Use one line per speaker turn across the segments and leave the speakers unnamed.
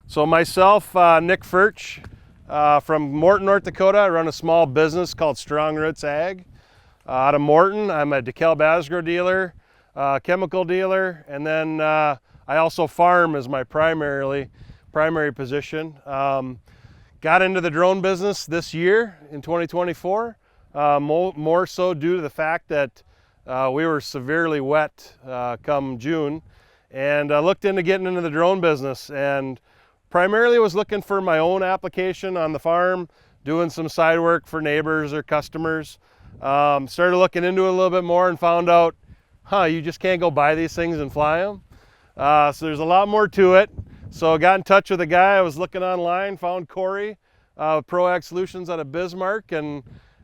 So myself, Nick Foertsch, from Morton, North Dakota. I run a small business called Strong Roots Ag. Out of Morton, I'm a DeKalb Asgrow dealer, chemical dealer, and then I also farm as my primary position. Got into the drone business this year in 2024, more so due to the fact that we were severely wet come June, and looked into getting into the drone business, and primarily was looking for my own application on the farm, doing some side work for neighbors or customers. Started looking into it a little bit more and found out, you just can't go buy these things and fly them. So there's a lot more to it. So I got in touch with a guy. I was looking online, found Cory, Pro Ag Solutions out of Bismarck, and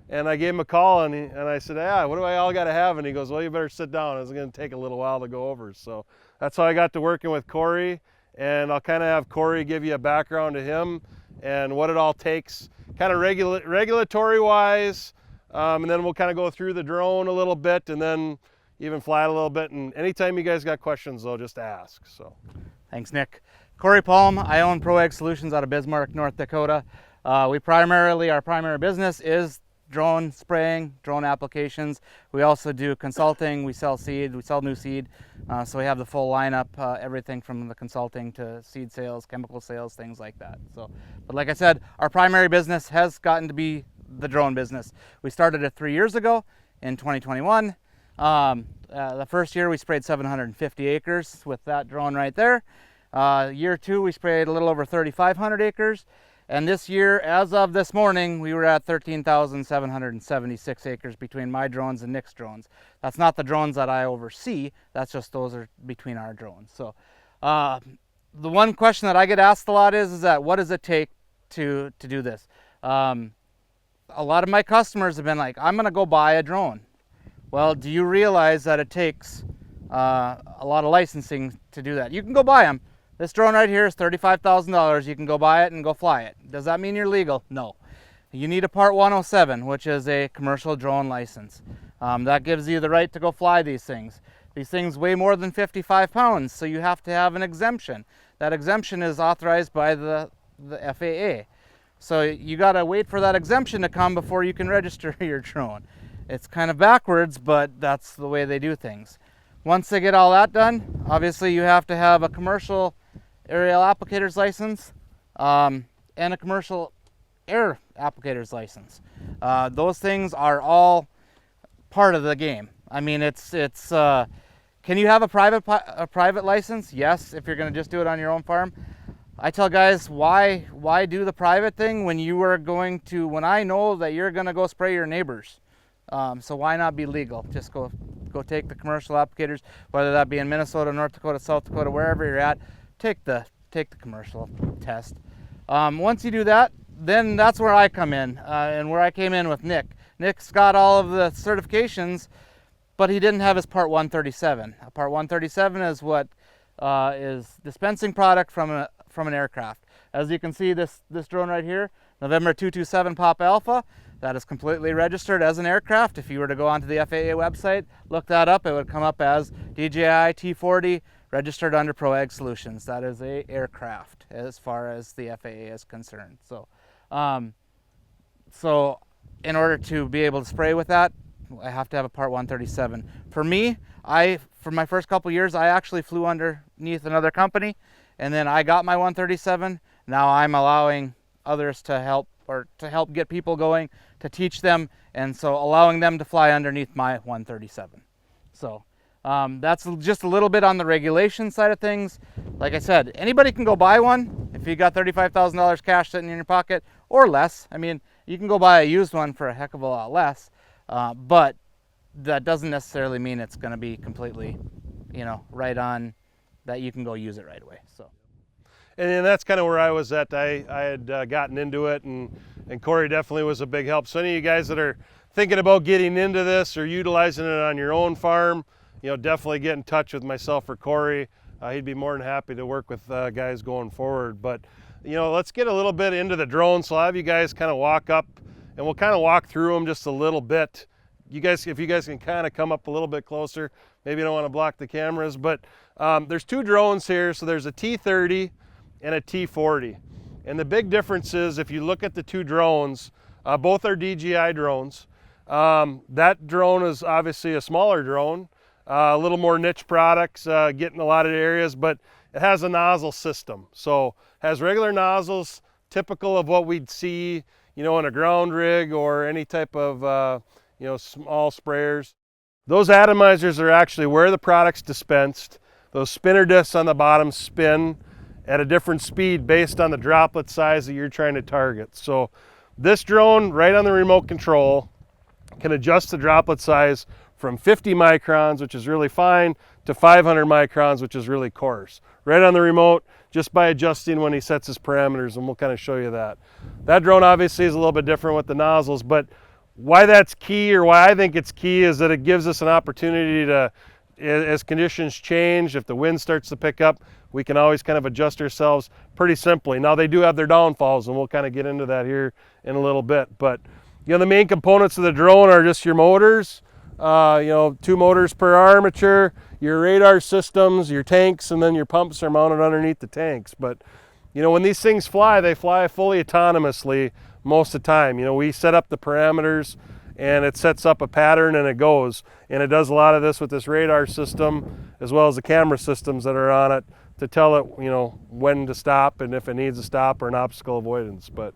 I gave him a call, and I said, what do I all got to have? And he goes, well, you better sit down. It's going to take a little while to go over. So that's how I got to working with Cory, and I'll kind of have Cory give you a background to him and what it all takes, kind of regulatory-wise, and then we'll kind of go through the drone a little bit, and then even fly it a little bit. And anytime you guys got questions, though, just ask. So,
thanks, Nick. Cory Palm. I own Pro Ag Solutions out of Bismarck, North Dakota. Our primary business is drone spraying, drone applications. We also do consulting. We sell seed. We sell Nuseed. So we have the full lineup, everything from the consulting to seed sales, chemical sales, things like that. So, but like I said, our primary business has gotten to be the drone business. We started it 3 years ago in 2021. The first year we sprayed 750 acres with that drone right there. Year two we sprayed a little over 3,500 acres. And this year, as of this morning, we were at 13,776 acres between my drones and Nick's drones. That's not the drones that I oversee. That's just those are between our drones. So the one question that I get asked a lot is that what does it take to do this? A lot of my customers have been like, I'm going to go buy a drone. Well, do you realize that it takes a lot of licensing to do that? You can go buy them. This drone right here is $35,000. You can go buy it and go fly it. Does that mean you're legal? No. You need a Part 107, which is a commercial drone license. That gives you the right to go fly these things. These things weigh more than 55 pounds, so you have to have an exemption. That exemption is authorized by the FAA. So you got to wait for that exemption to come before you can register your drone. It's kind of backwards, but that's the way they do things. Once they get all that done, obviously you have to have a commercial aerial applicator's license and a commercial air applicator's license. Those things are all part of the game. I mean, can you have a private license? Yes, if you're going to just do it on your own farm. I tell guys, why do the private thing when I know that you're going to go spray your neighbors? So why not be legal? Just go take the commercial applicators, whether that be in Minnesota, North Dakota, South Dakota, wherever you're at. Take the commercial test. Once you do that, then that's where I come in, and where I came in with Nick. Nick's got all of the certifications, but he didn't have his Part 137. Part 137 is what is dispensing product from an aircraft. As you can see, this drone right here, November 227 Pop Alpha, that is completely registered as an aircraft. If you were to go onto the FAA website, look that up, it would come up as DJI T40, registered under Pro Ag Solutions. That is a aircraft as far as the FAA is concerned. So, so in order to be able to spray with that, I have to have a Part 137. For me, for my first couple years, I actually flew underneath another company, and then I got my 137. Now I'm allowing others to help get people going, to teach them, and so allowing them to fly underneath my 137. So that's just a little bit on the regulation side of things. Like I said, anybody can go buy one if you got $35,000 cash sitting in your pocket or less. I mean, you can go buy a used one for a heck of a lot less, but that doesn't necessarily mean it's going to be completely, right on, that you can go use it right away. So.
And that's kind of where I was at. I had gotten into it, and Cory definitely was a big help. So any of you guys that are thinking about getting into this or utilizing it on your own farm, definitely get in touch with myself or Cory. He'd be more than happy to work with guys going forward. But, let's get a little bit into the drone. So I'll have you guys kind of walk up, and we'll kind of walk through them just a little bit. If you guys can kind of come up a little bit closer, maybe you don't want to block the cameras, but there's two drones here. So there's a T30 and a T40. And the big difference is, if you look at the two drones, both are DJI drones. That drone is obviously a smaller drone, a little more niche products, getting a lot of areas, but it has a nozzle system. So has regular nozzles, typical of what we'd see, in a ground rig or any type of, small sprayers. Those atomizers are actually where the product's dispensed. Those spinner discs on the bottom spin at a different speed based on the droplet size that you're trying to target. So this drone, right on the remote control, can adjust the droplet size from 50 microns, which is really fine, to 500 microns, which is really coarse. Right on the remote, just by adjusting when he sets his parameters, and we'll kind of show you that. That drone obviously is a little bit different with the nozzles, but why that's key, or why I think it's key, is that it gives us an opportunity to, as conditions change, if the wind starts to pick up, we can always kind of adjust ourselves pretty simply. Now, they do have their downfalls, and we'll kind of get into that here in a little bit. But the main components of the drone are just your motors, 2 motors per armature, your radar systems, your tanks, and then your pumps are mounted underneath the tanks. But when these things fly, they fly fully autonomously most of the time. We set up the parameters, and it sets up a pattern, and it goes. And it does a lot of this with this radar system, as well as the camera systems that are on it, to tell it, when to stop and if it needs to stop, or an obstacle avoidance. But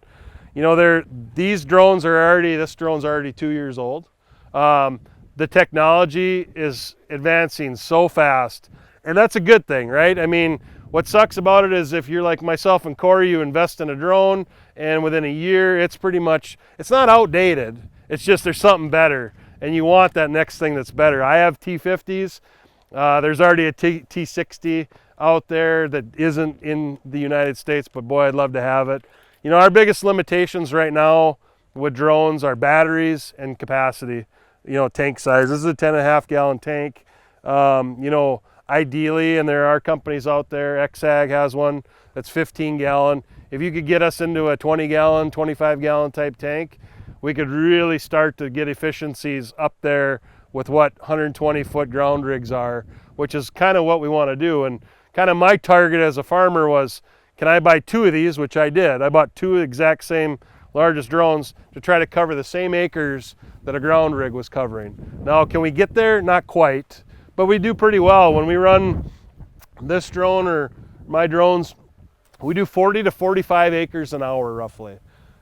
these drones are already, this drone's already 2 years old. The technology is advancing so fast, and that's a good thing, right? I mean, what sucks about it is, if you're like myself and Cory, you invest in a drone, and within a year, it's not outdated. It's just there's something better, and you want that next thing that's better. I have T50s. There's already a T60 out there that isn't in the United States, but boy, I'd love to have it. Our biggest limitations right now with drones are batteries and capacity, tank size. This is a 10.5 gallon tank. Ideally, and there are companies out there, XAG has one that's 15 gallon. If you could get us into a 20 gallon, 25 gallon type tank, we could really start to get efficiencies up there with what 120 foot ground rigs are, which is kind of what we want to do. And kind of my target as a farmer was, can I buy 2 of these, which I did. I bought 2 exact same largest drones to try to cover the same acres that a ground rig was covering. Now, can we get there? Not quite, but we do pretty well. When we run this drone, or my drones, we do 40 to 45 acres an hour roughly.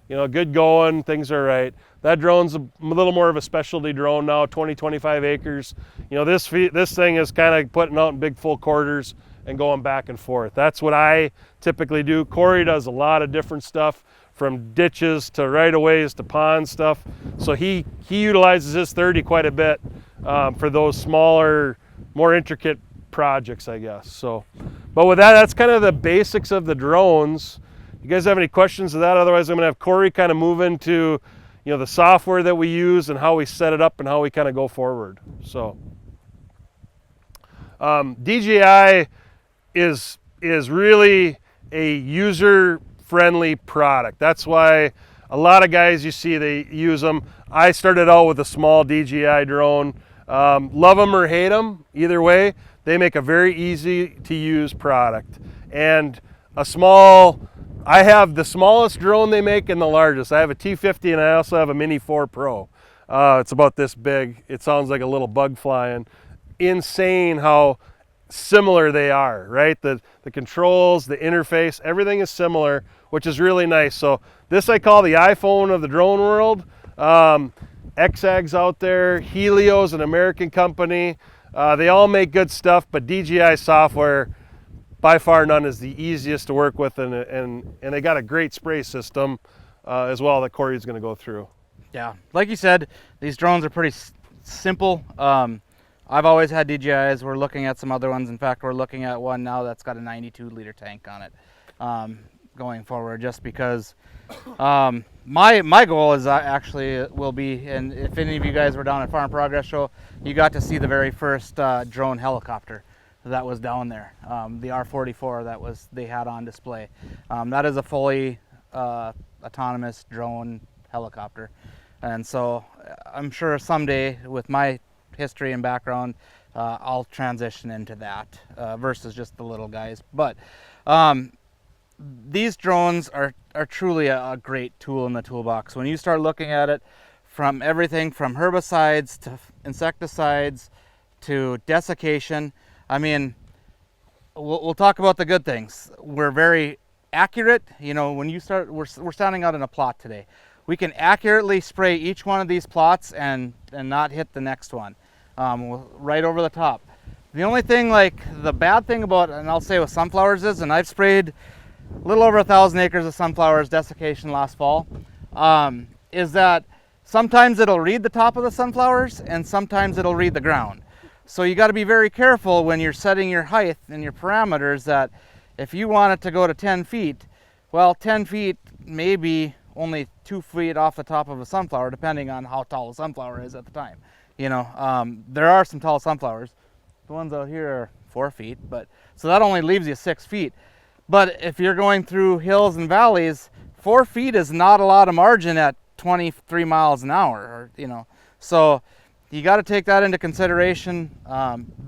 Good going, things are right. That drone's a little more of a specialty drone now, 20, 25 acres. This thing is kind of putting out in big full quarters and going back and forth. That's what I typically do. Cory does a lot of different stuff, from ditches to right-of-ways to pond stuff. So he utilizes his 30 quite a bit for those smaller, more intricate projects, I guess. So, but with that, that's kind of the basics of the drones. You guys have any questions of that? Otherwise, I'm going to have Cory kind of move into, the software that we use and how we set it up and how we kind of go forward. So, DJI is really a user-friendly product. That's why a lot of guys you see, they use them. I started out with a small DJI drone. Love them or hate them, either way, they make a very easy to use product. And I have the smallest drone they make and the largest. I have a T50, and I also have a Mini 4 Pro. It's about this big. It sounds like a little bug flying. Insane how similar they are, right? The controls, the interface, everything is similar, which is really nice. So this I call the iPhone of the drone world. XAG's out there, Helio's an American company. They all make good stuff, but DJI software, by far none, is the easiest to work with, and they got a great spray system as well that Cory's going to go through.
Yeah, like you said, these drones are pretty simple. I've always had DJIs. We're looking at some other ones. In fact, we're looking at one now that's got a 92-liter tank on it going forward, just because my goal is will be, and if any of you guys were down at Farm Progress Show, you got to see the very first drone helicopter that was down there, the R44 they had on display. That is a fully autonomous drone helicopter, and so I'm sure someday, with my history and background, I'll transition into that versus just the little guys. But these drones are truly a great tool in the toolbox. When you start looking at it from everything from herbicides to insecticides to desiccation, I mean, we'll talk about the good things. We're very accurate. You know, when you start, we're standing out in a plot today. We can accurately spray each one of these plots and not hit the next one, right over the top. The only thing, like the bad thing about, and I'll say with sunflowers is, and I've sprayed a little over 1,000 acres of sunflowers desiccation last fall, is that sometimes it'll read the top of the sunflowers and sometimes it'll read the ground. So you got to be very careful when you're setting your height and your parameters, that if you want it to go to 10 feet, well, 10 feet may be only 2 feet off the top of a sunflower, depending on how tall the sunflower is at the time. You know, there are some tall sunflowers. The ones out here are 4 feet, but so that only leaves you 6 feet. But if you're going through hills and valleys, 4 feet is not a lot of margin at 23 miles an hour, or, you know, so you got to take that into consideration.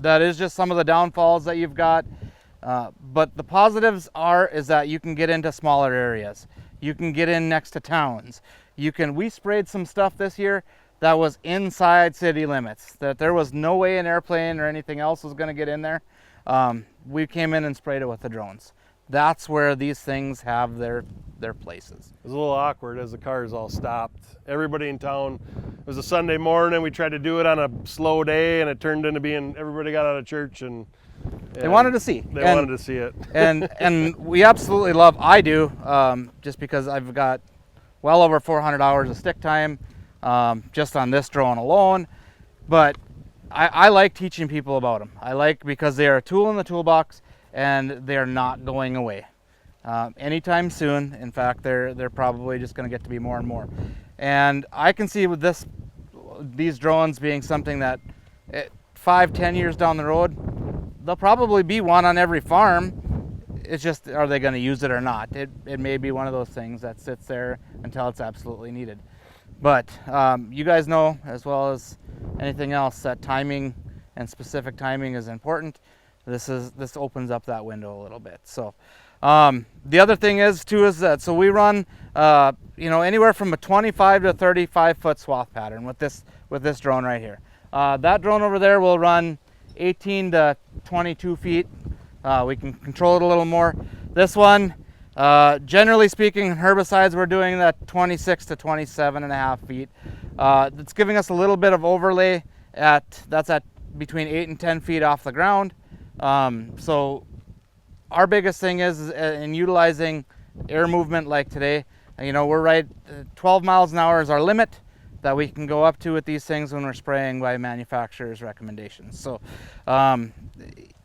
That is just some of the downfalls that you've got. But the positives is that you can get into smaller areas. You can get in next to towns. We sprayed some stuff this year that was inside city limits, that there was no way an airplane or anything else was going to get in there. We came in and sprayed it with the drones. That's where these things have their places.
It was a little awkward as the cars all stopped. Everybody in town, it was a Sunday morning, we tried to do it on a slow day, and it turned into being, everybody got out of church and
they wanted to see.
They wanted to see it.
and we absolutely love, I do, just because I've got well over 400 hours of stick time just on this drone alone. But I like teaching people about them. I like, because they are a tool in the toolbox and they're not going away anytime soon. In fact, they're probably just going to get to be more and more. And I can see with these drones being something that 5-10 years down the road, there'll probably be one on every farm. It's just, are they going to use it or not? It may be one of those things that sits there until it's absolutely needed. But you guys know, as well as anything else, that timing and specific timing is important. This opens up that window a little bit. So the other thing is that, so we run anywhere from a 25 to 35 foot swath pattern with this drone right here. That drone over there will run 18 to 22 feet. We can control it a little more. This one, generally speaking, herbicides, we're doing that 26 to 27 and a half feet. It's giving us a little bit of overlay that's at between 8 and 10 feet off the ground. So our biggest thing is in utilizing air movement like today. We're right, 12 miles an hour is our limit that we can go up to with these things when we're spraying by manufacturer's recommendations. So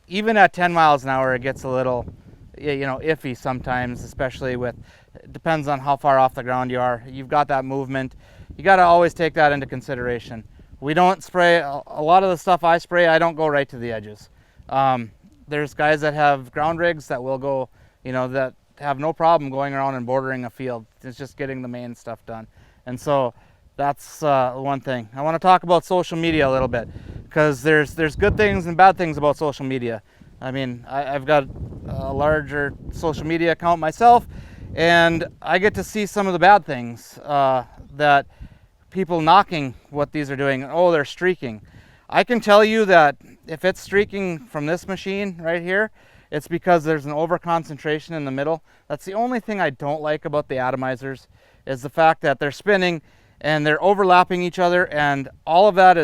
even at 10 miles an hour, it gets a little, iffy sometimes, especially depends on how far off the ground you are. You've got that movement. You got to always take that into consideration. We don't spray, a lot of the stuff I spray, I don't go right to the edges. There's guys that have ground rigs that will go, that have no problem going around and bordering a field. It's just getting the main stuff done. And so that's one thing. I want to talk about social media a little bit, because there's good things and bad things about social media. I mean, I've got a larger social media account myself, and I get to see some of the bad things, that people knocking what these are doing. Oh, they're streaking. I can tell you that if it's streaking from this machine right here, it's because there's an over concentration in the middle. That's the only thing I don't like about the atomizers, is the fact that they're spinning and they're overlapping each other, and all of that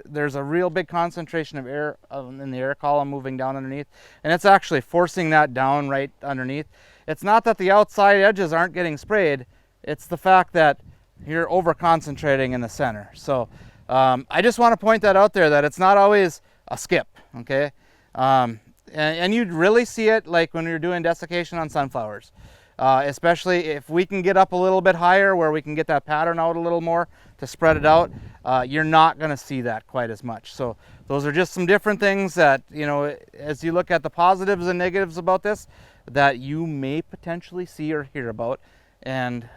there's a real big concentration of air in the air column moving down underneath, and it's actually forcing that down right underneath. It's not that the outside edges aren't getting sprayed, it's the fact that you're over concentrating in the center. So I just want to point that out there, that it's not always a skip, okay? And you'd really see it like when you're doing desiccation on sunflowers. Especially if we can get up a little bit higher where we can get that pattern out a little more to spread it out, you're not going to see that quite as much. So those are just some different things that, as you look at the positives and negatives about this, that you may potentially see or hear about. And,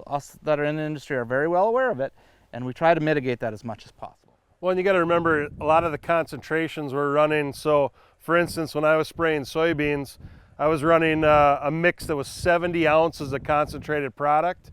us that are in the industry are very well aware of it, and we try to mitigate that as much as possible.
Well, and you got to remember a lot of the concentrations we're running. So for instance, when I was spraying soybeans, I was running a mix that was 70 ounces of concentrated product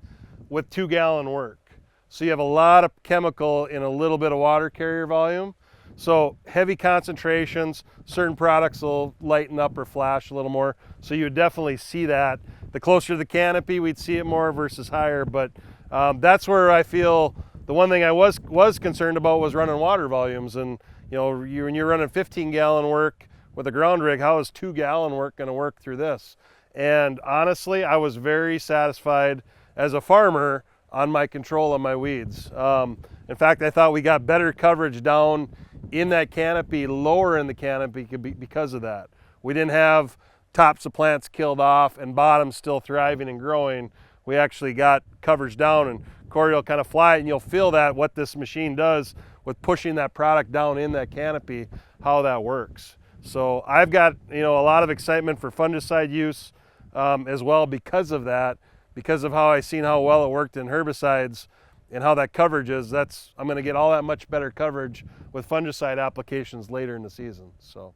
with 2-gallon work. So you have a lot of chemical in a little bit of water carrier volume. So heavy concentrations, certain products will lighten up or flash a little more. So you would definitely see that. The closer to the canopy, we'd see it more versus higher. But that's where I feel the one thing I was concerned about was running water volumes. And when you're running 15-gallon work with a ground rig, how is 2-gallon work going to work through this? And honestly, I was very satisfied as a farmer on my control of my weeds. In fact, I thought we got better coverage down in that canopy, lower in the canopy because of that. We didn't have tops of plants killed off and bottoms still thriving and growing. We actually got coverage down, and Cory will kind of fly it, and you'll feel that what this machine does with pushing that product down in that canopy, how that works. So I've got a lot of excitement for fungicide use as well because of that, because of how I seen how well it worked in herbicides and how that coverage is. I'm going to get all that much better coverage with fungicide applications later in the season.
So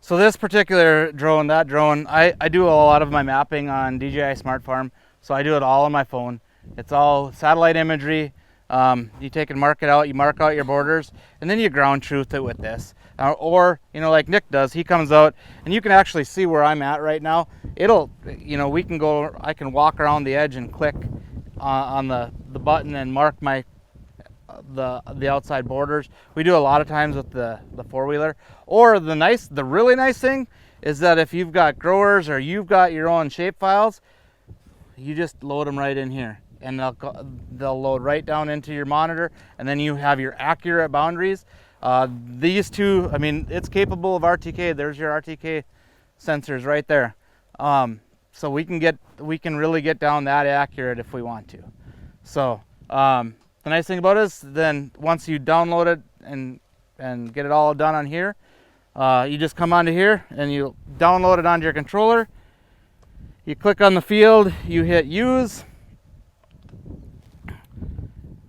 this particular drone, I do a lot of my mapping on DJI Smart Farm, so I do it all on my phone. It's all satellite imagery. You take and mark it out, you mark out your borders, and then you ground truth it with this. Or like Nick does, he comes out and you can actually see where I'm at right now. I can walk around the edge and click on the button and mark the outside borders. We do a lot of times with the four-wheeler. Or the really nice thing is that if you've got growers or you've got your own shape files, you just load them right in here, and they'll load right down into your monitor, and then you have your accurate boundaries. These two, it's capable of RTK. There's your RTK sensors right there. So we can really get down that accurate if we want to. So the nice thing about it is then once you download it and get it all done on here, you just come onto here and you download it onto your controller. You click on the field, you hit use,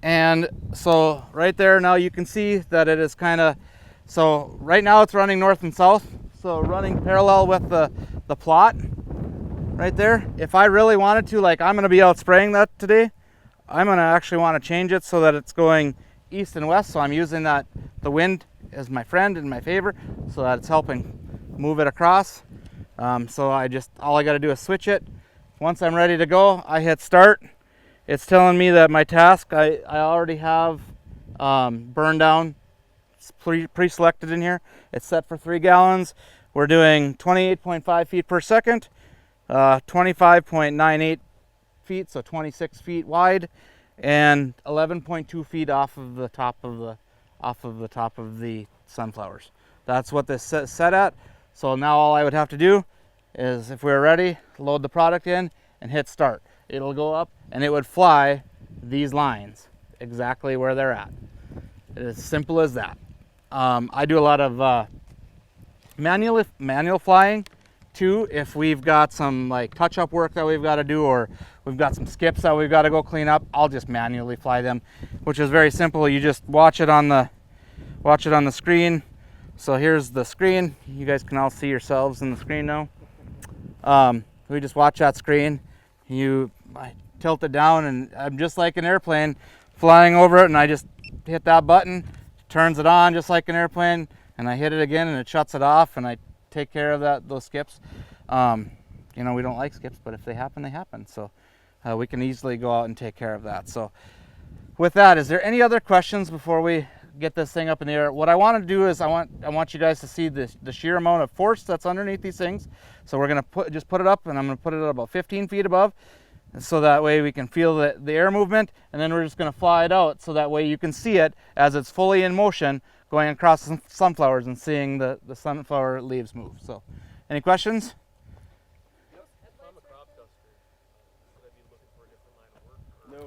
and so right there now you can see that it is so right now it's running north and south, so running parallel with the plot right there. If I really wanted to, like I'm going to be out spraying that today, I'm going to actually want to change it so that it's going east and west, so I'm using the wind as my friend and my favor, so that it's helping move it across. So all I got to do is switch it. Once I'm ready to go, I hit start. It's telling me that my task, I already have burn down pre-selected in here. It's set for 3 gallons. We're doing 28.5 feet per second, 25.98 feet, so 26 feet wide, and 11.2 feet off of the top of the sunflowers. That's what this is set at. So now all I would have to do is, if we're ready, load the product in and hit start. It'll go up and it would fly these lines exactly where they're at. It's as simple as that. I do a lot of manual flying too. If we've got some like touch-up work that we've got to do, or we've got some skips that we've got to go clean up, I'll just manually fly them, which is very simple. You just watch it on the screen. So here's the screen. You guys can all see yourselves in the screen now. We just watch that screen. I tilt it down, and I'm just like an airplane flying over it, and I just hit that button, turns it on just like an airplane, and I hit it again and it shuts it off, and I take care of those skips. We don't like skips, but if they happen, they happen. So we can easily go out and take care of that. So with that, is there any other questions before we get this thing up in the air? What I want to do is I want you guys to see the sheer amount of force that's underneath these things. So we're going to just put it up, and I'm going to put it at about 15 feet above, so that way we can feel the air movement, and then we're just going to fly it out, so that way you can see it as it's fully in motion going across the sunflowers and seeing the sunflower leaves move. So any questions?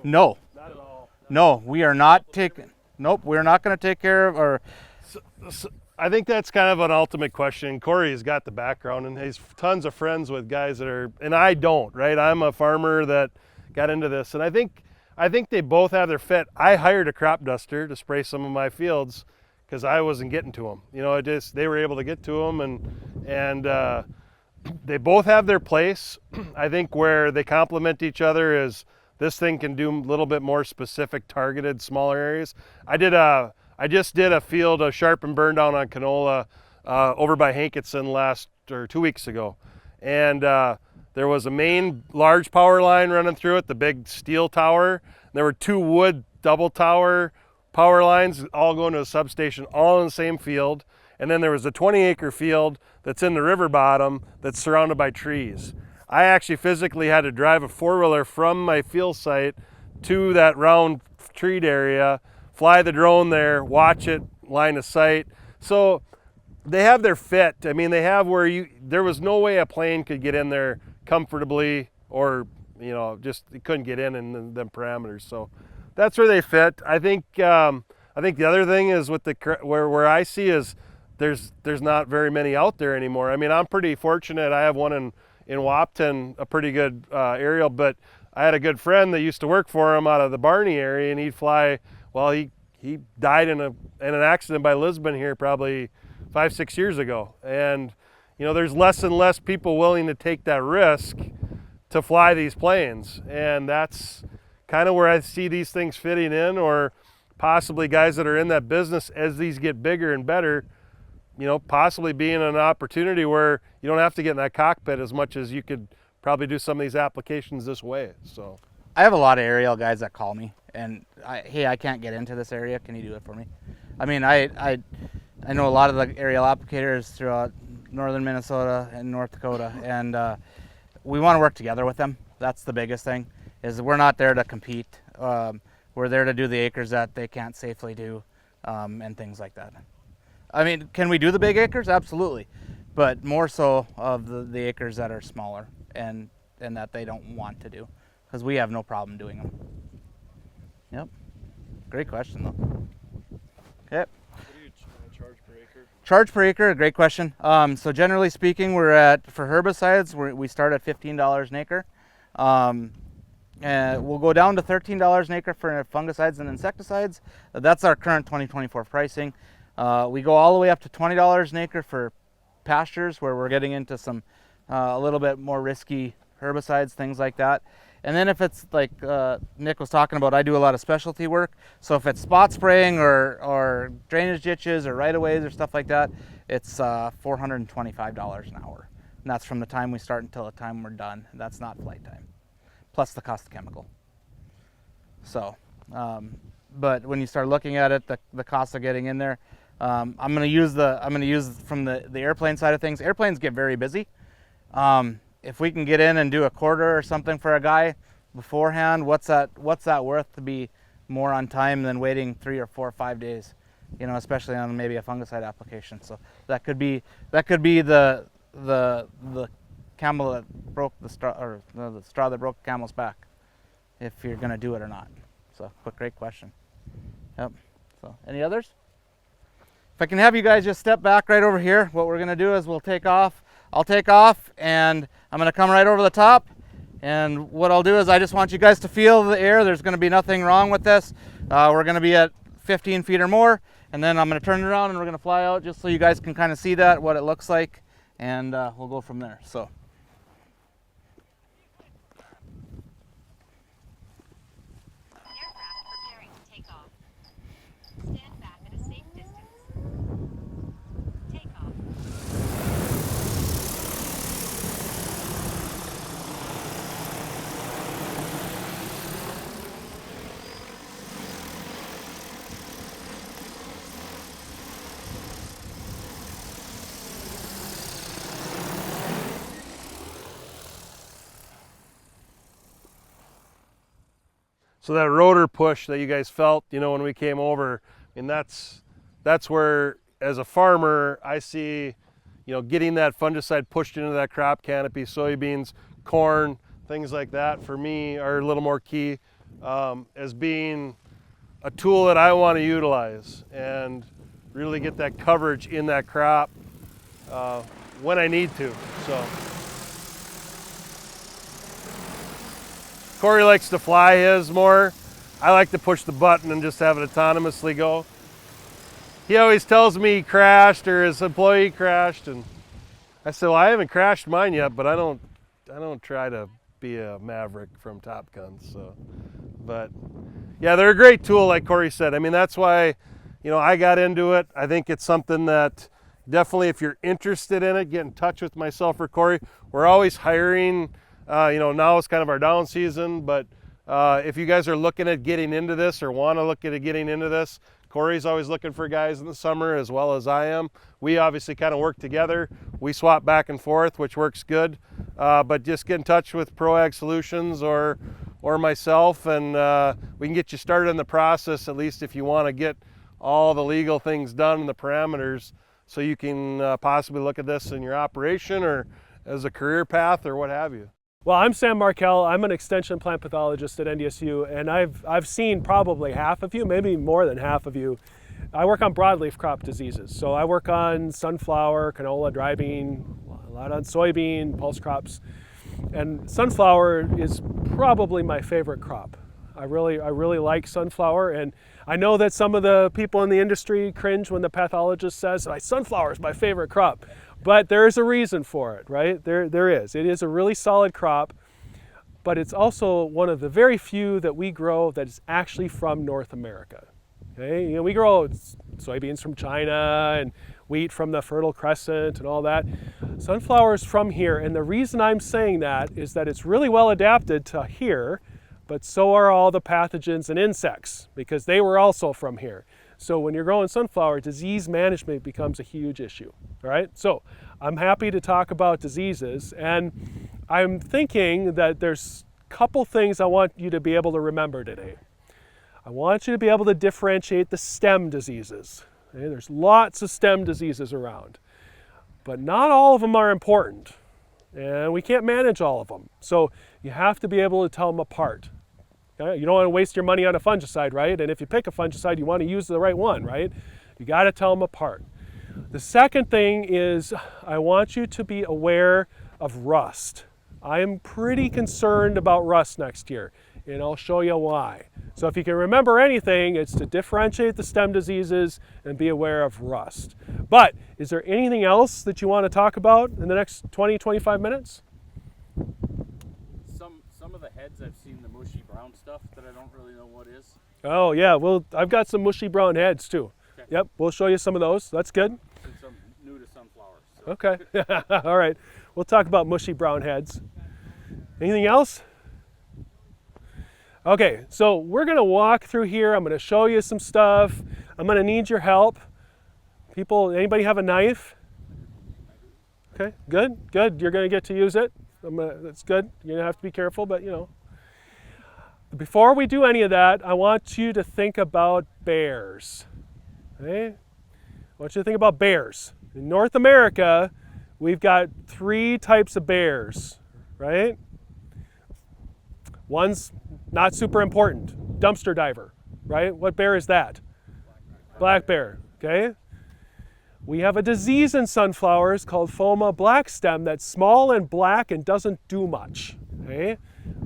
No.
Not at all.
No, we are not taking. Nope, we're not going to take care of our.
So I think that's kind of an ultimate question. Cory's got the background, and he's tons of friends with guys that are, and I don't, right? I'm a farmer that got into this, and I think they both have their fit. I hired a crop duster to spray some of my fields because I wasn't getting to them. They were able to get to them, and they both have their place. I think where they complement each other is this thing can do a little bit more specific, targeted, smaller areas. I just did a field of sharp and burn down on canola over by Hanson 2 weeks ago, and there was a main large power line running through it, the big steel tower. There were 2 wood double tower power lines all going to a substation, all in the same field. And then there was a 20-acre field that's in the river bottom that's surrounded by trees. I actually physically had to drive a 4-wheeler from my field site to that round treed area, fly the drone there, watch it, line of sight. So they have their fit. I mean, they have where there was no way a plane could get in there comfortably, or just you couldn't get in them parameters. So that's where they fit. I think the other thing is with where I see is there's not very many out there anymore. I mean, I'm pretty fortunate. I have one in Wapton, a pretty good aerial, but I had a good friend that used to work for him out of the Barney area, and he'd fly. Well, he died in an accident by Lisbon here probably 5-6 years ago, and there's less and less people willing to take that risk to fly these planes, and that's kind of where I see these things fitting in, or possibly guys that are in that business as these get bigger and better, possibly being an opportunity where you don't have to get in that cockpit as much as you could probably do some of these applications this way. So
I have a lot of aerial guys that call me and hey, I can't get into this area. Can you do it for me? I mean, I know a lot of the aerial applicators throughout northern Minnesota and North Dakota, and we want to work together with them. That's the biggest thing, is we're not there to compete. We're there to do the acres that they can't safely do, and things like that. I mean, can we do the big acres? Absolutely. But more so of the acres that are smaller and that they don't want to do, because we have no problem doing them. Yep. Great question, though. Okay.
What do you charge per acre?
Charge per acre, a great question. So generally speaking, for herbicides, we start at $15 an acre. And we'll go down to $13 an acre for fungicides and insecticides. That's our current 2024 pricing. We go all the way up to $20 an acre for pastures, where we're getting into some a little bit more risky herbicides, things like that. And then if it's like Nick was talking about, I do a lot of specialty work. So if it's spot spraying or drainage ditches or right-of-ways or stuff like that, it's $425 an hour. And that's from the time we start until the time we're done. That's not flight time, plus the cost of chemical. So, but when you start looking at it, the cost of getting in there, I'm going to use from the airplane side of things. Airplanes get very busy. If we can get in and do a quarter or something for a guy beforehand, what's that worth to be more on time than waiting 3 or 4 or 5 days, especially on maybe a fungicide application. So that could be the camel that broke the straw, or the straw that broke the camel's back, if you're going to do it or not. So great question. Yep. So any others? If I can have you guys just step back right over here, what we're going to do is we'll take off. I'll take off, and I'm going to come right over the top. And what I'll do is I just want you guys to feel the air. There's going to be nothing wrong with this. We're going to be at 15 feet or more, and then I'm going to turn it around and we're going to fly out, just so you guys can kind of see what it looks like, and we'll go from there. So.
Aircraft preparing to take off. Stand back at a safe distance. Take off.
So that rotor push that you guys felt, when we came over, and that's where, as a farmer, I see, getting that fungicide pushed into that crop canopy, soybeans, corn, things like that, for me are a little more key, as being a tool that I want to utilize and really get that coverage in that crop when I need to. So. Cory likes to fly his more. I like to push the button and just have it autonomously go. He always tells me he crashed or his employee crashed, and I said, well, I haven't crashed mine yet, but I don't try to be a maverick from Top Guns. So, but yeah, they're a great tool, like Cory said. I mean, that's why, you know, I got into it. I think it's something that definitely, if you're interested in it, get in touch with myself or Cory. We're always hiring. You know, now it's kind of our down season, but if you guys are looking at getting into this or want to look at getting into this, Cory's always looking for guys in the summer as well as I am. We obviously kind of work together. We swap back and forth, which works good. But just get in touch with ProAg Solutions or myself, and we can get you started in the process, at least if you want to get all the legal things done and the parameters, so you can possibly look at this in your operation or as a career path or what have you.
Well, I'm Sam Markell. I'm an extension plant pathologist at NDSU, and I've seen probably half of you, maybe more than half of you. I work on broadleaf crop diseases. So I work on sunflower, canola, dry bean, a lot on soybean, pulse crops. And sunflower is probably my favorite crop. I really like sunflower, and I know that some of the people in the industry cringe when the pathologist says, sunflower is my favorite crop. But there's a reason for it, right? There is. It is a really solid crop, but it's also one of the very few that we grow that is actually from North America. Okay? You know, we grow soybeans from China and wheat from the Fertile Crescent and all that. Sunflower is from here, and the reason I'm saying that is that it's really well adapted to here, but so are all the pathogens and insects, because they were also from here. So when you're growing sunflower, disease management becomes a huge issue, all right? So I'm happy to talk about diseases, and I'm thinking that there's a couple things I want you to be able to remember today. I want you to be able to differentiate the stem diseases. Okay? There's lots of stem diseases around, but not all of them are important, and we can't manage all of them. So you have to be able to tell them apart. Okay? You don't want to waste your money on a fungicide, right? And if you pick a fungicide, you want to use the right one, right? You got to tell them apart. The second thing is I want you to be aware of rust. I am pretty concerned about rust next year, and I'll show you why. So if you can remember anything, it's to differentiate the stem diseases and be aware of rust. But is there anything else that you want to talk about in the next 20, 25 minutes?
Some of the heads I've seen the mushy brown stuff that I don't really know what is.
Oh yeah, well I've got some mushy brown heads too. Okay. Yep, we'll show you some of those. That's good.
Since I'm new to sunflowers. So.
Okay, all right. We'll talk about mushy brown heads. Anything else? Okay, so we're gonna walk through here. I'm gonna show you some stuff. I'm gonna need your help. People, anybody have a knife? Okay, good. You're gonna get to use it. That's good. You're gonna have to be careful, but you know. Before we do any of that, I want you to think about bears. Okay? I want you to think about bears. In North America, we've got 3 types of bears, right? One's not super important, dumpster diver, right? What bear is that? Black bear, okay? We have a disease in sunflowers called Phoma black stem that's small and black and doesn't do much, okay?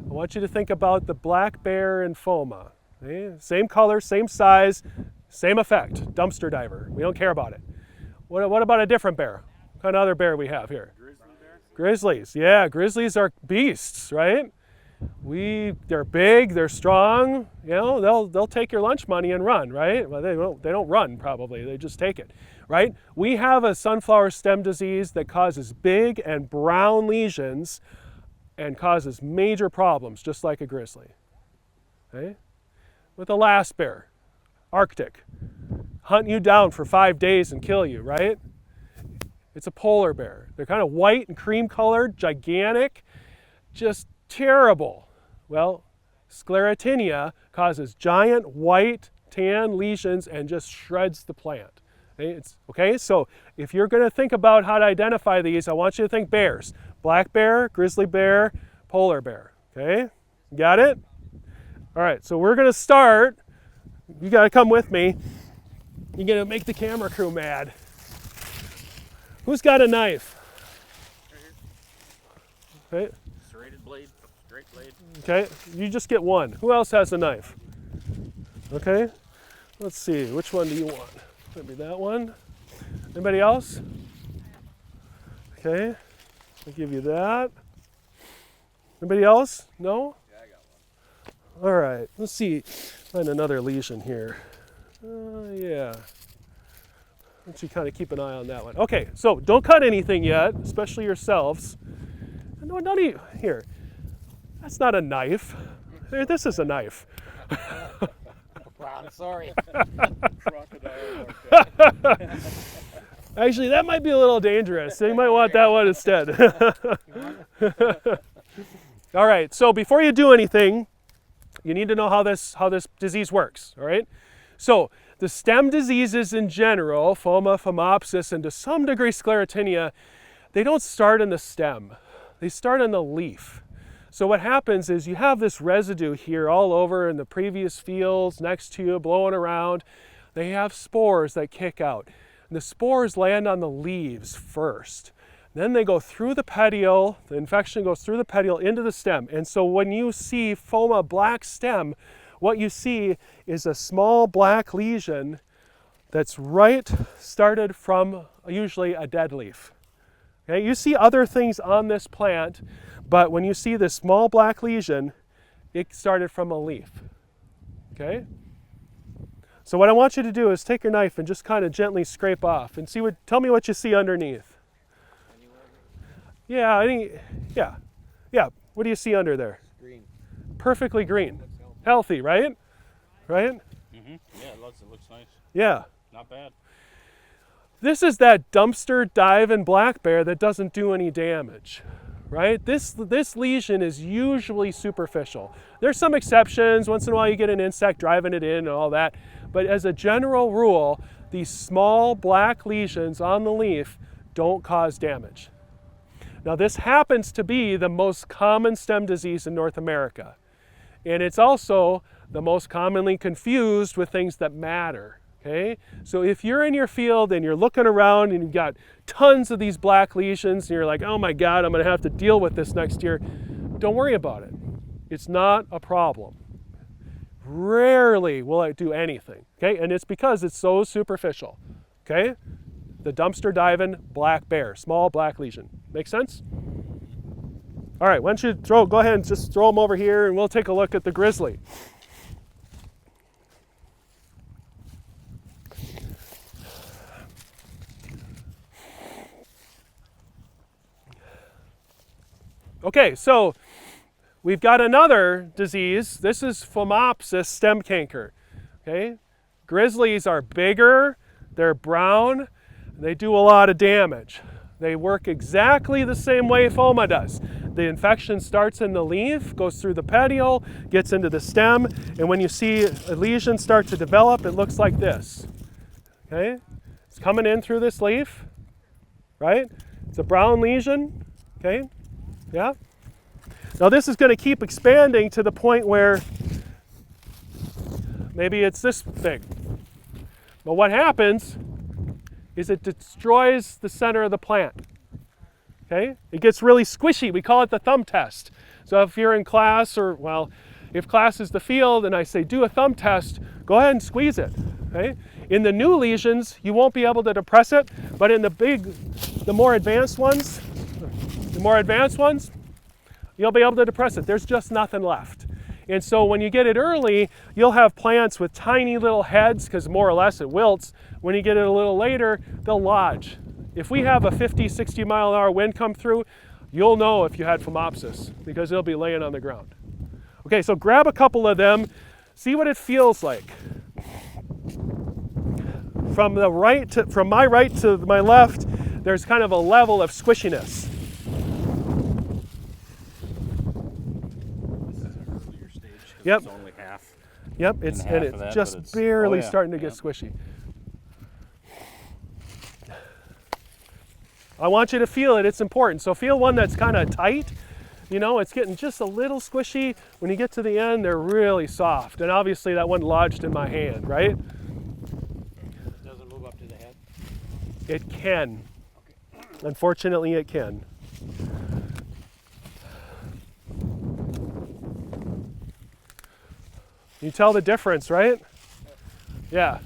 I want you to think about the black bear and Phoma, okay? Same color, same size, same effect, dumpster diver. We don't care about it. What about a different bear? What kind of other bear we have here?
Grizzly bear?
Grizzlies, yeah, grizzlies are beasts, right? They're big, they're strong, you know, they'll take your lunch money and run, right? Well, they don't run probably, they just take it, right? We have a sunflower stem disease that causes big and brown lesions and causes major problems, just like a grizzly, okay? With the last bear, Arctic, hunt you down for 5 days and kill you, right? It's a polar bear. They're kind of white and cream colored, gigantic, just terrible. Well, sclerotinia causes giant white tan lesions and just shreds the plant. Okay, so if you're going to think about how to identify these, I want you to think bears. Black bear, grizzly bear, polar bear. Okay, got it? All right, so we're going to start. You got to come with me. You're going to make the camera crew mad. Who's got a knife? Okay.
Serrated blade, straight blade.
Okay, you just get one. Who else has a knife? Okay, let's see, which one do you want? Maybe that one. Anybody else? Okay, I'll give you that. Anybody else? No?
Yeah, I got one.
All right, let's see. Find another lesion here. Yeah. Let's you kind of keep an eye on that one. Okay, so don't cut anything yet, especially yourselves. No, none of you. Here. That's not a knife. Here, this is a knife.
Wow, I'm sorry.
Actually, that might be a little dangerous. So you might want that one instead. All right, so before you do anything, you need to know how this disease works, all right? So the stem diseases in general, Phoma, Phomopsis, and to some degree Sclerotinia, they don't start in the stem. They start in the leaf. So what happens is you have this residue here all over in the previous fields next to you, blowing around. They have spores that kick out. And the spores land on the leaves first. Then they go through the petiole, the infection goes through the petiole into the stem. And so when you see Phoma black stem, what you see is a small black lesion that's started from usually a dead leaf. Okay, you see other things on this plant, but when you see this small black lesion, it started from a leaf. Okay? So what I want you to do is take your knife and just kind of gently scrape off and tell me what you see underneath. Yeah, yeah. What do you see under there?
Green.
Perfectly green. Healthy, right? Right?
Mm-hmm. Yeah, it looks nice.
Yeah.
Not bad.
This is that dumpster diving black bear that doesn't do any damage, right? This lesion is usually superficial. There's some exceptions. Once in a while you get an insect driving it in and all that. But as a general rule, these small black lesions on the leaf don't cause damage. Now this happens to be the most common stem disease in North America. And it's also the most commonly confused with things that matter. Okay? So if you're in your field and you're looking around and you've got tons of these black lesions and you're like, oh my God, I'm going to have to deal with this next year, don't worry about it. It's not a problem. Rarely will it do anything. Okay? And it's because it's so superficial. Okay? The dumpster diving black bear, small black lesion. Make sense? All right, why don't you go ahead and just throw them over here and we'll take a look at the grizzly. Okay, so we've got another disease. This is Phomopsis stem canker. Okay, grizzlies are bigger, they're brown, they do a lot of damage. They work exactly the same way Phoma does. The infection starts in the leaf, goes through the petiole, gets into the stem, and when you see a lesion start to develop, it looks like this. Okay, it's coming in through this leaf, right? It's a brown lesion. Okay. Yeah? Now this is going to keep expanding to the point where maybe it's this big. But what happens is it destroys the center of the plant. Okay? It gets really squishy. We call it the thumb test. So if you're in class if class is the field and I say do a thumb test, go ahead and squeeze it. Okay? In the new lesions, you won't be able to depress it, but in the more advanced ones, you'll be able to depress it. There's just nothing left. And so when you get it early, you'll have plants with tiny little heads, because more or less it wilts. When you get it a little later, they'll lodge. If we have a 50, 60 mile an hour wind come through, you'll know if you had Phomopsis, because it'll be laying on the ground. Okay, so grab a couple of them, see what it feels like. From my right to my left, there's kind of a level of squishiness.
This is an earlier stage.
Yep.
It's only half.
Yep, it's just barely starting to get squishy. I want you to feel it, it's important. So feel one that's kind of tight, it's getting just a little squishy. When you get to the end, they're really soft. And obviously that one lodged in my hand, right?
It doesn't move up to the head?
It can. Okay. Unfortunately, it can. You tell the difference, right? Yeah.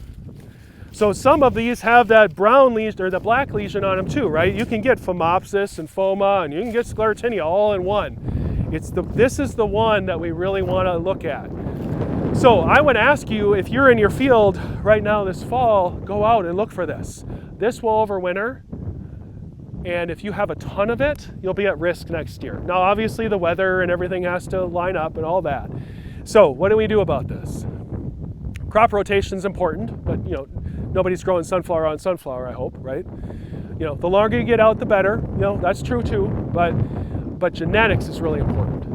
So some of these have that brown lesion or the black lesion on them too, right? You can get Phomopsis and Phoma, and you can get Sclerotinia all in one. This is the one that we really want to look at. So I would ask you, if you're in your field right now this fall, go out and look for this. This will overwinter, and if you have a ton of it, you'll be at risk next year. Now obviously the weather and everything has to line up and all that. So what do we do about this? Crop rotation is important, but nobody's growing sunflower on sunflower, I hope, right? The longer you get out, the better. That's true too, but genetics is really important.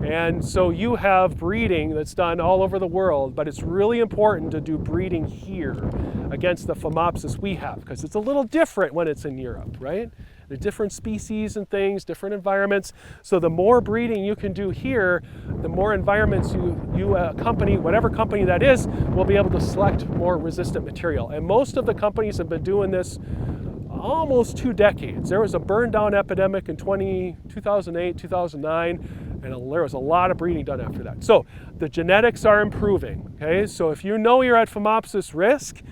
And so you have breeding that's done all over the world, but it's really important to do breeding here against the Phomopsis we have, because it's a little different when it's in Europe, right? They're different species and things, different environments. So the more breeding you can do here, the more environments company, whatever company that is, will be able to select more resistant material. And most of the companies have been doing this almost 2 decades. There was a burn down epidemic in 2008, 2009, and there was a lot of breeding done after that. So the genetics are improving, okay? So if you know you're at Phomopsis risk,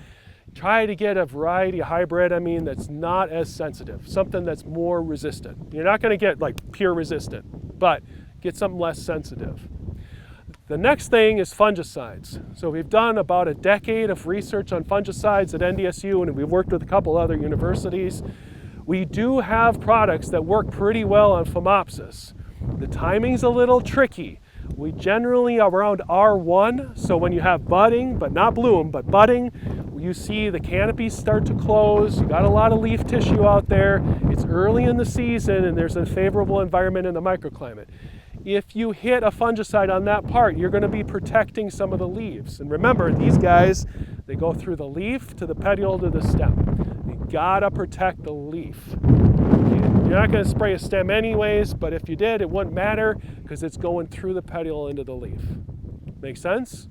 try to get a variety, a hybrid, that's not as sensitive, something that's more resistant. You're not gonna get like pure resistant, but get something less sensitive. The next thing is fungicides. So we've done about a decade of research on fungicides at NDSU, and we've worked with a couple other universities. We do have products that work pretty well on Phomopsis. The timing's a little tricky. We generally are around R1, so when you have budding, but not bloom, but budding, you see the canopies start to close, you got a lot of leaf tissue out there, it's early in the season, and there's a favorable environment in the microclimate. If you hit a fungicide on that part, you're going to be protecting some of the leaves. And remember, these guys, they go through the leaf to the petiole to the stem. You gotta protect the leaf. You're not going to spray a stem anyways, but if you did, it wouldn't matter because it's going through the petiole into the leaf. Make sense?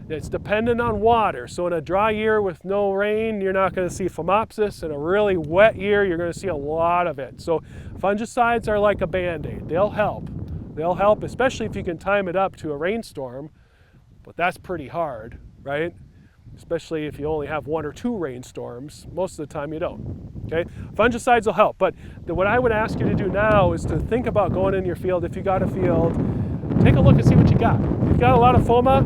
It's dependent on water. So in a dry year with no rain, you're not going to see Phomopsis. In a really wet year, you're going to see a lot of it. So fungicides are like a Band-Aid. They'll help. They'll help, especially if you can time it up to a rainstorm, but that's pretty hard, right? Especially if you only have 1 or 2 rainstorms. Most of the time you don't, okay? Fungicides will help, but what I would ask you to do now is to think about going in your field. If you got a field, take a look and see what you got. If you've got a lot of Phoma,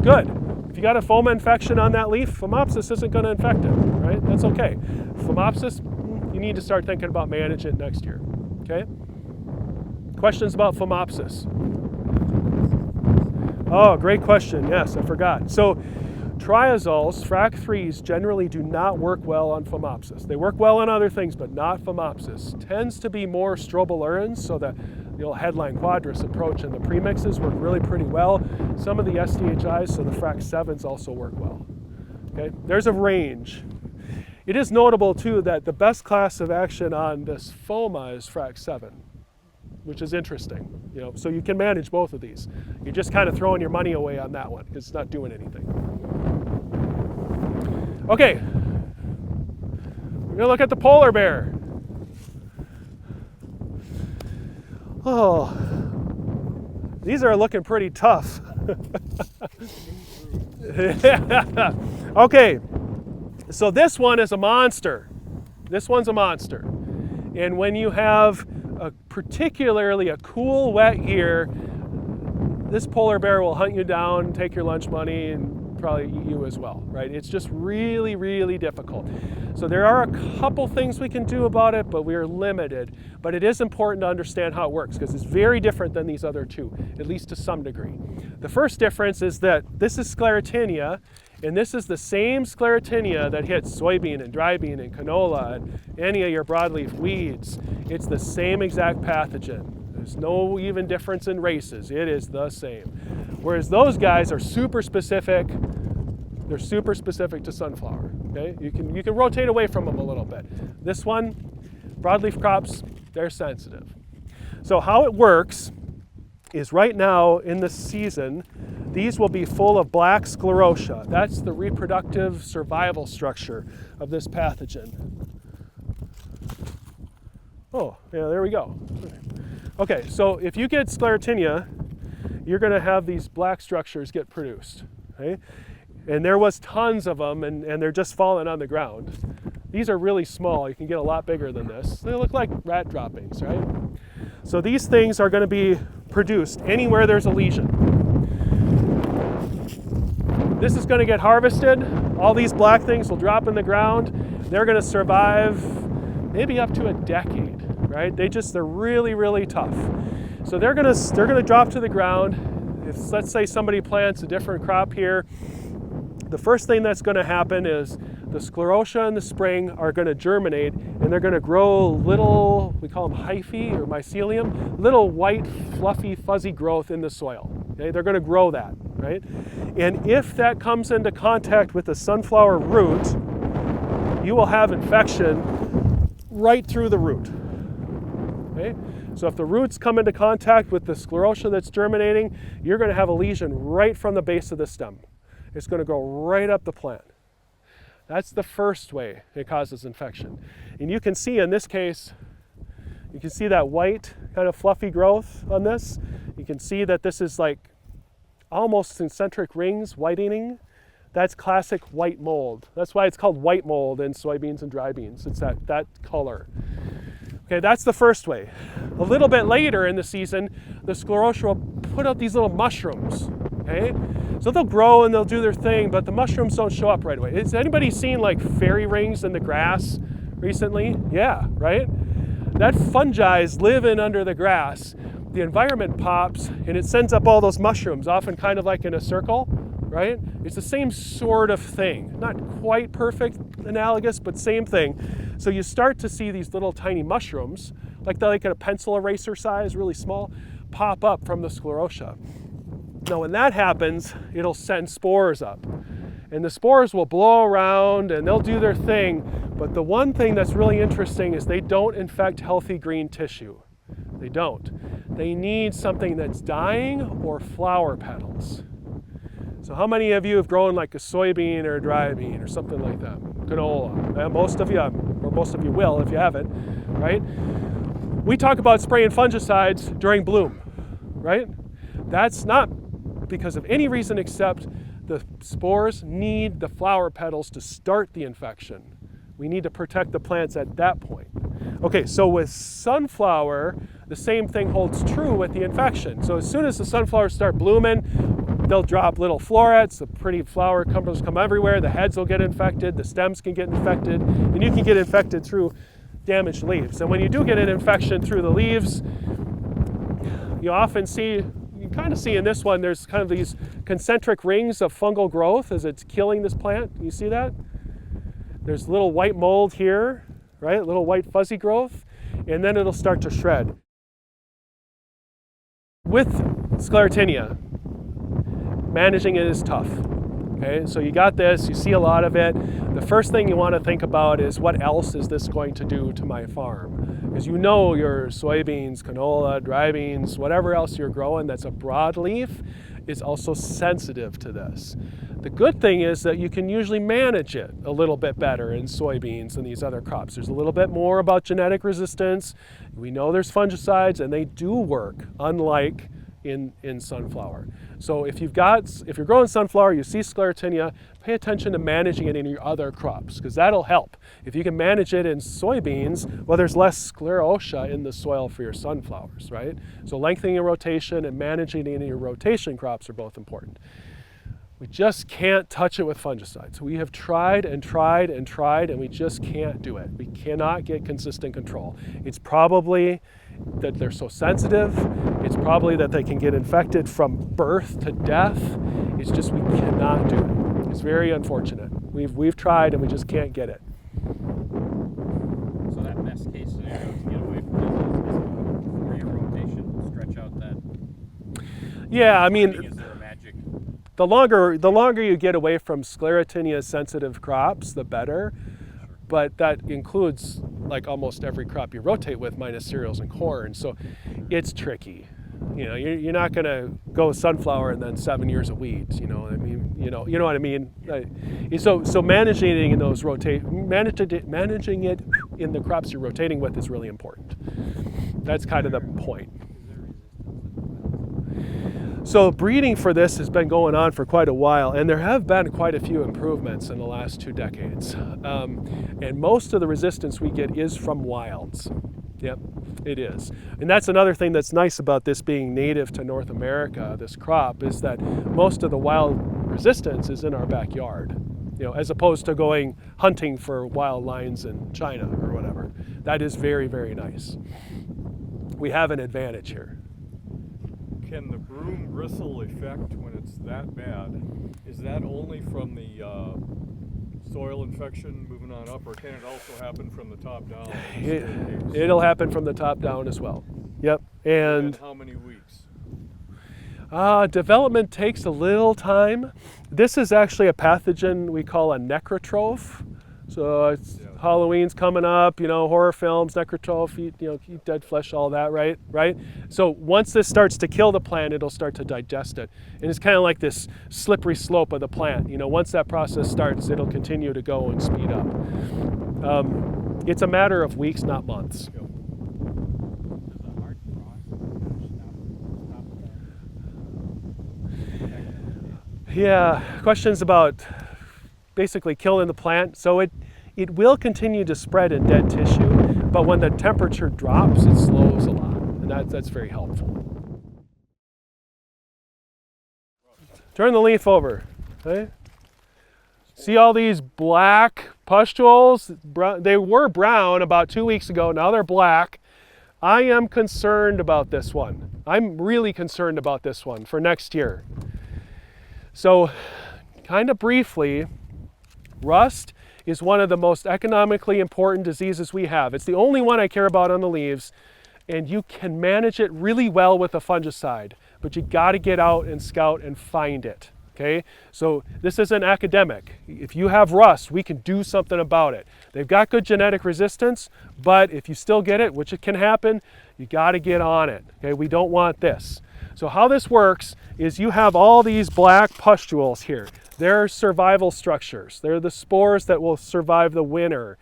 good. If you got a Phoma infection on that leaf, Phomopsis isn't going to infect it, right? That's okay. Phomopsis, you need to start thinking about managing it next year, okay? Questions about Phomopsis? Oh, great question. Yes, I forgot. So triazoles, Frac 3s, generally do not work well on Phomopsis. They work well on other things, but not Phomopsis. Tends to be more strobilurins, so the old headline quadrus approach and the premixes work really pretty well. Some of the SDHIs, so the Frac 7s also work well. Okay, there's a range. It is notable too that the best class of action on this Phoma is Frac 7. Which is interesting, so you can manage both of these. You're just kind of throwing your money away on that one because it's not doing anything. Okay, we're gonna look at the polar bear. Oh, these are looking pretty tough. Okay, so this one is a monster. This one's a monster. And when you have particularly a cool, wet year, this polar bear will hunt you down, take your lunch money, and probably eat you as well, right? It's just really, really difficult. So there are a couple things we can do about it, but we are limited. But it is important to understand how it works because it's very different than these other two, at least to some degree. The first difference is that this is Sclerotinia, and this is the same Sclerotinia that hits soybean and dry bean and canola and any of your broadleaf weeds. It's the same exact pathogen. There's no even difference in races. It is the same. Whereas those guys are super specific. They're super specific to sunflower. Okay? You can rotate away from them a little bit. This one, broadleaf crops, they're sensitive. So how it works is right now in the season, these will be full of black sclerotia. That's the reproductive survival structure of this pathogen. Oh, yeah, there we go. Okay, so if you get Sclerotinia, you're going to have these black structures get produced. Okay? And there was tons of them, and they're just falling on the ground. These are really small. You can get a lot bigger than this. They look like rat droppings, right? So these things are going to be produced anywhere there's a lesion. This is going to get harvested. All these black things will drop in the ground. They're going to survive maybe up to a decade, right? They're really, really tough. So they're going to drop to the ground. If, let's say somebody plants a different crop here, the first thing that's going to happen is the sclerotia in the spring are going to germinate, and they're going to grow little, we call them hyphae or mycelium, little white, fluffy, fuzzy growth in the soil. Okay? They're going to grow that, right? And if that comes into contact with the sunflower root, you will have infection right through the root. Okay? So if the roots come into contact with the sclerotia that's germinating, you're going to have a lesion right from the base of the stem. It's going to go right up the plant. That's the first way it causes infection. And you can see in this case, you can see that white kind of fluffy growth on this. You can see that this is like almost concentric rings, whitening. That's classic white mold. That's why it's called white mold in soybeans and dry beans. It's that color. Okay, that's the first way. A little bit later in the season, the sclerotia will put out these little mushrooms, okay? So they'll grow and they'll do their thing, but the mushrooms don't show up right away. Has anybody seen like fairy rings in the grass recently? Yeah, right? That fungi is living under the grass. The environment pops and it sends up all those mushrooms, often kind of like in a circle, right? It's the same sort of thing. Not quite perfect analogous, but same thing. So you start to see these little tiny mushrooms, like a pencil eraser size, really small, pop up from the sclerotia. Now when that happens, it'll send spores up. And the spores will blow around and they'll do their thing. But the one thing that's really interesting is they don't infect healthy green tissue. They don't. They need something that's dying or flower petals. So how many of you have grown like a soybean or a dry bean or something like that? Canola. Most of you, or most of you will if you haven't, right? We talk about spraying fungicides during bloom, right? That's not because of any reason except the spores need the flower petals to start the infection. We need to protect the plants at that point. Okay, so with sunflower, the same thing holds true with the infection. So as soon as the sunflowers start blooming, they'll drop little florets, the pretty flower combs come everywhere, the heads will get infected, the stems can get infected, and you can get infected through damaged leaves. And when you do get an infection through the leaves, you often see, you kind of see in this one, there's kind of these concentric rings of fungal growth as it's killing this plant. You see that? There's little white mold here, right? Little white fuzzy growth, and then it'll start to shred. With sclerotinia, managing it is tough. Okay, so you got this, you see a lot of it. The first thing you want to think about is what else is this going to do to my farm? Because you know your soybeans, canola, dry beans, whatever else you're growing that's a broadleaf is also sensitive to this. The good thing is that you can usually manage it a little bit better in soybeans and these other crops. There's a little bit more about genetic resistance. We know there's fungicides and they do work, unlike in sunflower. So if you're growing sunflower, you see sclerotinia, pay attention to managing it in your other crops, because that'll help. If you can manage it in soybeans, well, there's less sclerotia in the soil for your sunflowers, right? So lengthening your rotation and managing it in your rotation crops are both important. We just can't touch it with fungicides. We have tried and tried and tried, and we just can't do it. We cannot get consistent control. It's probably that they're so sensitive. It's probably that they can get infected from birth to death. It's just we cannot do it. It's very unfortunate. We've tried and we just can't get it.
So that best case scenario to get away from this is before your rotation, stretch out that.
Yeah, I mean,
is there a magic?
the longer you get away from sclerotinia sensitive crops, the better. But that includes like almost every crop you rotate with, minus cereals and corn. So it's tricky. You know, you're not going to go sunflower and then 7 years of weeds. You know what I mean? You know what I mean. So managing it in those managing it in the crops you're rotating with is really important. That's kind of the point. So breeding for this has been going on for quite a while, and there have been quite a few improvements in the last 2 decades. And most of the resistance we get is from wilds. Yep, it is. And that's another thing that's nice about this being native to North America, this crop, is that most of the wild resistance is in our backyard, as opposed to going hunting for wild lines in China or whatever. That is very, very nice. We have an advantage here.
Can the broom bristle effect, when it's that bad, is that only from the soil infection moving on up, or can it also happen from the top down?
It'll happen from the top down as well. Yep. And
how many weeks?
Development takes a little time. This is actually a pathogen we call a necrotroph. So it's Halloween's coming up, horror films, necrotroph, eat dead flesh, all that, right? So once this starts to kill the plant, it'll start to digest it. And it's kind of like this slippery slope of the plant. Once that process starts, it'll continue to go and speed up. It's a matter of weeks, not months. Yeah, questions about basically killing the plant. So it will continue to spread in dead tissue, but when the temperature drops, it slows a lot, and that's very helpful. Turn the leaf over. Okay? See all these black pustules? They were brown about 2 weeks ago. Now they're black. I am concerned about this one. I'm really concerned about this one for next year. So, kind of briefly, rust is one of the most economically important diseases we have. It's the only one I care about on the leaves, and you can manage it really well with a fungicide, but you got to get out and scout and find it. Okay, so this isn't academic. If you have rust, we can do something about it. They've got good genetic resistance, but if you still get it, which it can happen, you got to get on it. Okay, we don't want this. So how this works is you have all these black pustules here. They're survival structures. They're the spores that will survive the winter.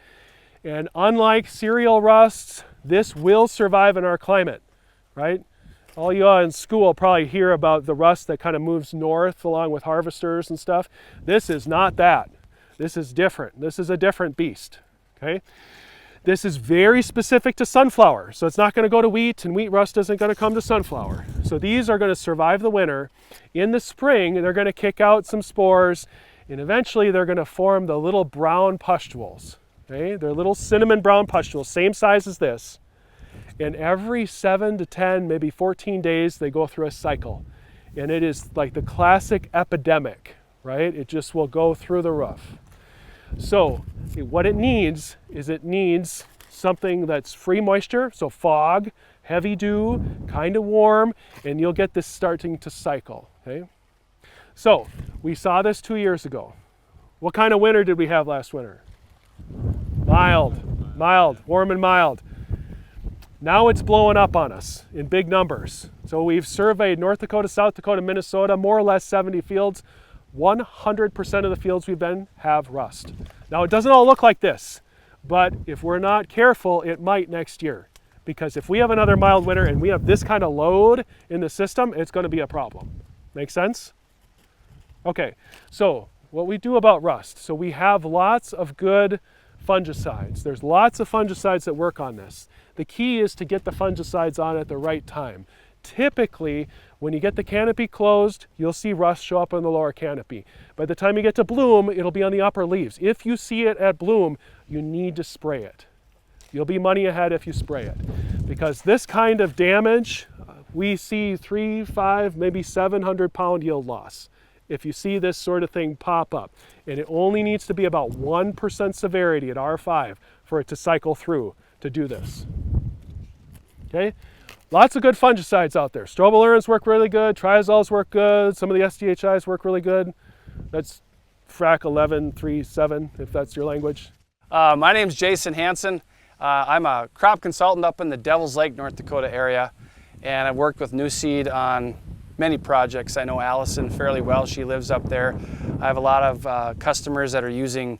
And unlike cereal rusts, this will survive in our climate, right? All you in school probably hear about the rust that kind of moves north along with harvesters and stuff. This is not that. This is different. This is a different beast, okay? This is very specific to sunflower, so it's not going to go to wheat, and wheat rust isn't going to come to sunflower. So these are going to survive the winter. In the spring, they're going to kick out some spores, and eventually they're going to form the little brown pustules. Okay? They're little cinnamon brown pustules, same size as this. And every 7 to 10, maybe 14 days, they go through a cycle. And it is like the classic epidemic, right? It just will go through the roof. So what it needs is something that's free moisture, so fog, heavy dew, kind of warm, and you'll get this starting to cycle, okay? So we saw this 2 years ago. What kind of winter did we have last winter? Mild, warm and mild. Now it's blowing up on us in big numbers. So we've surveyed North Dakota, South Dakota, Minnesota, more or less 70 fields. 100% of the fields we've been have rust. Now it doesn't all look like this, but if we're not careful, it might next year. Because if we have another mild winter and we have this kind of load in the system, it's going to be a problem. Make sense? Okay, so what we do about rust. So we have lots of good fungicides. There's lots of fungicides that work on this. The key is to get the fungicides on at the right time. Typically, when you get the canopy closed, you'll see rust show up on the lower canopy. By the time you get to bloom, it'll be on the upper leaves. If you see it at bloom, you need to spray it. You'll be money ahead if you spray it. Because this kind of damage, we see 3, 5, maybe 700 pound yield loss if you see this sort of thing pop up. And it only needs to be about 1% severity at R5 for it to cycle through to do this. Okay? Lots of good fungicides out there. Strobilurins work really good, triazoles work good, some of the SDHIs work really good. That's FRAC 1137, if that's your language.
My name's Jason Hanson. I'm a crop consultant up in the Devil's Lake, North Dakota area, and I've worked with Nuseed on many projects. I know Allison fairly well. She lives up there. I have a lot of customers that are using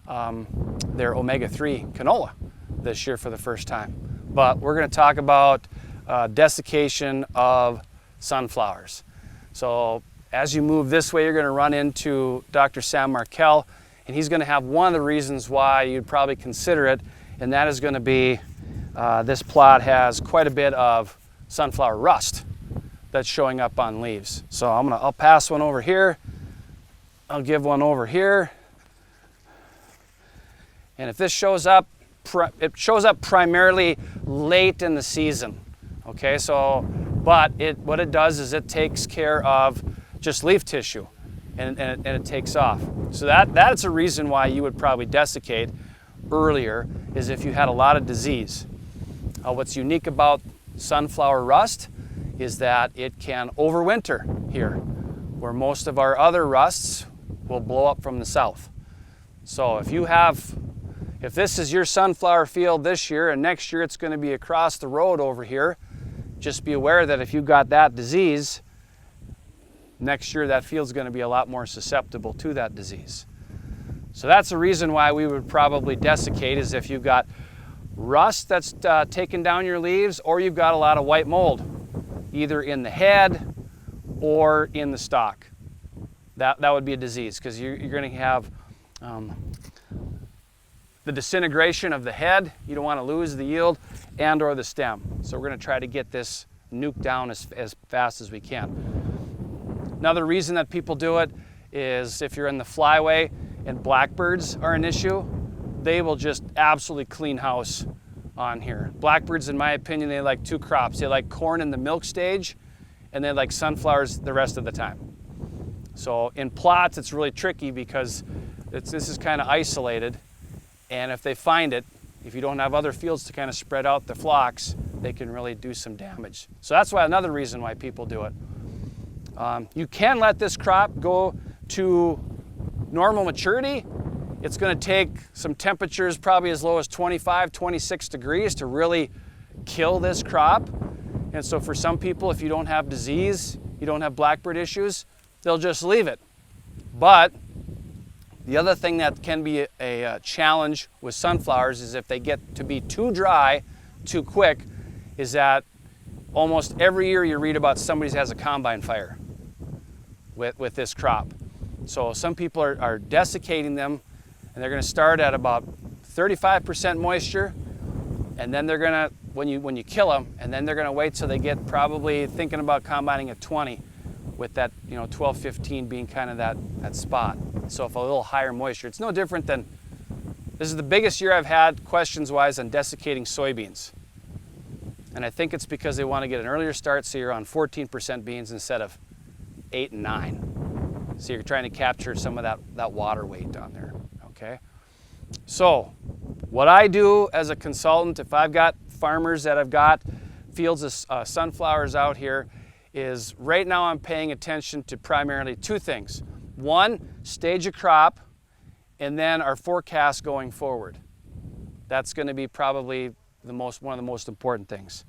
their omega-3 canola this year for the first time. But we're going to talk about desiccation of sunflowers. So as you move this way, you're going to run into Dr. Sam Markell, and he's going to have one of the reasons why you'd probably consider it, and that is going to be this plot has quite a bit of sunflower rust that's showing up on leaves. So I'll pass one over here. I'll give one over here. And if this shows up, it shows up primarily late in the season. Okay, so, but what it does is it takes care of just leaf tissue and it takes off. So that's a reason why you would probably desiccate earlier, is if you had a lot of disease. What's unique about sunflower rust is that it can overwinter here, where most of our other rusts will blow up from the south. So if this is your sunflower field this year, and next year it's going to be across the road over here, just be aware that if you've got that disease, next year that field's going to be a lot more susceptible to that disease. So that's the reason why we would probably desiccate, is if you've got rust that's taken down your leaves, or you've got a lot of white mold, either in the head or in the stalk. That would be a disease, because you're going to have the disintegration of the head. You don't want to lose the yield and or the stem. So we're going to try to get this nuked down as fast as we can. Another reason that people do it is if you're in the flyway and blackbirds are an issue, they will just absolutely clean house on here. Blackbirds, in my opinion, they like two crops. They like corn in the milk stage, and they like sunflowers the rest of the time. So in plots, it's really tricky because this is kind of isolated, and if they find it, if you don't have other fields to kind of spread out the flocks, they can really do some damage. So that's why another reason why people do it. You can let this crop go to normal maturity. It's going to take some temperatures probably as low as 25, 26 degrees to really kill this crop. And so for some people, if you don't have disease, you don't have blackbird issues, they'll just leave it. But the other thing that can be a challenge with sunflowers is if they get to be too dry, too quick, is that almost every year you read about somebody has a combine fire with this crop. So some people are desiccating them, and they're going to start at about 35% moisture, and then they're going to, when you kill them, and then they're going to wait till they get probably thinking about combining at 20, with that 12, 15 being kind of that spot. So if a little higher moisture, it's no different than, this is the biggest year I've had questions-wise on desiccating soybeans. And I think it's because they want to get an earlier start, so you're on 14% beans instead of 8 and 9. So you're trying to capture some of that water weight down there, okay? So what I do as a consultant, if I've got farmers that have got fields of sunflowers out here, is right now I'm paying attention to primarily two things. One, stage a crop, and then our forecast going forward. That's going to be probably one of the most important things.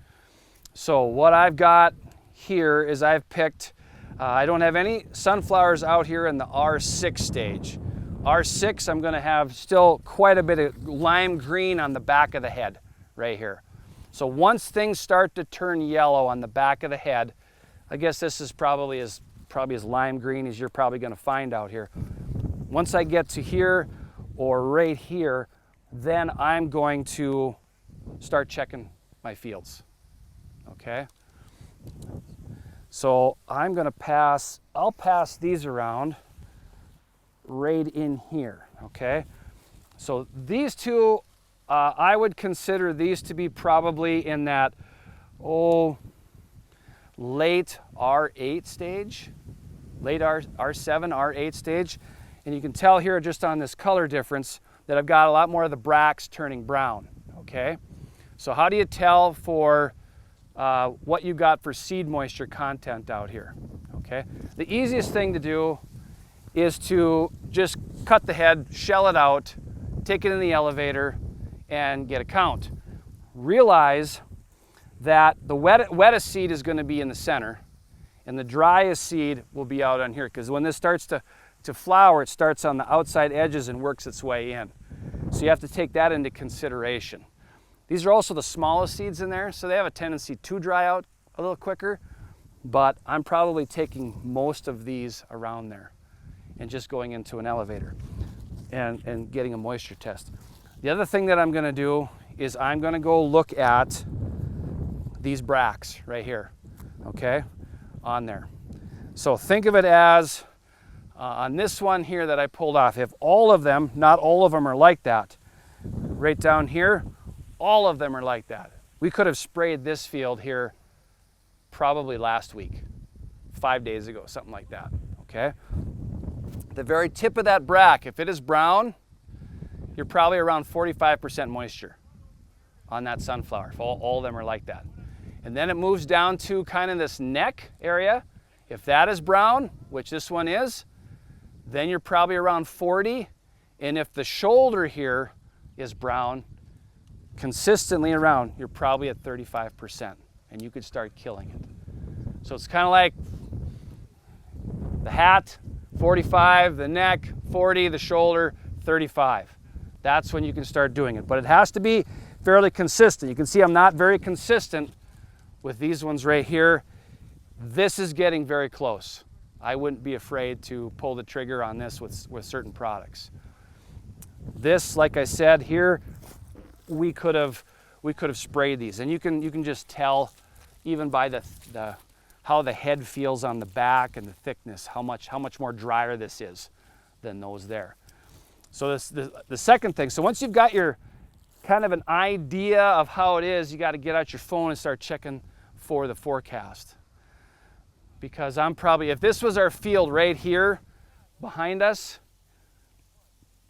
So what I've got here is I've picked, I don't have any sunflowers out here in the R6 stage. R6, I'm going to have still quite a bit of lime green on the back of the head right here. So once things start to turn yellow on the back of the head, I guess this is probably as lime green as you're probably going to find out here. Once I get to here or right here, then I'm going to start checking my fields, okay? So I'm going to I'll pass these around right in here, okay? So these two, I would consider these to be probably in that, late R8 stage, late R7, R8 stage. And you can tell here just on this color difference that I've got a lot more of the bracts turning brown, okay? So how do you tell for what you got for seed moisture content out here, okay? The easiest thing to do is to just cut the head, shell it out, take it in the elevator, and get a count. Realize that the wettest seed is going to be in the center, and the driest seed will be out on here, because when this starts to flower, it starts on the outside edges and works its way in. So you have to take that into consideration. These are also the smallest seeds in there, so they have a tendency to dry out a little quicker. but I'm probably taking most of these around there and just going into an elevator and getting a moisture test. The other thing that I'm going to do is I'm going to go look at these bracts right here, okay, on there. So think of it as on this one here that I pulled off, if all of them, not all of them are like that, right down here, all of them are like that. We could have sprayed this field here probably last week, 5 days ago, something like that, okay? The very tip of that bract, if it is brown, you're probably around 45% moisture on that sunflower, if all of them are like that. And then it moves down to kind of this neck area. If that is brown, which this one is, then you're probably around 40. And if the shoulder here is brown, consistently around, you're probably at 35%, and you could start killing it. So it's kind of like the hat, 45, the neck, 40, the shoulder, 35. That's when you can start doing it. But it has to be fairly consistent. You can see I'm not very consistent with these ones right here. This is getting very close. I wouldn't be afraid to pull the trigger on this with certain products. This, like I said here, we could have sprayed these, and you can just tell even by the how the head feels on the back and the thickness, how much more drier this is than those there. So the second thing, so once you've got your kind of an idea of how it is, you got to get out your phone and start checking for the forecast. Because I'm probably, if this was our field right here behind us,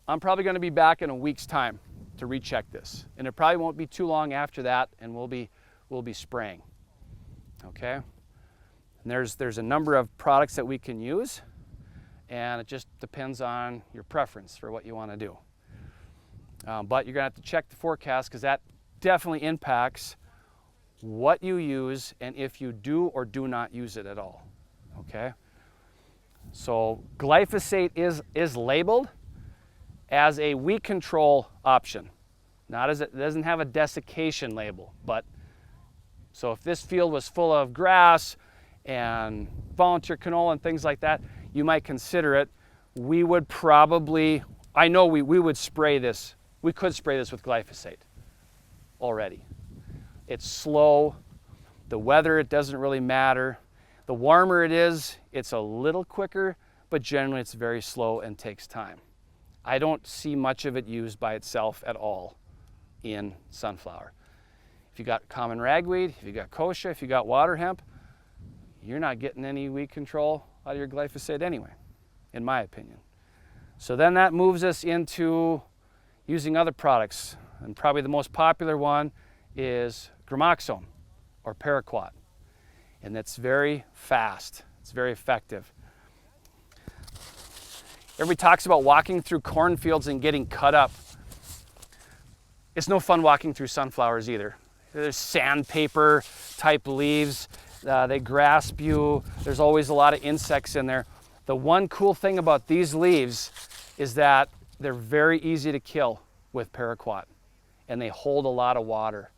I'm probably going to be back in a week's time to recheck this. And it probably won't be too long after that, and we'll be spraying. Okay? And there's a number of products that we can use, and it just depends on your preference for what you want to do. But you're going to have to check the forecast, because that definitely impacts what you use and if you do or do not use it at all. Okay? So glyphosate is labeled as a weed control option. Not as it doesn't have a desiccation label, but so if this field was full of grass and volunteer canola and things like that, you might consider it. We would probably, I know we would spray this. We could spray this with glyphosate already. It's slow. The weather, it doesn't really matter. The warmer it is, it's a little quicker, but generally it's very slow and takes time. I don't see much of it used by itself at all in sunflower. If you got common ragweed, if you got kochia, if you got water hemp, you're not getting any weed control out of your glyphosate anyway, in my opinion. So then that moves us into using other products, and probably the most popular one is gramoxone or paraquat, and that's very fast. It's very effective. Everybody talks about walking through cornfields and getting cut up. It's no fun walking through sunflowers either. There's sandpaper type leaves. They grasp you. There's always a lot of insects in there. The one cool thing about these leaves is that they're very easy to kill with paraquat, and they hold a lot of water.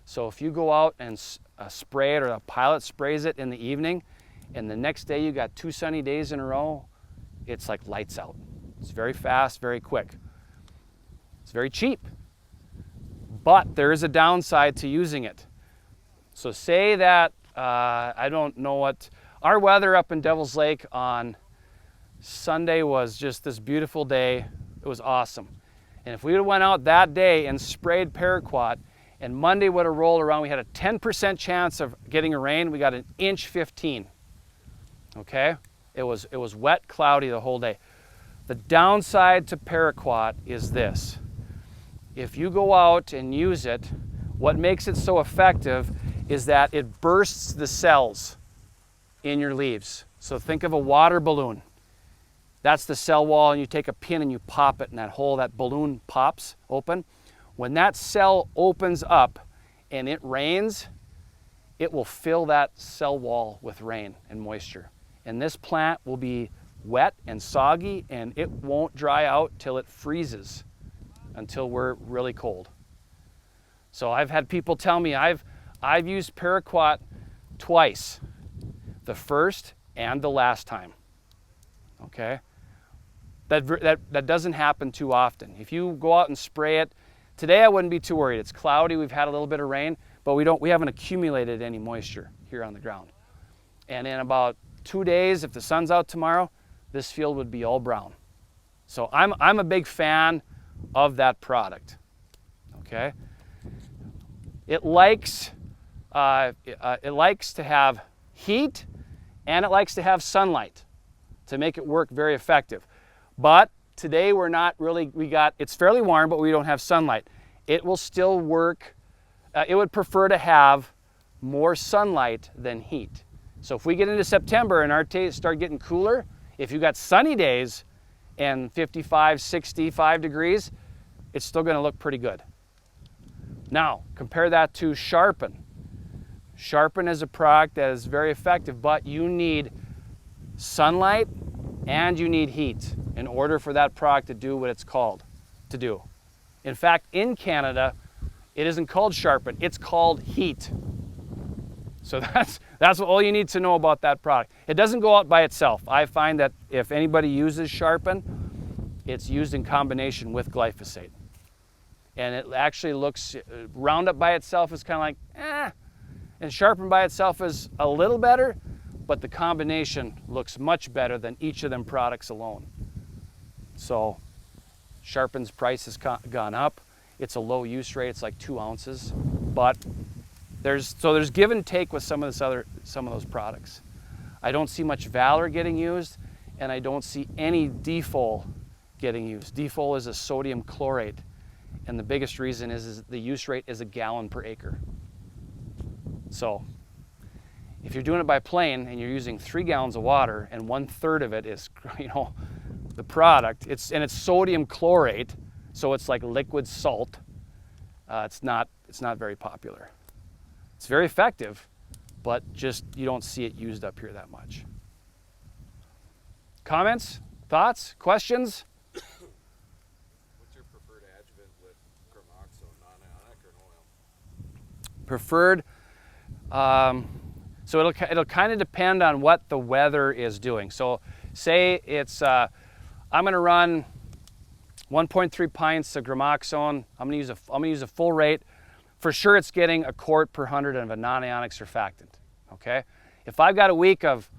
So if you go out and spray it, or a pilot sprays it in the evening, and the next day you got 2 sunny days in a row, it's like lights out. It's very fast, very quick. It's very cheap. But there is a downside to using it. So say that, I don't know what, our weather up in Devil's Lake on Sunday was just this beautiful day. It was awesome. And if we would have went out that day and sprayed paraquat, and Monday would have rolled around, we had a 10% chance of getting a rain. We got 1.15 inches. Okay? It was wet, cloudy the whole day. The downside to paraquat is this. If you go out and use it, what makes it so effective is that it bursts the cells in your leaves. So think of a water balloon. That's the cell wall, and you take a pin and you pop it, and that hole, that balloon pops open. When that cell opens up and it rains, it will fill that cell wall with rain and moisture. And this plant will be wet and soggy, and it won't dry out till it freezes, until we're really cold. So I've had people tell me I've used paraquat twice. the first and the last time. Okay? That doesn't happen too often. If you go out and spray it, today I wouldn't be too worried. It's cloudy, we've had a little bit of rain, but we haven't accumulated any moisture here on the ground. And in about 2 days, if the sun's out tomorrow, this field would be all brown. So I'm a big fan of that product. Okay? It likes to have heat, and it likes to have sunlight to make it work very effective. But today we're not really, it's fairly warm, but we don't have sunlight. It will still work. It would prefer to have more sunlight than heat. So if we get into September and our days start getting cooler, if you got sunny days and 55, 65 degrees, it's still going to look pretty good. Now, compare that to Sharpen. Sharpen is a product that is very effective, but you need sunlight and you need heat in order for that product to do what it's called to do. In fact, in Canada, it isn't called Sharpen, it's called heat. So that's all you need to know about that product. It doesn't go out by itself. I find that if anybody uses Sharpen, it's used in combination with glyphosate. And it actually looks, Roundup by itself is kind of like, eh. And Sharpen by itself is a little better, but the combination looks much better than each of them products alone. So Sharpen's price has gone up. It's a low use rate, it's like 2 ounces. But there's give and take with some of those products. I don't see much Valor getting used, and I don't see any Defol getting used. Defol is a sodium chlorate, and the biggest reason is the use rate is a gallon per acre. So if you're doing it by plane and you're using 3 gallons of water and 1/3 of it is, the product, it's sodium chlorate, so it's like liquid salt. It's not very popular. It's very effective, but just you don't see it used up here that much. Comments, thoughts, questions?
What's your preferred adjuvant with Gramoxone, non-ionic or an oil?
Preferred. So it'll kind of depend on what the weather is doing. So say it's I'm going to run 1.3 pints of Gramoxone. I'm going to use a full rate. For sure, it's getting a quart per 100 of a non-ionic surfactant. Okay. If I've got a week of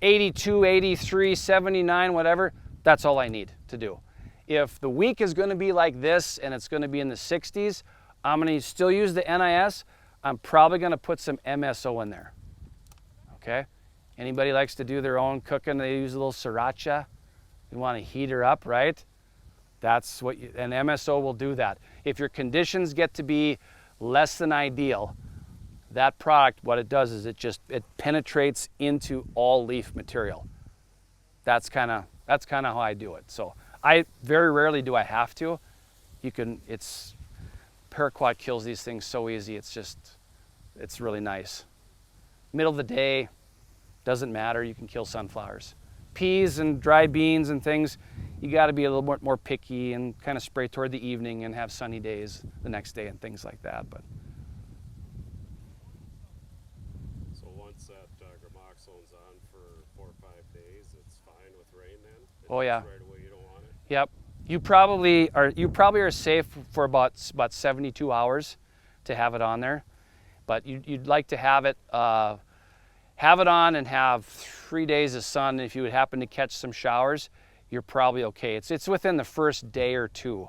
82, 83, 79, whatever, that's all I need to do. If the week is going to be like this and it's going to be in the 60s, I'm going to still use the NIS. I'm probably going to put some MSO in there. Okay? Anybody likes to do their own cooking, they use a little sriracha. You want to heat her up, right? That's what an MSO will do that. If your conditions get to be less than ideal, that product, what it does is it penetrates into all leaf material. That's kind of how I do it. So I very rarely do I have to. Paraquat kills these things so easy. It's really nice. Middle of the day, doesn't matter. You can kill sunflowers. Peas and dry beans and things, you got to be a little more picky and kind of spray toward the evening and have sunny days the next day and things like that. But
So once that Gramoxone's on for 4 or 5 days, it's fine with rain then?
Oh yeah.
Right away you don't want it?
Yep. You probably are safe for about 72 hours to have it on there, but you'd like to have it on and have 3 days of sun. If you would happen to catch some showers, you're probably okay. It's within the first day or two,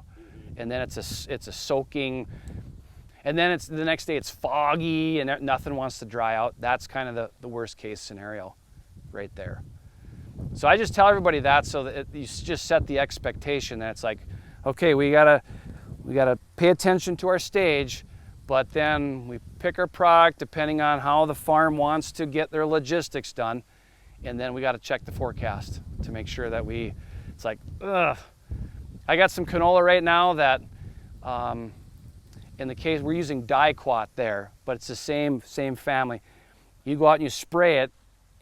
and then it's a soaking, and then the next day it's foggy and nothing wants to dry out. That's kind of the worst case scenario, right there. So I just tell everybody that so that you just set the expectation that it's like, okay, we gotta pay attention to our stage, but then we pick our product depending on how the farm wants to get their logistics done, and then we got to check the forecast to make sure that it's like, ugh. I got some canola right now that, in the case we're using diquat there, but it's the same family. You go out and you spray it,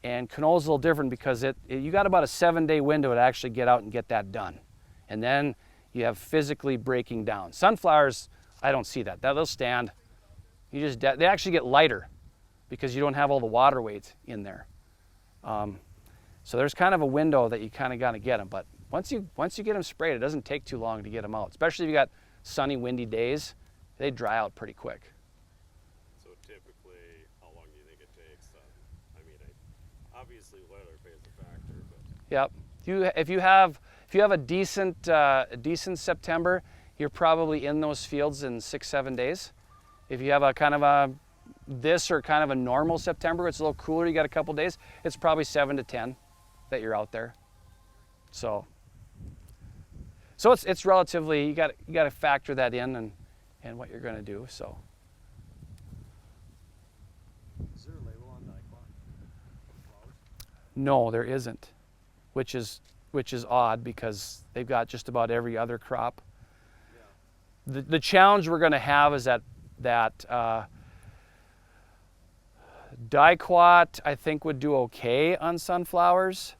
and canola's a little different because you got about a 7-day window to actually get out and get that done, and then you have physically breaking down. Sunflowers, I don't see that. They'll stand. They actually get lighter because you don't have all the water weight in there. So there's kind of a window that you kind of got to get them. But once you get them sprayed, it doesn't take too long to get them out. Especially if you got sunny, windy days, they dry out pretty quick.
So typically, how long do you think it takes? Obviously weather plays a factor, but
Yep. If you have a decent September, you're probably in those fields in 6-7 days. If you have a kind of a normal September, it's a little cooler, you got a couple days, it's probably 7 to 10 that you're out there. So it's relatively, you got to factor that in and what you're going to do. So.
Is there a label on dicot?
No, there isn't, which is odd because they've got just about every other crop.
Yeah.
The challenge we're going to have is that dicot I think would do okay on sunflowers.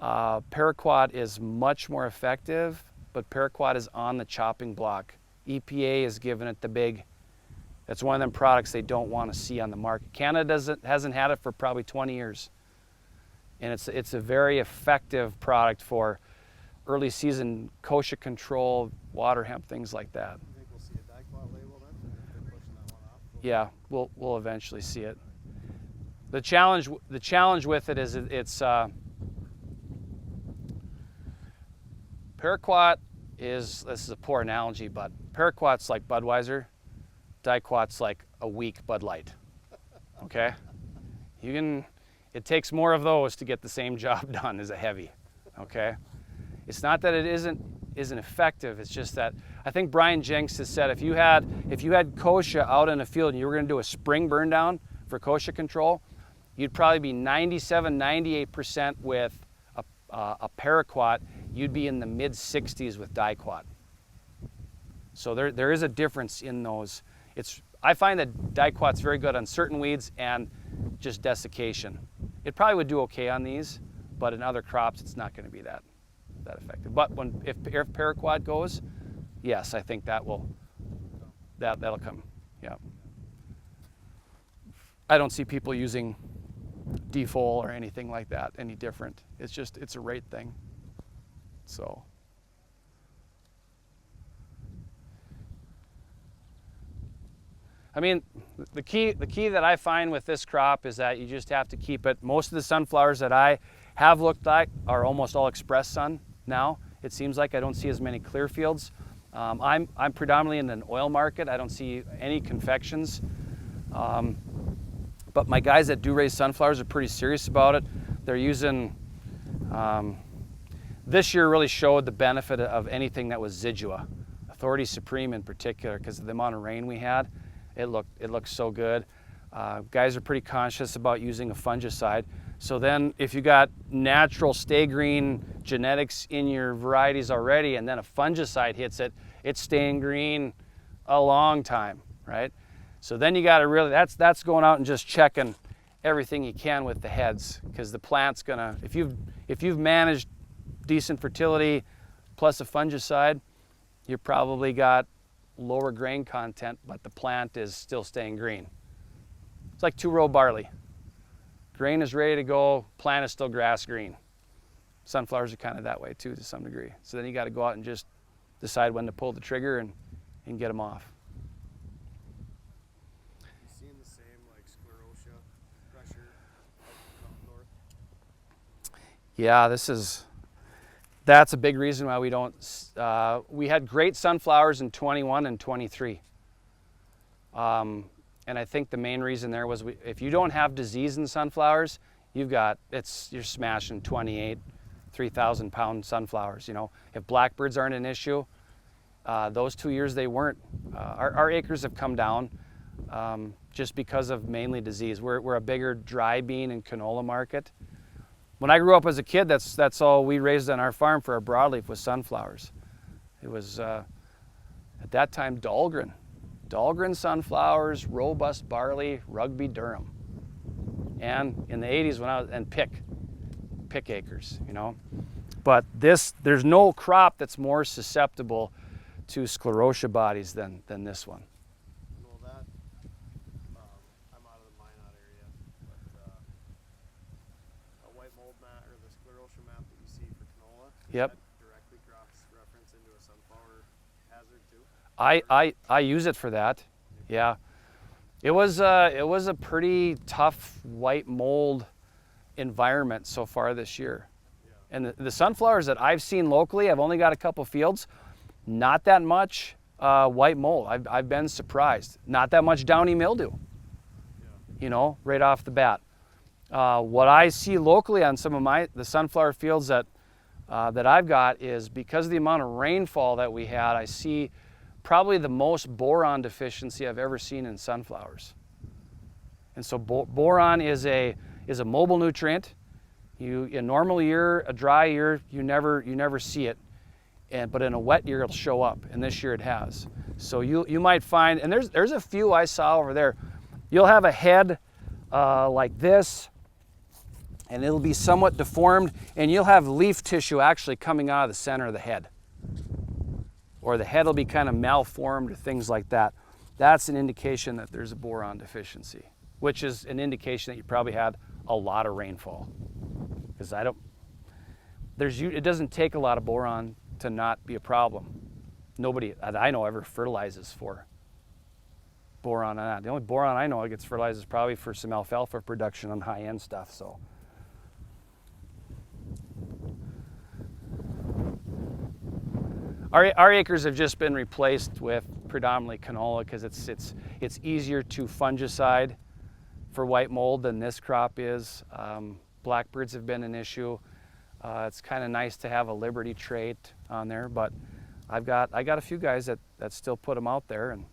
Paraquat is much more effective, but paraquat is on the chopping block. EPA has given it the big. That's one of them products they don't want to see on the market. Canada hasn't had it for probably 20 years. And it's a very effective product for early season kochia control, water hemp, things like that.
You think we'll see a dicot label then? If they're pushing that one off?
Yeah, we'll eventually see it. The challenge with it is it's paraquat is, this is a poor analogy, but paraquat's like Budweiser, dicot's like a weak Bud Light. Okay, it takes more of those to get the same job done as a heavy. Okay, it's not that it isn't effective. It's just that I think Brian Jenks has said if you had kochia out in a field and you were going to do a spring burn down for kochia control, you'd probably be 97-98% with a paraquat. You'd be in the mid 60s with dicot. So there is a difference in those. I find that dicot's very good on certain weeds and just desiccation. It probably would do okay on these, but in other crops it's not going to be that effective. But if paraquat goes, yes, I think that'll come. Yeah. I don't see people using defol or anything like that any different. It's a rate thing. So. I mean, the key that I find with this crop is that you just have to keep it. Most of the sunflowers that I have looked at are almost all express sun now. It seems like I don't see as many clear fields. I'm predominantly in an oil market. I don't see any confections. But my guys that do raise sunflowers are pretty serious about it. They're using, this year really showed the benefit of anything that was Zidua, Authority Supreme in particular, because of the amount of rain we had. It looked so good. Guys are pretty conscious about using a fungicide. So then if you got natural stay green genetics in your varieties already and then a fungicide hits it, it's staying green a long time, right? So then you got to really, that's going out and just checking everything you can with the heads, because the plant's gonna, if you've managed decent fertility plus a fungicide, you probably got lower grain content, but the plant is still staying green. It's like 2-row barley. Grain is ready to go, plant is still grass green. Sunflowers are kind of that way too to some degree. So then you got to go out and just decide when to pull the trigger and get them off.
You seeing the same like sclerotia pressure up north?
Yeah, that's a big reason why we don't, we had great sunflowers in 21 and 23. And I think the main reason there was if you don't have disease in sunflowers, you're smashing 28, 3,000 pound sunflowers. You know, if blackbirds aren't an issue, those 2 years they weren't. Our acres have come down just because of mainly disease. We're a bigger dry bean and canola market. When I grew up as a kid, that's all we raised on our farm for our broadleaf was sunflowers. It was at that time Dahlgren sunflowers, robust barley, Rugby Durham, and in the 80s and pick acres, you know. But there's no crop that's more susceptible to sclerotia bodies than this one.
Well, that I'm out of the Minot area, but a white
map or the sclerotia map that you see for canola,
Yep.
that directly cross reference into a sunflower hazard too?
I use it for that. Yeah. It was a pretty tough white mold environment so far this year. And the sunflowers that I've seen locally, I've only got a couple fields, not that much white mold. I've been surprised. Not that much downy mildew, you know, right off the bat. What I see locally on some of the sunflower fields that I've got is because of the amount of rainfall that we had, I see probably the most boron deficiency I've ever seen in sunflowers. And so boron is a mobile nutrient. A normal year, a dry year, you never see it, but in a wet year it'll show up, and this year it has. So you might find, and there's a few I saw over there. You'll have a head like this, and it'll be somewhat deformed, and you'll have leaf tissue actually coming out of the center of the head. Or the head will be kind of malformed or things like that. That's an indication that there's a boron deficiency, which is an indication that you probably had a lot of rainfall. Because it doesn't take a lot of boron to not be a problem. Nobody that I know ever fertilizes for boron on that. The only boron I know that gets fertilized is probably for some alfalfa production on high-end stuff. So. Our acres have just been replaced with predominantly canola because it's easier to fungicide for white mold than this crop is. Blackbirds have been an issue. It's kind of nice to have a Liberty trait on there, but I got a few guys that still put them out there and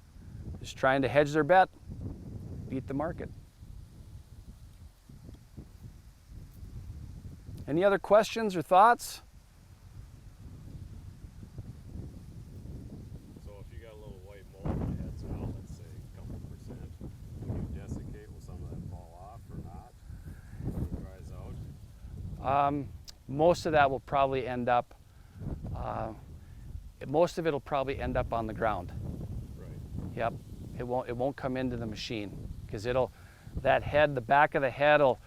just trying to hedge their bet, beat the market. Any other questions or thoughts? Most of that will probably end up, most of it will probably end up on the ground.
Right.
Yep, it won't come into the machine because that head, the back of the head will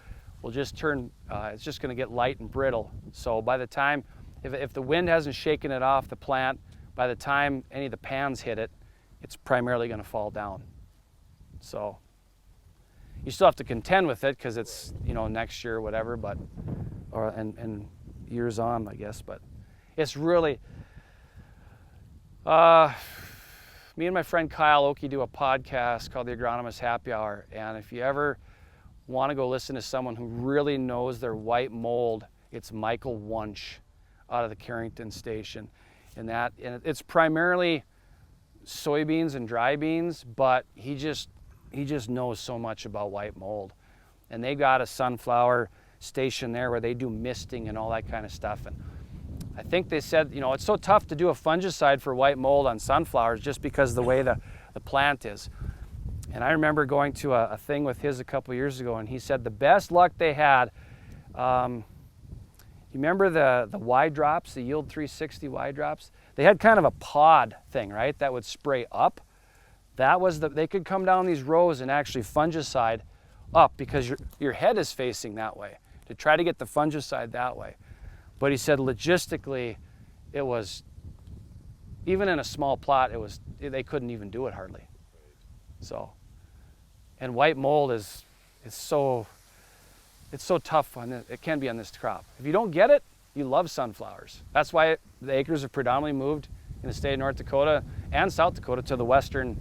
just turn, it's just going to get light and brittle. So by the time, if the wind hasn't shaken it off the plant, by the time any of the pans hit it, it's primarily going to fall down. So you still have to contend with it because it's, you know, next year or whatever, but and years on, I guess. But it's really, me and my friend Kyle Oakey do a podcast called the Agronomist Happy Hour, and if you ever want to go listen to someone who really knows their white mold, it's Michael Wunsch out of the Carrington station, and it's primarily soybeans and dry beans, but he just knows so much about white mold. And they got a sunflower station there where they do misting and all that kind of stuff. And I think they said, you know, it's so tough to do a fungicide for white mold on sunflowers just because of the way the plant is. And I remember going to a thing with his a couple years ago, and he said the best luck they had, you remember the Y drops, the Yield 360 Y drops? They had kind of a pod thing, right, that would spray up. That was they could come down these rows and actually fungicide up because your head is facing that way, to try to get the fungicide that way. But he said logistically, it was, even in a small plot, they couldn't even do it hardly. So, and white mold it's so tough it can be on this crop. If you don't get it, you love sunflowers. That's why the acres have predominantly moved in the state of North Dakota and South Dakota to the western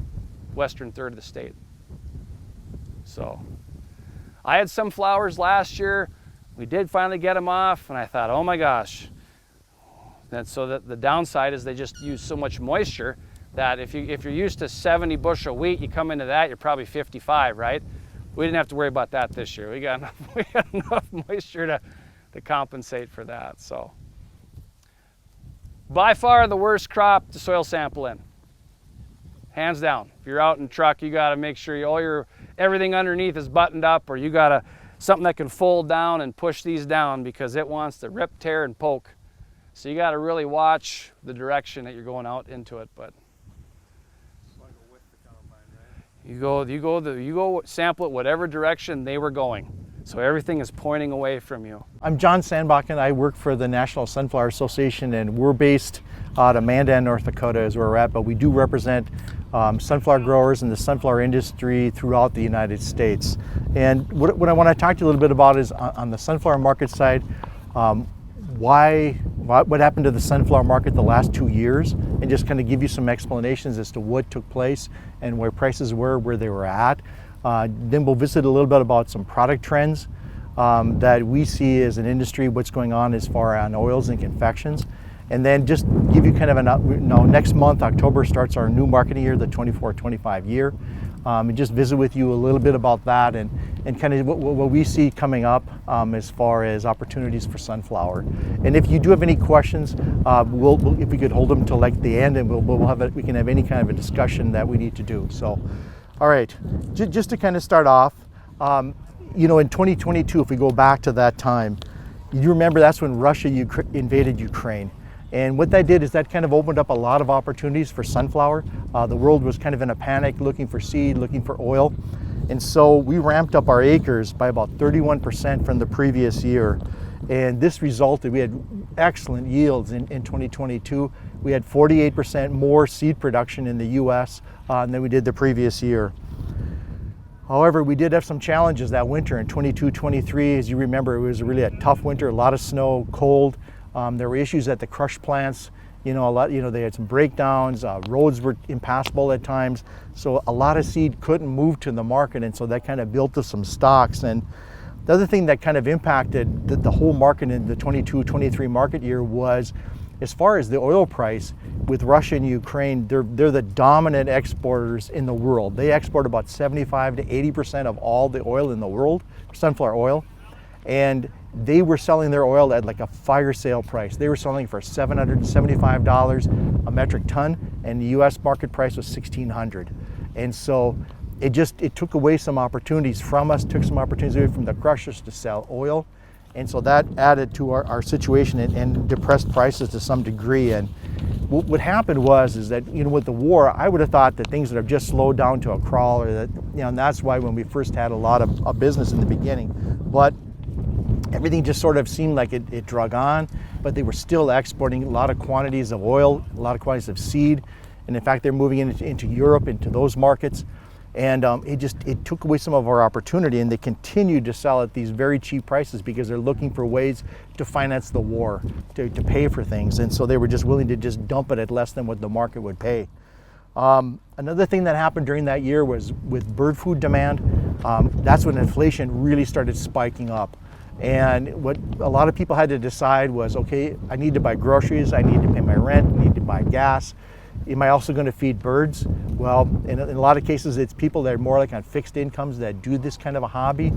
third of the state. So I had some flowers last year. We did finally get them off, and I thought, oh my gosh. And so the downside is they just use so much moisture that if you're used to 70 bushel wheat, you come into that, you're probably 55, right? We didn't have to worry about that this year. We got enough moisture to compensate for that. So by far the worst crop to soil sample in. Hands down. If you're out in truck, you got to make sure everything underneath is buttoned up, or you got something that can fold down and push these down because it wants to rip, tear, and poke. So you got to really watch the direction that you're going out into it. But you go sample it whatever direction they were going. So everything is pointing away from you.
I'm John Sandbakken. I work for the National Sunflower Association, and we're based out of Mandan, North Dakota is where we're at, but we do represent sunflower growers and the sunflower industry throughout the United States. And what I want to talk to you a little bit about is on the sunflower market side, what happened to the sunflower market the last 2 years, and just kind of give you some explanations as to what took place and where prices were, where they were at. Then we'll visit a little bit about some product trends that we see as an industry, what's going on as far on oils and confections. And then just give you kind of next month, October, starts our new marketing year, the 24-25 year. And just visit with you a little bit about that and kind of what we see coming up as far as opportunities for sunflower. And if you do have any questions, if we could hold them till like the end, and we can have any kind of a discussion that we need to do. So, all right, just to kind of start off, in 2022, if we go back to that time, you remember that's when Russia invaded Ukraine. And what that did is that kind of opened up a lot of opportunities for sunflower. The world was kind of in a panic, looking for seed, looking for oil. And so we ramped up our acres by about 31% from the previous year. And this resulted, we had excellent yields in 2022. We had 48% more seed production in the US than we did the previous year. However, we did have some challenges that winter in 22-23. As you remember, it was really a tough winter, a lot of snow, cold. There were issues at the crush plants. They had some breakdowns, roads were impassable at times. So a lot of seed couldn't move to the market, and so that kind of built up some stocks. And the other thing that kind of impacted the whole market in the 22-23 market year was, as far as the oil price, with Russia and Ukraine, they're the dominant exporters in the world. They export about 75 to 80% of all the oil in the world, sunflower oil. And they were selling their oil at like a fire sale price. They were selling for $775 a metric ton, and the US market price was $1,600. And so it took away some opportunities from us, took some opportunities away from the crushers to sell oil. And so that added to our situation and depressed prices to some degree. And what happened was that, with the war, I would have thought that things would have just slowed down to a crawl, or that, and that's why when we first had a lot of business in the beginning. But everything just sort of seemed like it drug on, but they were still exporting a lot of quantities of oil, a lot of quantities of seed. And in fact, they're moving into Europe, into those markets. And it took away some of our opportunity, and they continued to sell at these very cheap prices because they're looking for ways to finance the war, to pay for things. And so they were just willing to just dump it at less than what the market would pay. Another thing that happened during that year was with bird food demand. That's when inflation really started spiking up. And what a lot of people had to decide was, okay, I need to buy groceries, I need to pay my rent, I need to buy gas. Am I also going to feed birds? Well, in a lot of cases, it's people that are more like on fixed incomes that do this kind of a hobby.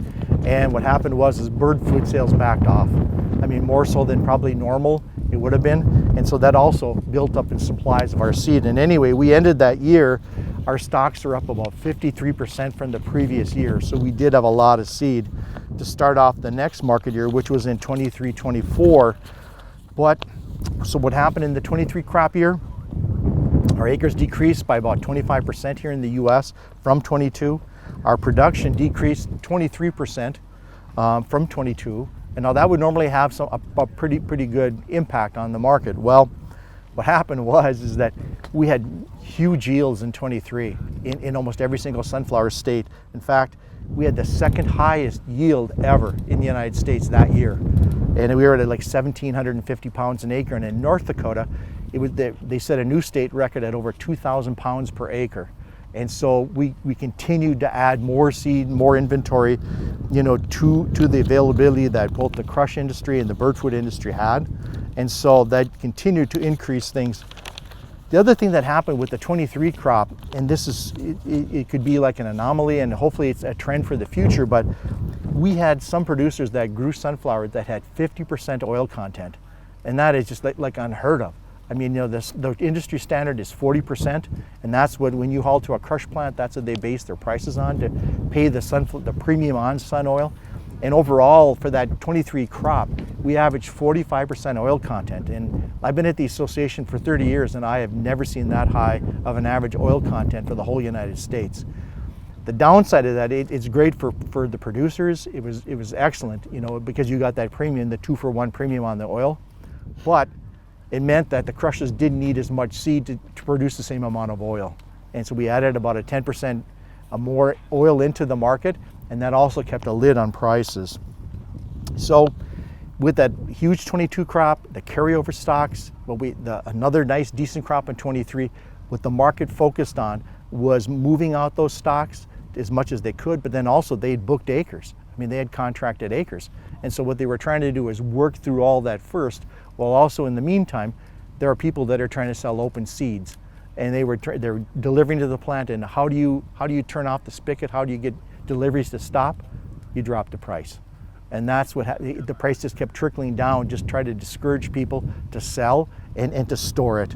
And what happened was bird food sales backed off. I mean, more so than probably normal it would have been. And so that also built up in supplies of our seed. And anyway, we ended that year, our stocks are up about 53% from the previous year. So we did have a lot of seed to start off the next market year, which was in 23-24. So what happened in the 23 crop year? Our acres decreased by about 25% here in the US from 22. Our production decreased 23% from 22. And now that would normally have a pretty good impact on the market. Well, what happened was that we had huge yields in 23 in almost every single sunflower state. In fact, we had the second highest yield ever in the United States that year. And we were at like 1,750 pounds an acre. And in North Dakota, they set a new state record at over 2,000 pounds per acre. And so we continued to add more seed, more inventory, to the availability that both the crush industry and the bird food industry had. And so that continued to increase things. The other thing that happened with the 23 crop, and this is, it could be like an anomaly, and hopefully it's a trend for the future, but we had some producers that grew sunflower that had 50% oil content. And that is just like unheard of. I mean, the industry standard is 40%, and that's what, when you haul to a crush plant, that's what they base their prices on, to pay the premium on sun oil. And overall, for that 23 crop, we averaged 45% oil content. And I've been at the association for 30 years, and I have never seen that high of an average oil content for the whole United States. The downside of that, it's great for the producers. It was excellent, you know, because you got that premium, the 2-for-1 premium on the oil. But it meant that the crushers didn't need as much seed to produce the same amount of oil. And so we added about a 10% more oil into the market, and that also kept a lid on prices. So with that huge 22 crop, the carryover stocks, another nice decent crop in 23, what the market focused on was moving out those stocks as much as they could, but then also they'd booked acres. I mean, they had contracted acres. And so what they were trying to do is work through all that first, while also in the meantime, there are people that are trying to sell open seeds. And they're delivering to the plant, and how do you turn off the spigot? How do you get deliveries to stop? You drop the price. And that's what the price just kept trickling down, just try to discourage people to sell and to store it.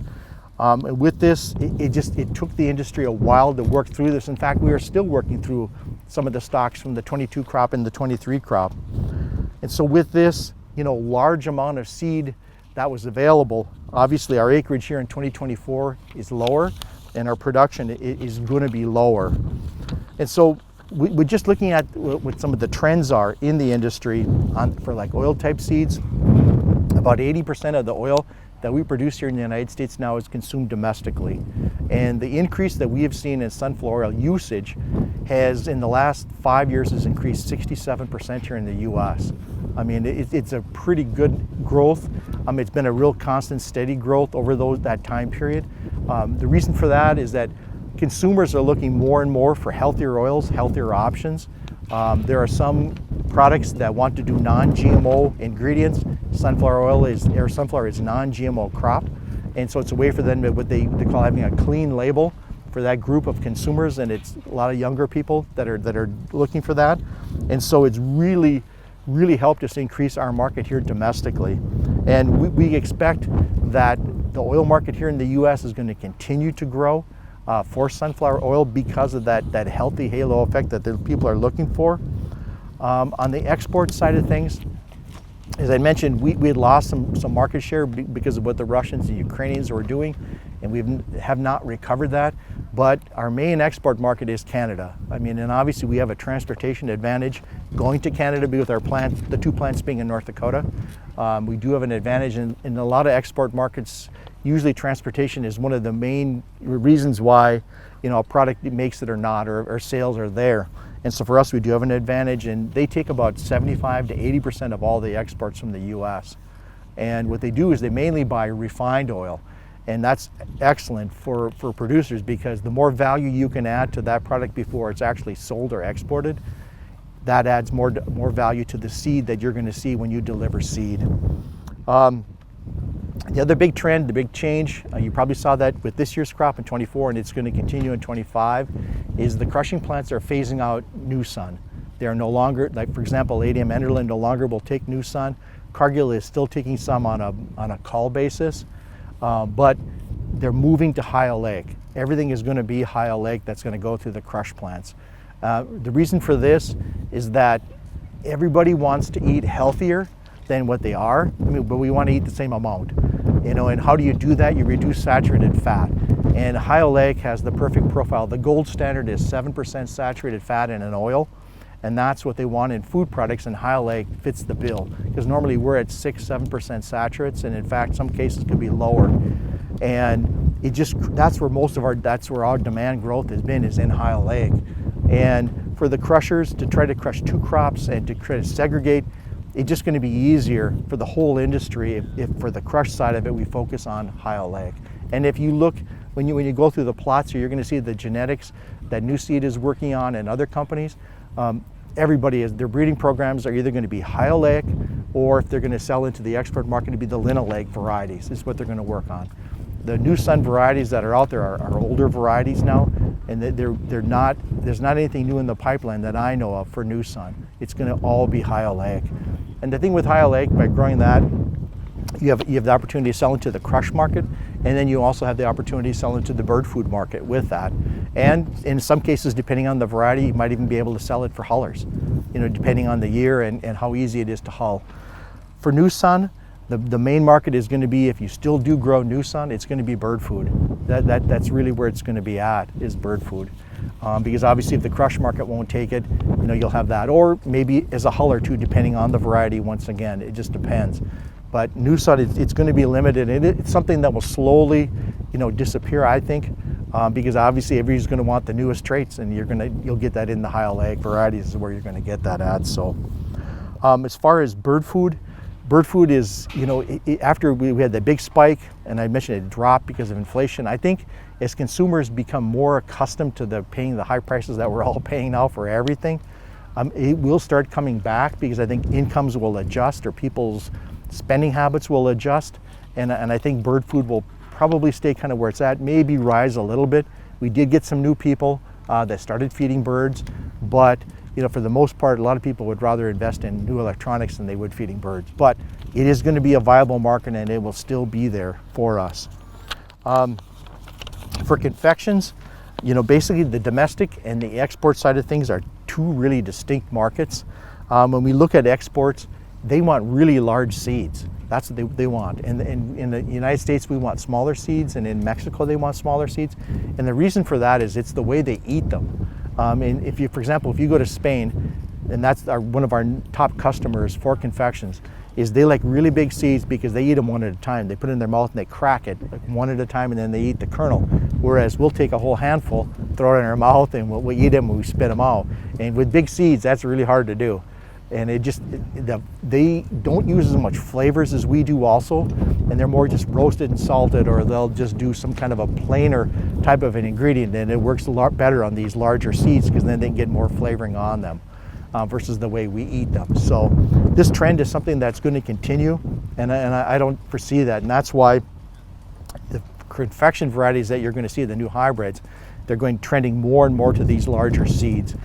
And with this, it took the industry a while to work through this. In fact, we are still working through some of the stocks from the 22 crop and the 23 crop. And so with this, you know, large amount of seed that was available, obviously our acreage here in 2024 is lower, and our production is going to be lower. And so we're just looking at what some of the trends are in the industry for like oil type seeds. About 80% of the oil that we produce here in the United States now is consumed domestically. And the increase that we have seen in sunflower oil usage has, in the last 5 years, has increased 67% here in the US. I mean, it's a pretty good growth. It's been a real constant, steady growth over that time period. The reason for that is that consumers are looking more and more for healthier oils, healthier options. There are some products that want to do non-GMO ingredients. Sunflower is non-GMO crop, and so it's a way for them to what they call having a clean label for that group of consumers, and it's a lot of younger people that are looking for that, and so it's really helped us increase our market here domestically, and we expect that the oil market here in the U.S. is going to continue to grow for sunflower oil because of that healthy halo effect that the people are looking for. On the export side of things, as I mentioned, we had lost some market share because of what the Russians and Ukrainians were doing, and we have not recovered that. But our main export market is Canada. I mean, and obviously we have a transportation advantage going to Canada with our plants, the 2 plants being in North Dakota. We do have an advantage in a lot of export markets. Usually transportation is one of the main reasons why, you know, a product makes it or not, or sales are there. And so for us, we do have an advantage, and they take about 75 to 80% of all the exports from the US. And what they do is they mainly buy refined oil. And that's excellent for producers, because the more value you can add to that product before it's actually sold or exported, that adds more value to the seed that you're going to see when you deliver seed. The other big trend, the big change, you probably saw that with this year's crop in 24, and it's going to continue in 25, is the crushing plants are phasing out Nuseed. They are no longer, like for example, ADM Enderlin no longer will take Nuseed. Cargill is still taking some on a call basis, but they're moving to high oleic. Everything is going to be high oleic that's going to go through the crush plants. The reason for this is that everybody wants to eat healthier than what they are, but we want to eat the same amount. You know, and how do you do that? You reduce saturated fat. And high oleic has the perfect profile. The gold standard is 7% saturated fat in an oil, and that's what they want in food products, and high oleic fits the bill. Because normally we're at 6-7% saturates, and in fact some cases could be lower. And that's where our demand growth has been, is in high oleic. And for the crushers to try to crush 2 crops and to try to segregate, it's just going to be easier for the whole industry if for the crush side of it we focus on high oleic. And if you look, when you go through the plots here, you're going to see the genetics that Nuseed is working on, and other companies. Their breeding programs are either going to be high oleic, or if they're going to sell into the export market, to be the linoleic varieties is what they're going to work on. The Nuseed varieties that are out there are older varieties now, and there's not anything new in the pipeline that I know of for Nuseed. It's going to all be high oleic. And the thing with high oleic, by growing that, you have the opportunity to sell into the crush market, and then you also have the opportunity to sell into the bird food market with that. And in some cases, depending on the variety, you might even be able to sell it for hullers, you know, depending on the year and how easy it is to hull. For Nuseed, the main market is going to be, if you still do grow Nuseed, it's going to be bird food. That's really where it's going to be at, is bird food. because obviously if the crush market won't take it, you'll have that, or maybe as a hull or two, depending on the variety. Once again, it just depends. But Nuseed, it's going to be limited, and it's something that will slowly, disappear, I think, because obviously everybody's going to want the newest traits, and you'll get that in the high oleic varieties is where you're going to get that at. So, as far as bird food is, after we had that big spike, and I mentioned it dropped because of inflation. I think as consumers become more accustomed to paying the high prices that we're all paying now for everything, it will start coming back, because I think incomes will adjust, or people's spending habits will adjust, and I think bird food will probably stay kind of where it's at, maybe rise a little bit. We did get some new people that started feeding birds, but for the most part, a lot of people would rather invest in new electronics than they would feeding birds. But it is going to be a viable market, and it will still be there for us. For confections, basically the domestic and the export side of things are two really distinct markets. When we look at exports, they want really large seeds. That's what they want. And in the United States, we want smaller seeds, and in Mexico, they want smaller seeds. And the reason for that is it's the way they eat them. And if you, for example, if you go to Spain, and that's one of our top customers for confections, is they like really big seeds because they eat them one at a time. They put it in their mouth and they crack it like one at a time, and then they eat the kernel. Whereas we'll take a whole handful, throw it in our mouth, and we'll eat them and we spit them out. And with big seeds, that's really hard to do. And they don't use as much flavors as we do also, and they're more just roasted and salted, or they'll just do some kind of a plainer type of an ingredient, and it works a lot better on these larger seeds because then they can get more flavoring on them versus the way we eat them. So this trend is something that's going to continue, and I don't foresee that, and that's why the confection varieties that you're going to see, the new hybrids, they're going trending more and more to these larger seeds.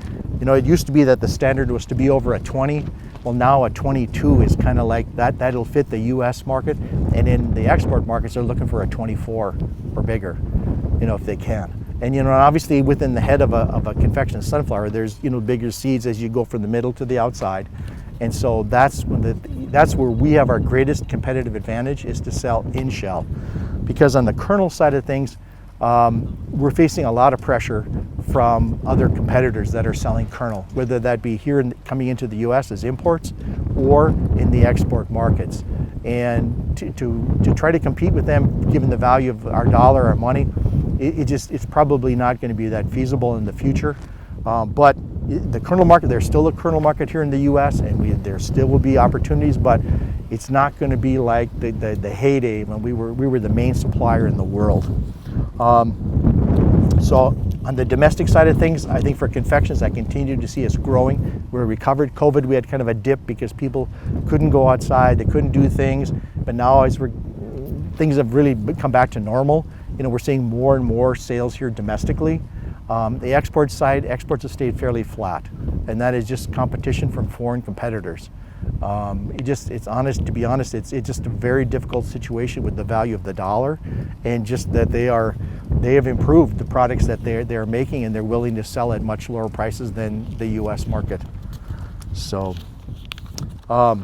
It used to be that the standard was to be over a 20. Well, now a 22 is kind of like that. That'll fit the U.S. market, and in the export markets, they're looking for a 24 or bigger, if they can. And obviously within the head of a confection sunflower, there's bigger seeds as you go from the middle to the outside, and so that's where we have our greatest competitive advantage, is to sell in shell, because on the kernel side of things, we're facing a lot of pressure from other competitors that are selling kernel, whether that be here coming into the U.S. as imports or in the export markets. And to try to compete with them, given the value of our dollar, our money, it's probably not going to be that feasible in the future. But the kernel market, there's still a kernel market here in the U.S., and there still will be opportunities, but it's not going to be like the heyday when we were the main supplier in the world. So on the domestic side of things, I think for confections, I continue to see us growing. We're recovered. COVID, we had kind of a dip because people couldn't go outside, they couldn't do things. But now as things have really come back to normal, we're seeing more and more sales here domestically. The export side, exports have stayed fairly flat, and that is just competition from foreign competitors. To be honest, it's just a very difficult situation with the value of the dollar, and just that they have improved the products that they're making, and they're willing to sell at much lower prices than the U.S. market. So I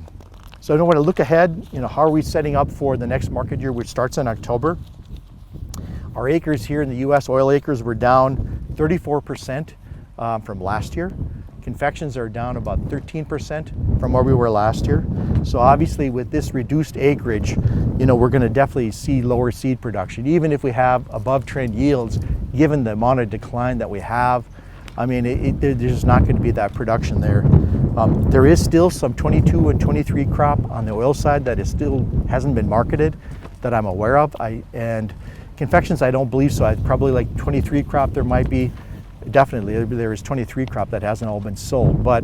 don't want to look ahead. How are we setting up for the next market year, which starts in October? Our acres here in the U.S., oil acres, were down 34% from last year. Confections are down about 13% from where we were last year. So obviously with this reduced acreage, we're going to definitely see lower seed production, even if we have above trend yields, given the amount of decline that we have. There's not going to be that production there. There is still some 22 and 23 crop on the oil side that hasn't been marketed that I'm aware of. And confections, I don't believe so. I'd probably like 23 crop there might be. Definitely, there is 23 crop that hasn't all been sold, but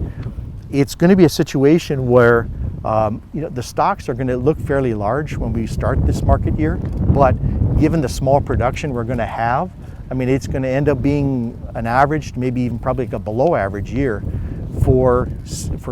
it's going to be a situation where the stocks are going to look fairly large when we start this market year, but given the small production we're going to have, it's going to end up being an average, maybe even probably a below average year for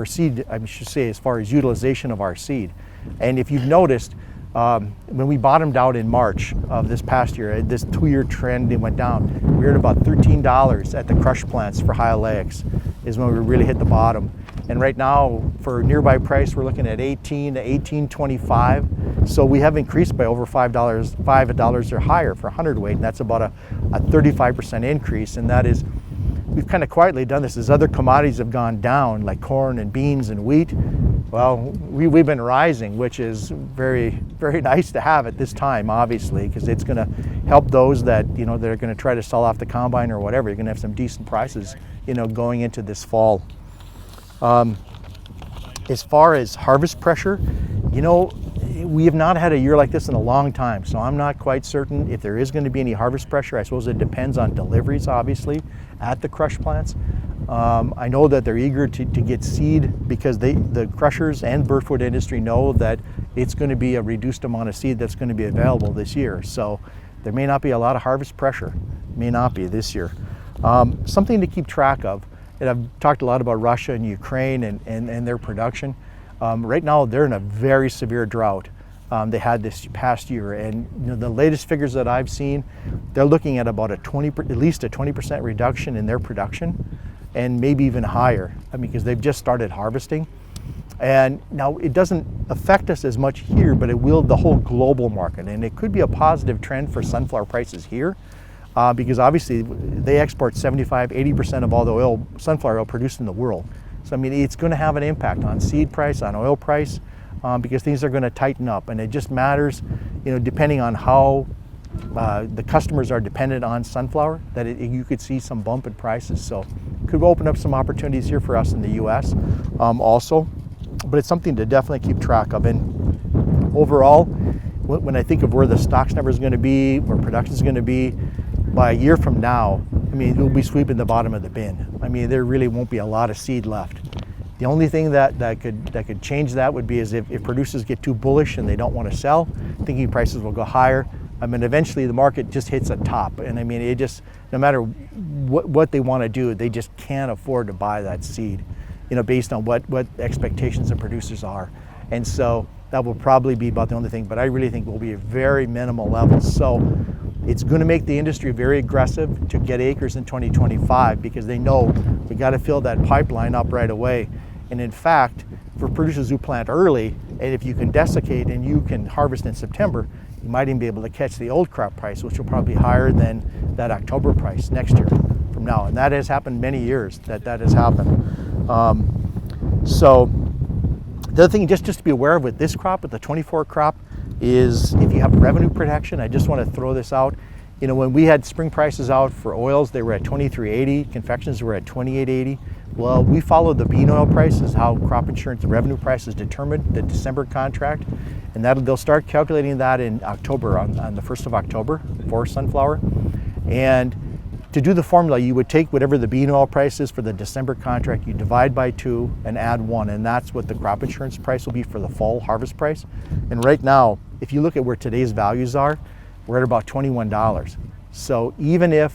seed, I should say, as far as utilization of our seed. And if you've noticed, when we bottomed out in March of this past year, this 2-year trend, it went down. We were at about $13 at the crush plants for high oleics is when we really hit the bottom. And right now, for nearby price, we're looking at $18 to $18.25. So we have increased by over $5 or higher for 100 weight, and that's about a 35% increase. And that is, we've kind of quietly done this. As other commodities have gone down, like corn and beans and wheat, well, we've been rising, which is very, very nice to have at this time, obviously, because it's going to help those that, you know, they're going to try to sell off the combine or whatever. You're going to have some decent prices, you know, going into this fall. As far as harvest pressure, you know, we have not had a year like this in a long time, so I'm not quite certain if there is going to be any harvest pressure. I suppose it depends on deliveries, obviously, at the crush plants. I know that they're eager to get seed because the crushers and birdfoot industry know that it's going to be a reduced amount of seed that's going to be available this year. So there may not be a lot of harvest pressure, may not be this year. Something to keep track of, and I've talked a lot about Russia and Ukraine and their production. Right now they're in a very severe drought. They had this past year, and you know, the latest figures that I've seen, they're looking at about at least a 20% reduction in their production, and maybe even higher. I mean, because they've just started harvesting. And now it doesn't affect us as much here, but it will the whole global market, and it could be a positive trend for sunflower prices here, because obviously they export 75–80% of all the sunflower oil produced in the world. So I mean, it's going to have an impact on seed price, on oil price, because things are going to tighten up, and it just matters, you know, depending on how the customers are dependent on sunflower, that you could see some bump in prices. So it could open up some opportunities here for us in the U.S. Also, but it's something to definitely keep track of. And overall, when I think of where the stocks number is going to be, where production is going to be, by a year from now, I mean, we'll be sweeping the bottom of the bin. I mean, there really won't be a lot of seed left. The only thing that could change that would be is if producers get too bullish and they don't want to sell, thinking prices will go higher. I mean, eventually the market just hits a top, and I mean, it just, no matter what they want to do, they just can't afford to buy that seed, you know, based on what expectations of producers are. And so that will probably be about the only thing, but I really think will be a very minimal level. So it's going to make the industry very aggressive to get acres in 2025, because they know we got to fill that pipeline up right away. And in fact, for producers who plant early, and if you can desiccate and you can harvest in September, you might even be able to catch the old crop price, which will probably be higher than that October price next year from now. And that has happened many years, that has happened. So the other thing just to be aware of with this crop, with the 24 crop, is if you have revenue protection, I just want to throw this out. You know, when we had spring prices out for oils, they were at $23.80, confections were at $28.80. Well, we followed the bean oil prices, how crop insurance revenue price is determined, the December contract, and they'll start calculating that in October, on the 1st of October for sunflower. And to do the formula, you would take whatever the bean oil price is for the December contract, you divide by 2 and add 1, and that's what the crop insurance price will be for the fall harvest price. And right now, if you look at where today's values are, we're at about $21. So even if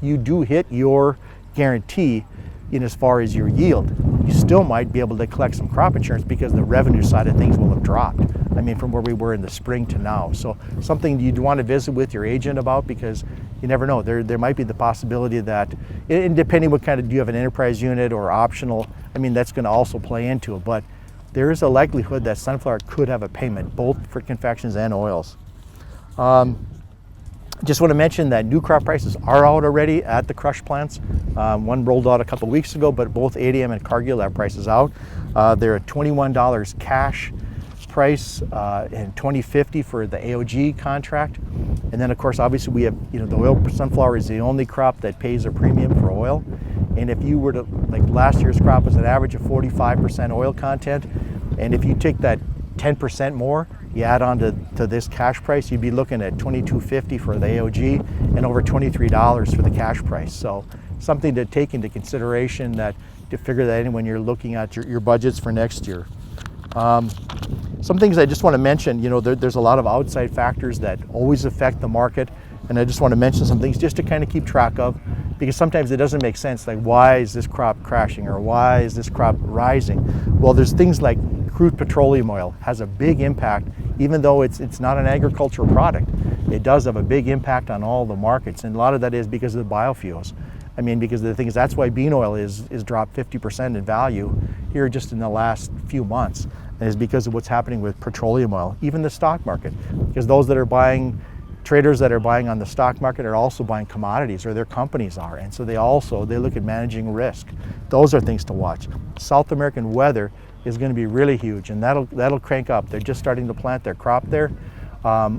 you do hit your guarantee in as far as your yield, you still might be able to collect some crop insurance because the revenue side of things will have dropped. I mean, from where we were in the spring to now. So something you'd want to visit with your agent about, because you never know. There might be the possibility that, and depending what kind of, do you have an enterprise unit or optional, I mean, that's going to also play into it. But there is a likelihood that sunflower could have a payment, both for confections and oils. Just want to mention that new crop prices are out already at the crush plants. One rolled out a couple weeks ago, but both ADM and Cargill have prices out. They're at $21 cash price and $20.50 for the AOG contract. And then of course, obviously we have, you know, the oil sunflower is the only crop that pays a premium for oil. And if you were to, like last year's crop was an average of 45% oil content. And if you take that 10% more, you add on to this cash price, you'd be looking at $22.50 for the AOG and over $23 for the cash price. So something to take into consideration, that to figure that in when you're looking at your budgets for next year. Some things I just want to mention, you know, there's a lot of outside factors that always affect the market, and I just want to mention some things just to kind of keep track of, because sometimes it doesn't make sense, like why is this crop crashing or why is this crop rising? Well, there's things like crude petroleum oil has a big impact, even though it's not an agricultural product. It does have a big impact on all the markets, and a lot of that is because of the biofuels. I mean, because the thing is, that's why bean oil is dropped 50% in value here just in the last few months, and is because of what's happening with petroleum oil, even the stock market, because those that are buying traders that are buying on the stock market are also buying commodities, or their companies are, and so they look at managing risk. Those are things to watch. South American weather is going to be really huge, and that'll crank up. They're just starting to plant their crop there.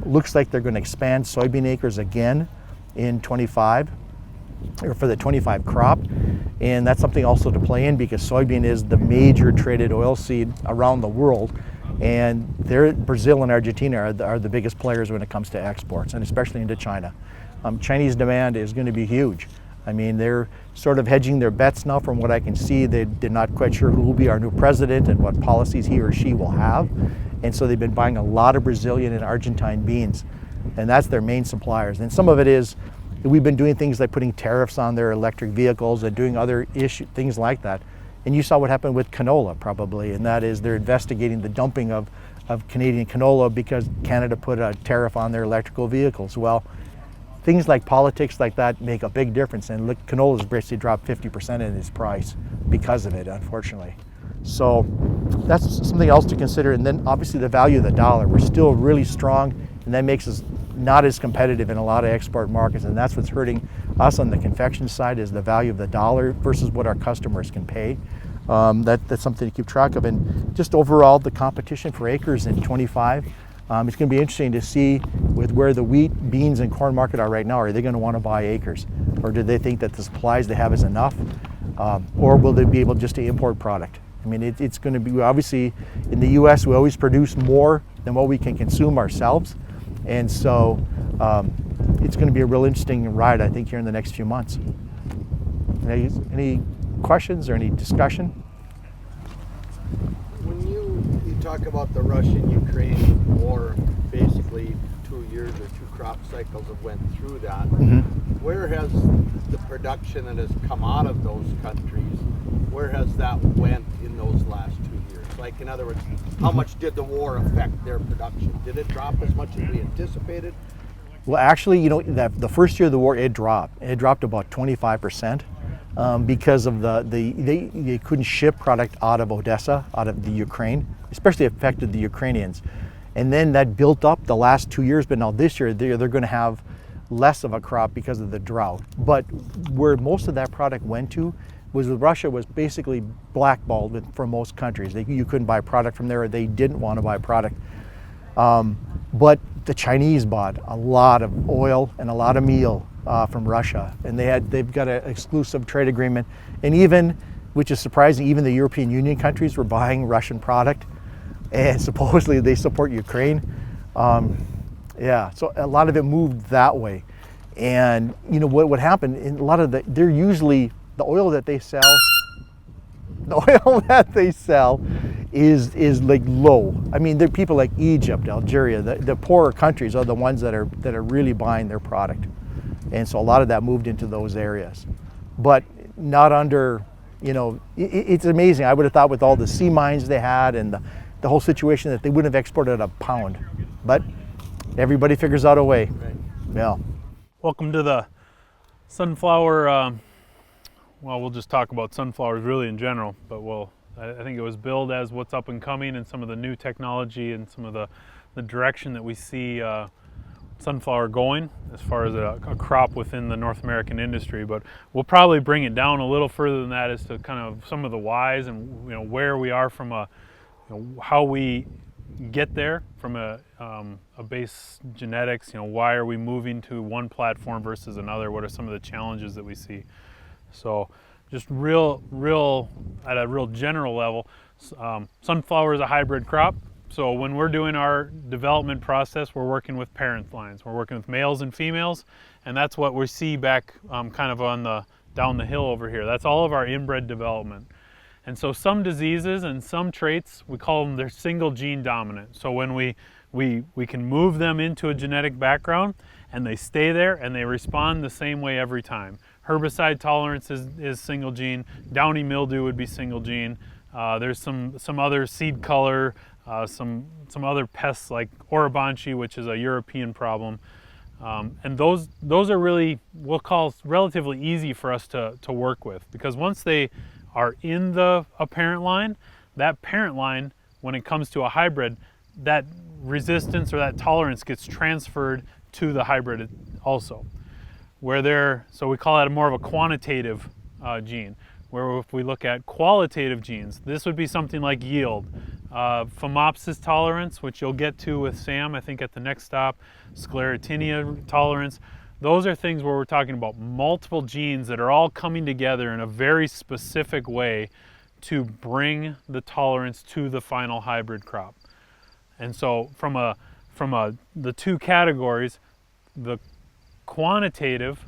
Looks like they're going to expand soybean acres again in 25, or for the 25 crop, and that's something also to play in, because soybean is the major traded oilseed around the world, and Brazil and Argentina are the biggest players when it comes to exports, and especially into China. Chinese demand is going to be huge. I mean, they're sort of hedging their bets now. From what I can see, they're not quite sure who will be our new president and what policies he or she will have. And so they've been buying a lot of Brazilian and Argentine beans, and that's their main suppliers. And some of it is, we've been doing things like putting tariffs on their electric vehicles and doing other things like that. And you saw what happened with canola probably, and that is they're investigating the dumping of Canadian canola because Canada put a tariff on their electrical vehicles. Well, things like politics like that make a big difference, and look, canola's basically dropped 50% in its price because of it, unfortunately. So that's something else to consider. And then obviously the value of the dollar. We're still really strong, and that makes us not as competitive in a lot of export markets, and that's what's hurting us on the confection side, is the value of the dollar versus what our customers can pay. That's something to keep track of. And just overall, the competition for acres in 25, it's going to be interesting to see with where the wheat, beans, and corn market are right now. Are they going to want to buy acres, or do they think that the supplies they have is enough, or will they be able just to import product? I mean, it's going to be, obviously, in the U.S. we always produce more than what we can consume ourselves, and so it's going to be a real interesting ride, I think, here in the next few months. Any questions or any discussion?
When you talk about the Russian-Ukraine war, basically 2 years or 2 crop cycles have went through that. Where has the production that has come out of those countries, where has that went in those last 2 years? Like, in other words, how much did the war affect their production? Did it drop as much as we anticipated?
Well, actually, you know, the first year of the war, it dropped. It dropped about 25%. Because of they couldn't ship product out of Odessa, out of the Ukraine, especially affected the Ukrainians. And then that built up the last 2 years, but now this year they're going to have less of a crop because of the drought. But where most of that product went to was with Russia was basically blackballed for most countries. You couldn't buy product from there, or they didn't want to buy product. But the Chinese bought a lot of oil and a lot of meal from Russia, and they've got an exclusive trade agreement. And even, which is surprising, even the European Union countries were buying Russian product, and supposedly they support Ukraine. Yeah, so a lot of it moved that way. And you know what happened? In a lot of they're usually the oil that they sell. The oil that they sell is like low. I mean, there are people like Egypt, Algeria, the poorer countries are the ones that are really buying their product. And so a lot of that moved into those areas, but not under, you know, it's amazing. I would have thought with all the sea mines they had and the whole situation that they wouldn't have exported a pound, but everybody figures out a way.
Right.
Yeah.
Welcome to the sunflower, well, we'll just talk about sunflowers really in general, but I think it was billed as what's up and coming and some of the new technology and some of the direction that we see sunflower going as far as a crop within the North American industry. But we'll probably bring it down a little further than that as to kind of some of the whys and, you know, where we are from how we get there from a base genetics. You know, why are we moving to one platform versus another? What are some of the challenges that we see? So just real at a real general level, sunflower is a hybrid crop. So when we're doing our development process, we're working with parent lines. We're working with males and females, and that's what we see back kind of on down the hill over here. That's all of our inbred development. And so some diseases and some traits, we call them, they're single gene dominant. So when we can move them into a genetic background and they stay there and they respond the same way every time. Herbicide tolerance is single gene. Downy mildew would be single gene. There's some other seed color, some other pests like Orobanchi, which is a European problem. And those are really, we'll call, relatively easy for us to work with, because once they are in a parent line, that parent line, when it comes to a hybrid, that resistance or that tolerance gets transferred to the hybrid also. So we call that more of a quantitative gene, where if we look at qualitative genes, this would be something like yield, phomopsis tolerance, which you'll get to with Sam, I think at the next stop, sclerotinia tolerance. Those are things where we're talking about multiple genes that are all coming together in a very specific way to bring the tolerance to the final hybrid crop. And so from the two categories, the qualitative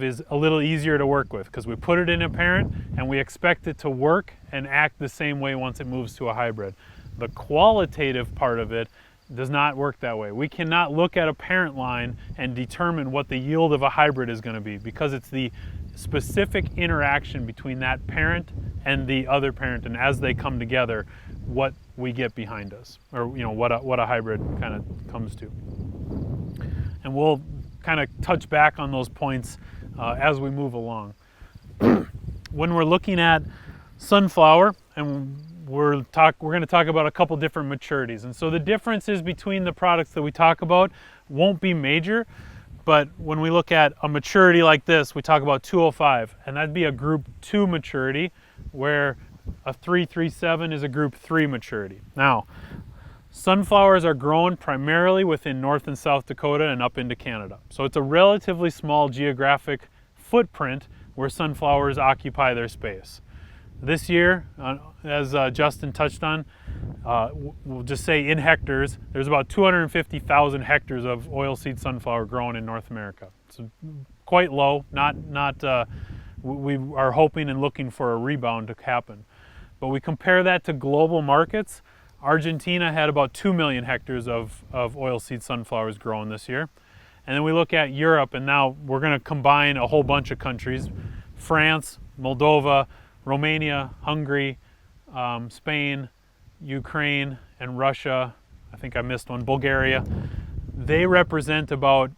is a little easier to work with because we put it in a parent and we expect it to work and act the same way once it moves to a hybrid. The qualitative part of it does not work that way. We cannot look at a parent line and determine what the yield of a hybrid is going to be because it's the specific interaction between that parent and the other parent, and as they come together, what we get behind us, or what a hybrid kind of comes to. And we'll kind of touch back on those points as we move along. When we're looking at sunflower, and we're going to talk about a couple different maturities, and so the differences between the products that we talk about won't be major, but when we look at a maturity like this, we talk about 205, and that'd be a group 2 maturity, where a 337 is a group 3 maturity. Now, sunflowers are grown primarily within North and South Dakota and up into Canada. So it's a relatively small geographic footprint where sunflowers occupy their space. This year, as Justin touched on, we'll just say in hectares, there's about 250,000 hectares of oilseed sunflower grown in North America. It's quite low, we are hoping and looking for a rebound to happen. But we compare that to global markets. Argentina had about 2 million hectares of oilseed sunflowers grown this year. And then we look at Europe, and now we're going to combine a whole bunch of countries: France, Moldova, Romania, Hungary, Spain, Ukraine, and Russia. I think I missed one, Bulgaria. They represent about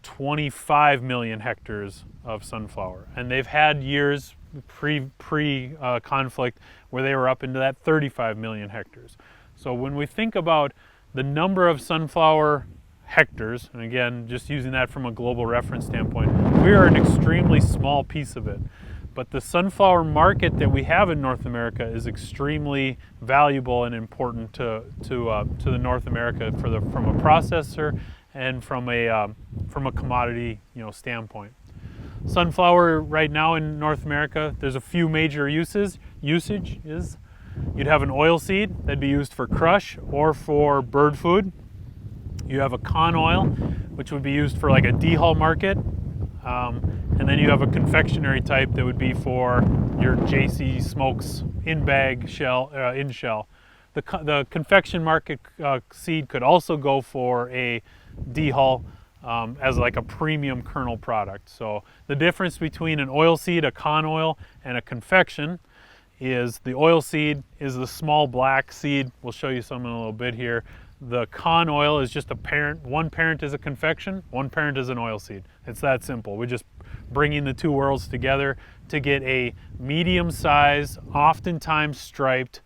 25 million hectares of sunflower. And they've had years pre-conflict where they were up into that 35 million hectares. So when we think about the number of sunflower hectares, and again, just using that from a global reference standpoint, we are an extremely small piece of it. But the sunflower market that we have in North America is extremely valuable and important to the North America from a processor and from a commodity standpoint. Sunflower right now in North America, there's a few major usage is you'd have an oil seed that'd be used for crush or for bird food. You have a con oil, which would be used for like a dehull market. And then you have a confectionery type that would be for your JC smokes in bag shell, in shell. The confection market seed could also go for a dehull as like a premium kernel product. So the difference between an oil seed, a con oil, and a confection is the oil seed is the small black seed. We'll show you some in a little bit here. The con oil is just a parent. One parent is a confection, one parent is an oil seed. It's that simple. We're just bringing the two worlds together to get a medium size, oftentimes striped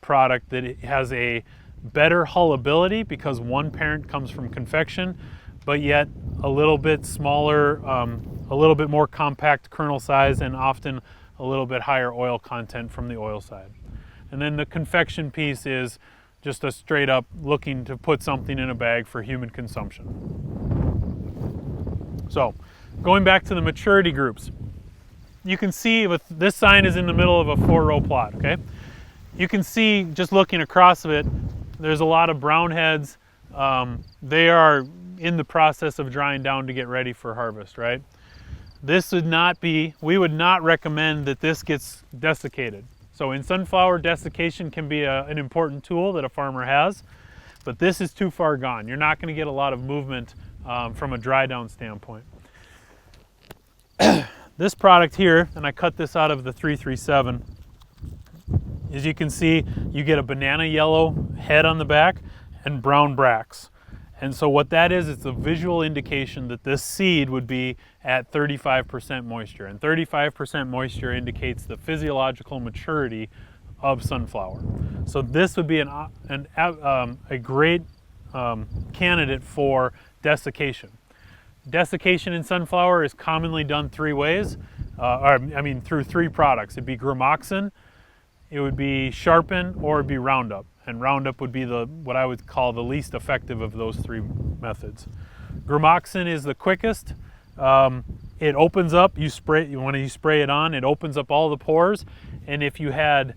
product that has a better hullability because one parent comes from confection, but yet a little bit smaller, a little bit more compact kernel size, and often a little bit higher oil content from the oil side. And then the confection piece is just a straight up looking to put something in a bag for human consumption. So going back to the maturity groups, you can see with this sign is in the middle of a 4-row plot, okay? You can see just looking across of it, there's a lot of brown heads. They are in the process of drying down to get ready for harvest, right? This would not be, we would not recommend that this gets desiccated. So in sunflower, desiccation can be an important tool that a farmer has, but this is too far gone. You're not going to get a lot of movement from a dry down standpoint. This product here, and I cut this out of the 337, as you can see, you get a banana yellow head on the back and brown bracts. And so what that is, it's a visual indication that this seed would be at 35% moisture. And 35% moisture indicates the physiological maturity of sunflower. So this would be a great candidate for desiccation. Desiccation in sunflower is commonly done three ways, through three products. It'd be gramoxin, it would be sharpen, or it'd be Roundup. And Roundup would be what I would call the least effective of those three methods. Gramoxin is the quickest. It opens up, when you spray it on, it opens up all the pores. And if you had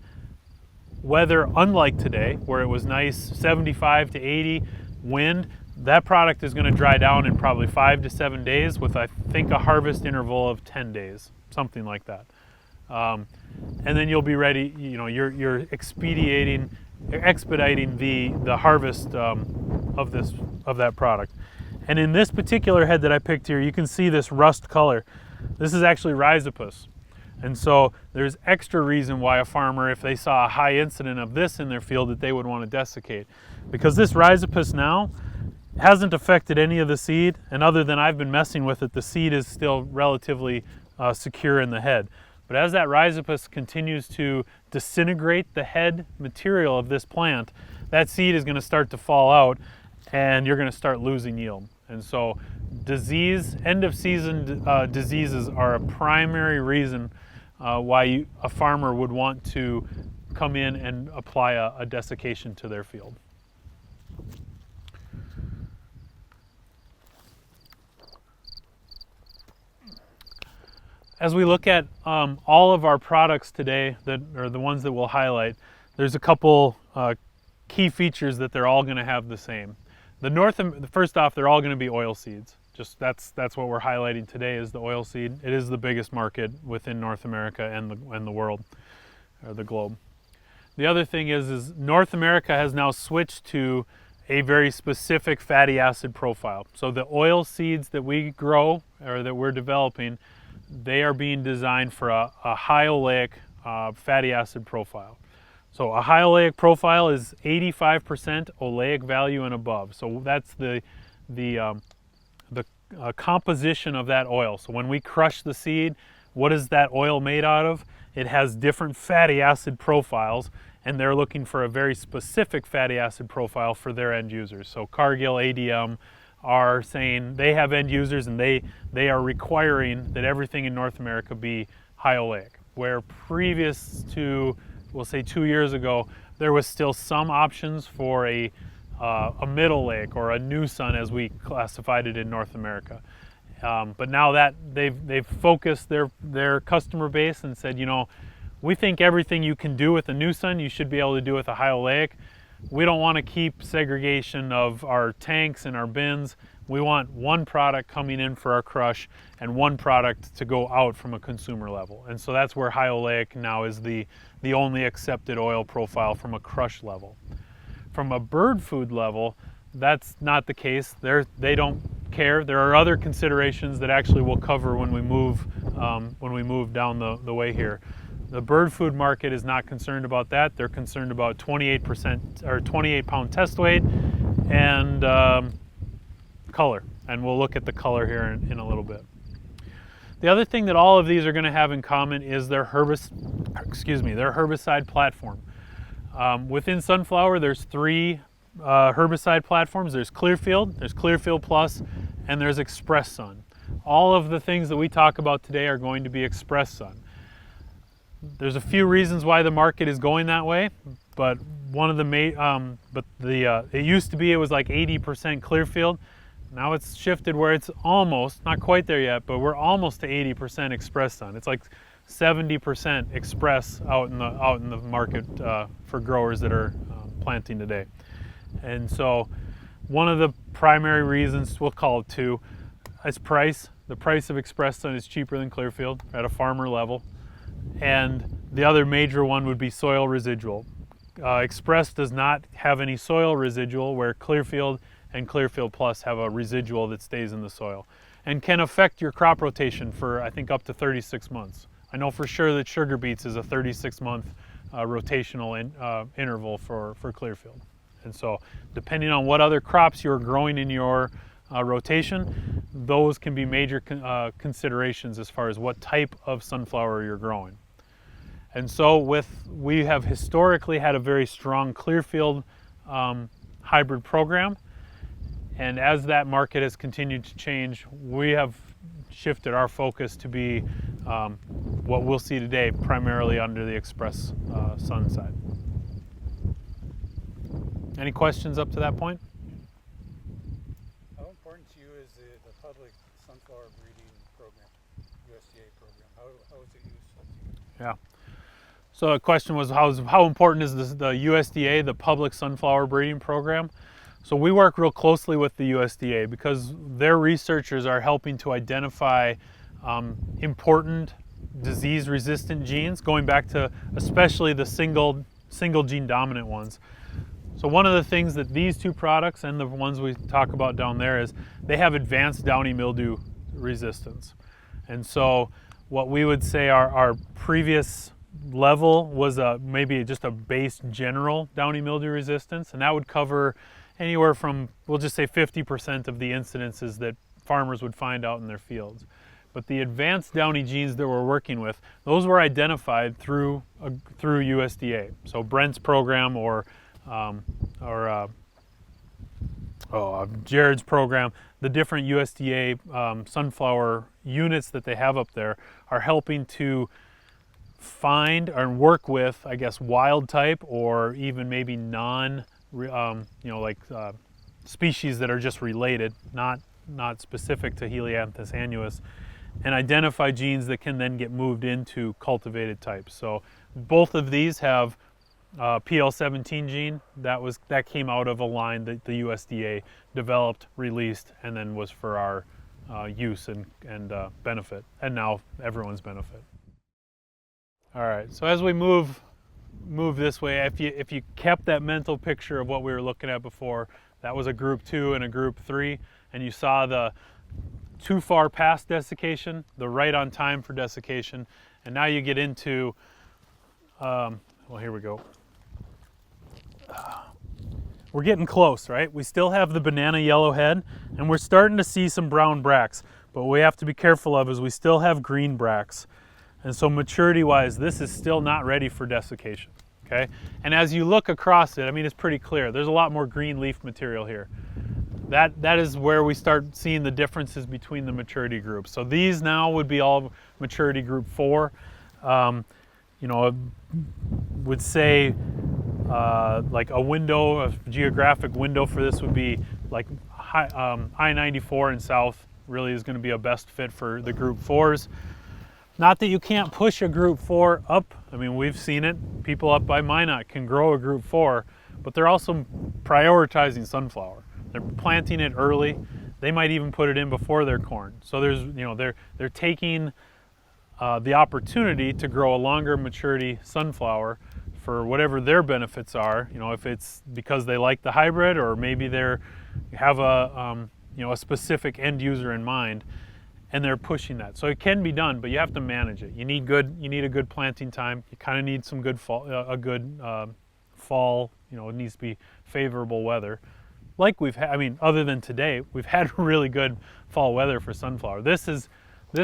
weather unlike today, where it was nice 75 to 80 wind, that product is going to dry down in probably 5 to 7 days with, I think, a harvest interval of 10 days, something like that. And then you'll be ready, you're expediting the harvest of that product. And in this particular head that I picked here, you can see this rust color. This is actually Rhizopus. And so there's extra reason why a farmer, if they saw a high incident of this in their field, that they would want to desiccate. Because this Rhizopus now hasn't affected any of the seed, and other than I've been messing with it, the seed is still relatively secure in the head. But as that Rhizopus continues to disintegrate the head material of this plant, that seed is going to start to fall out, and you're going to start losing yield. And so end of season diseases are a primary reason why a farmer would want to come in and apply a desiccation to their field. As we look at all of our products today, that are the ones that we'll highlight, there's a couple key features that they're all going to have the same. First off, they're all going to be oil seeds. Just that's what we're highlighting today, is the oil seed. It is the biggest market within North America and the world, or the globe. The other thing is North America has now switched to a very specific fatty acid profile. So the oil seeds that we grow, or that we're developing, they are being designed for a high oleic fatty acid profile. So a high oleic profile is 85% oleic value and above. So that's the composition of that oil. So when we crush the seed, what is that oil made out of? It has different fatty acid profiles, and they're looking for a very specific fatty acid profile for their end users. So Cargill, ADM are saying they have end users, and they are requiring that everything in North America be high oleic, where previous to, we'll say 2 years ago, there was still some options for a middle oleic, or a Nuseed as we classified it in North America. But now that they've focused their customer base and said, we think everything you can do with a Nuseed, you should be able to do with a high oleic. We don't want to keep segregation of our tanks and our bins. We want one product coming in for our crush and one product to go out from a consumer level. And so that's where high oleic now is the only accepted oil profile from a crush level. From a bird food level, that's not the case. They don't care. There are other considerations that actually we'll cover when we move down the way here. The bird food market is not concerned about that. They're concerned about 28% or 28-pound test weight and color. And we'll look at the color here in a little bit. The other thing that all of these are going to have in common is their herbicide platform. Within sunflower, there's three herbicide platforms. There's Clearfield, there's Clearfield Plus, and there's Express Sun. All of the things that we talk about today are going to be Express Sun. There's a few reasons why the market is going that way, but one of the it used to be, it was like 80% Clearfield. Now it's shifted where it's almost, not quite there yet, but we're almost to 80% Express Sun. It's like 70% Express out in the market for growers that are planting today. And so one of the primary reasons, we'll call it two, is price. The price of Express Sun is cheaper than Clearfield at a farmer level. And the other major one would be soil residual. Express does not have any soil residual, where Clearfield and Clearfield Plus have a residual that stays in the soil and can affect your crop rotation for, I think, up to 36 months. I know for sure that sugar beets is a 36-month rotational interval for Clearfield. And so depending on what other crops you're growing in your rotation, those can be major considerations as far as what type of sunflower you're growing. And so we have historically had a very strong Clearfield hybrid program, And as that market has continued to change, we have shifted our focus to be what we'll see today, primarily under the Express Sun side. Any questions up to that point?
How important to you is the public sunflower breeding program, USDA program? How is it used?
Yeah. So the question was how important is the USDA, the public sunflower breeding program? So we work real closely with the USDA because their researchers are helping to identify important disease-resistant genes, going back to especially the single gene dominant ones. So one of the things that these two products and the ones we talk about down there is they have advanced downy mildew resistance. And so what we would say our previous level was maybe just a base general downy mildew resistance, and that would cover anywhere from, we'll just say 50% of the incidences that farmers would find out in their fields. But the advanced downy genes that we're working with, those were identified through USDA. So Brent's program or Jared's program, the different USDA sunflower units that they have up there are helping to find or work with, I guess, wild type or even maybe species that are just related, not specific to Helianthus annuus, and identify genes that can then get moved into cultivated types. So both of these have PL17 gene that came out of a line that the USDA developed, released, and then was for our use and benefit, and now everyone's benefit. All right, so as we move this way, if you kept that mental picture of what we were looking at before, that was a group 2 and a group 3, and you saw the too far past desiccation, the right on time for desiccation, and now you get into, well, here we go. We're getting close, right? We still have the banana yellow head, and we're starting to see some brown bracts, but what we have to be careful of is we still have green bracts. And so maturity-wise, this is still not ready for desiccation, okay? And as you look across it, I mean, it's pretty clear. There's a lot more green leaf material here. That is where we start seeing the differences between the maturity groups. So these now would be all maturity group 4. Would say like a window, a geographic window for this would be like I-94 and south really is going to be a best fit for the group 4s. Not that you can't push a group 4 up. I mean, we've seen it. People up by Minot can grow a group 4, but they're also prioritizing sunflower. They're planting it early. They might even put it in before their corn. So there's, they're taking the opportunity to grow a longer maturity sunflower for whatever their benefits are. If it's because they like the hybrid, or maybe they have a specific end user in mind, and they're pushing that. So it can be done, but you have to manage it. You need a good planting time. You kind of need some good fall, fall. It needs to be favorable weather. Like we've had, other than today, we've had really good fall weather for sunflower. This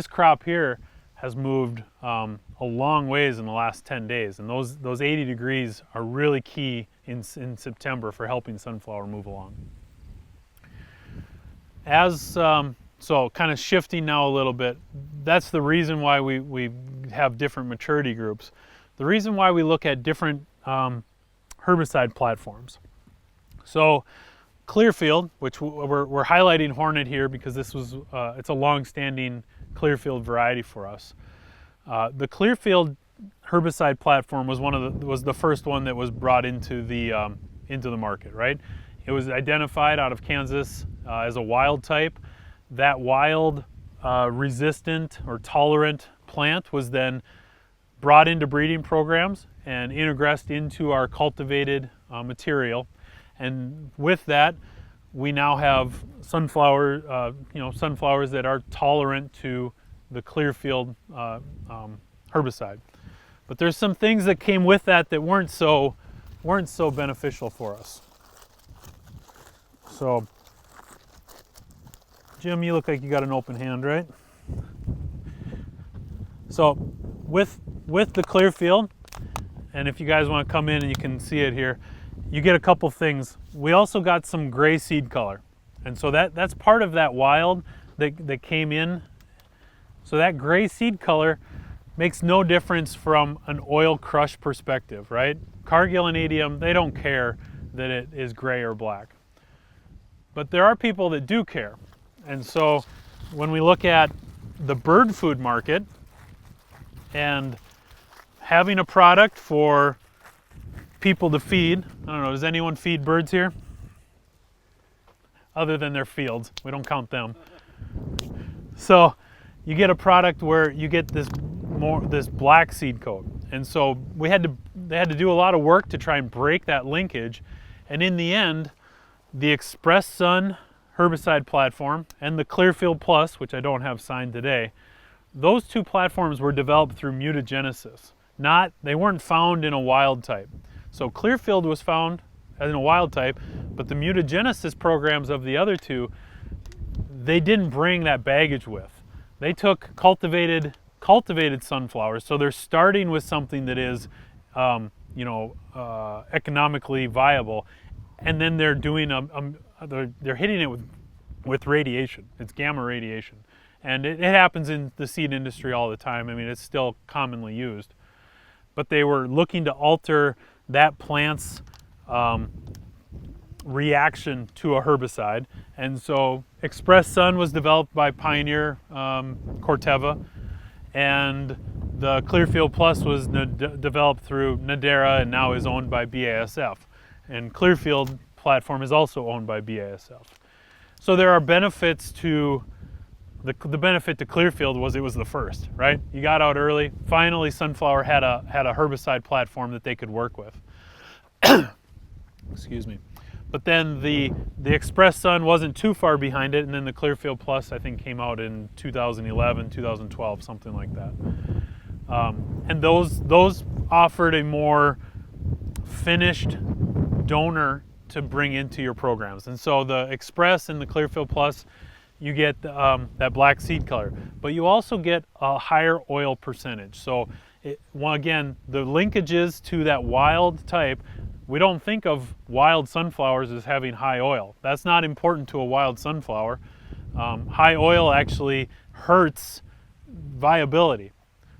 crop here has moved a long ways in the last 10 days, and those 80 degrees are really key in September for helping sunflower move along. So kind of shifting now a little bit, that's the reason why we have different maturity groups. The reason why we look at different herbicide platforms. So Clearfield, which we're highlighting Hornet here because this was it's a long-standing Clearfield variety for us. The Clearfield herbicide platform was the first one that was brought into the market, right? It was identified out of Kansas as a wild type. That wild resistant or tolerant plant was then brought into breeding programs and integrated into our cultivated material. And with that, we now have sunflowers that are tolerant to the Clearfield herbicide. But there's some things that came with that weren't so beneficial for us. So, Jim, you look like you got an open hand, right? So, with the Clearfield, and if you guys want to come in and you can see it here, you get a couple things. We also got some gray seed color. And so that's part of that wild that came in. So that gray seed color makes no difference from an oil crush perspective, right? Cargill and ADM, they don't care that it is gray or black. But there are people that do care. And so when we look at the bird food market and having a product for people to feed, I don't know, does anyone feed birds here? Other than their fields, we don't count them. So you get a product where you get this black seed coat. And so they had to do a lot of work to try and break that linkage. And in the end, the Express Sun herbicide platform and the Clearfield Plus, which I don't have signed today, those two platforms were developed through mutagenesis. They weren't found in a wild type. So Clearfield was found in a wild type, but the mutagenesis programs of the other two, they didn't bring that baggage with. They took cultivated sunflowers, so they're starting with something that is, economically viable, and then they're doing they're hitting it with radiation. It's gamma radiation, and it happens in the seed industry all the time. I mean, it's still commonly used, but they were looking to alter that plant's reaction to a herbicide, and so Express Sun was developed by Pioneer Corteva, and the Clearfield Plus was developed through Nadera and now is owned by BASF, and Clearfield platform is also owned by BASF. So there are benefits to the benefit to Clearfield was it was the first, right? You got out early. Finally, Sunflower had a herbicide platform that they could work with. Excuse me. But then the Express Sun wasn't too far behind it, and then the Clearfield Plus I think came out in 2011, 2012, something like that. And those offered a more finished donor to bring into your programs. And so the Express and the Clearfield Plus, you get that black seed color, but you also get a higher oil percentage. So again, the linkages to that wild type, we don't think of wild sunflowers as having high oil. That's not important to a wild sunflower. High oil actually hurts viability.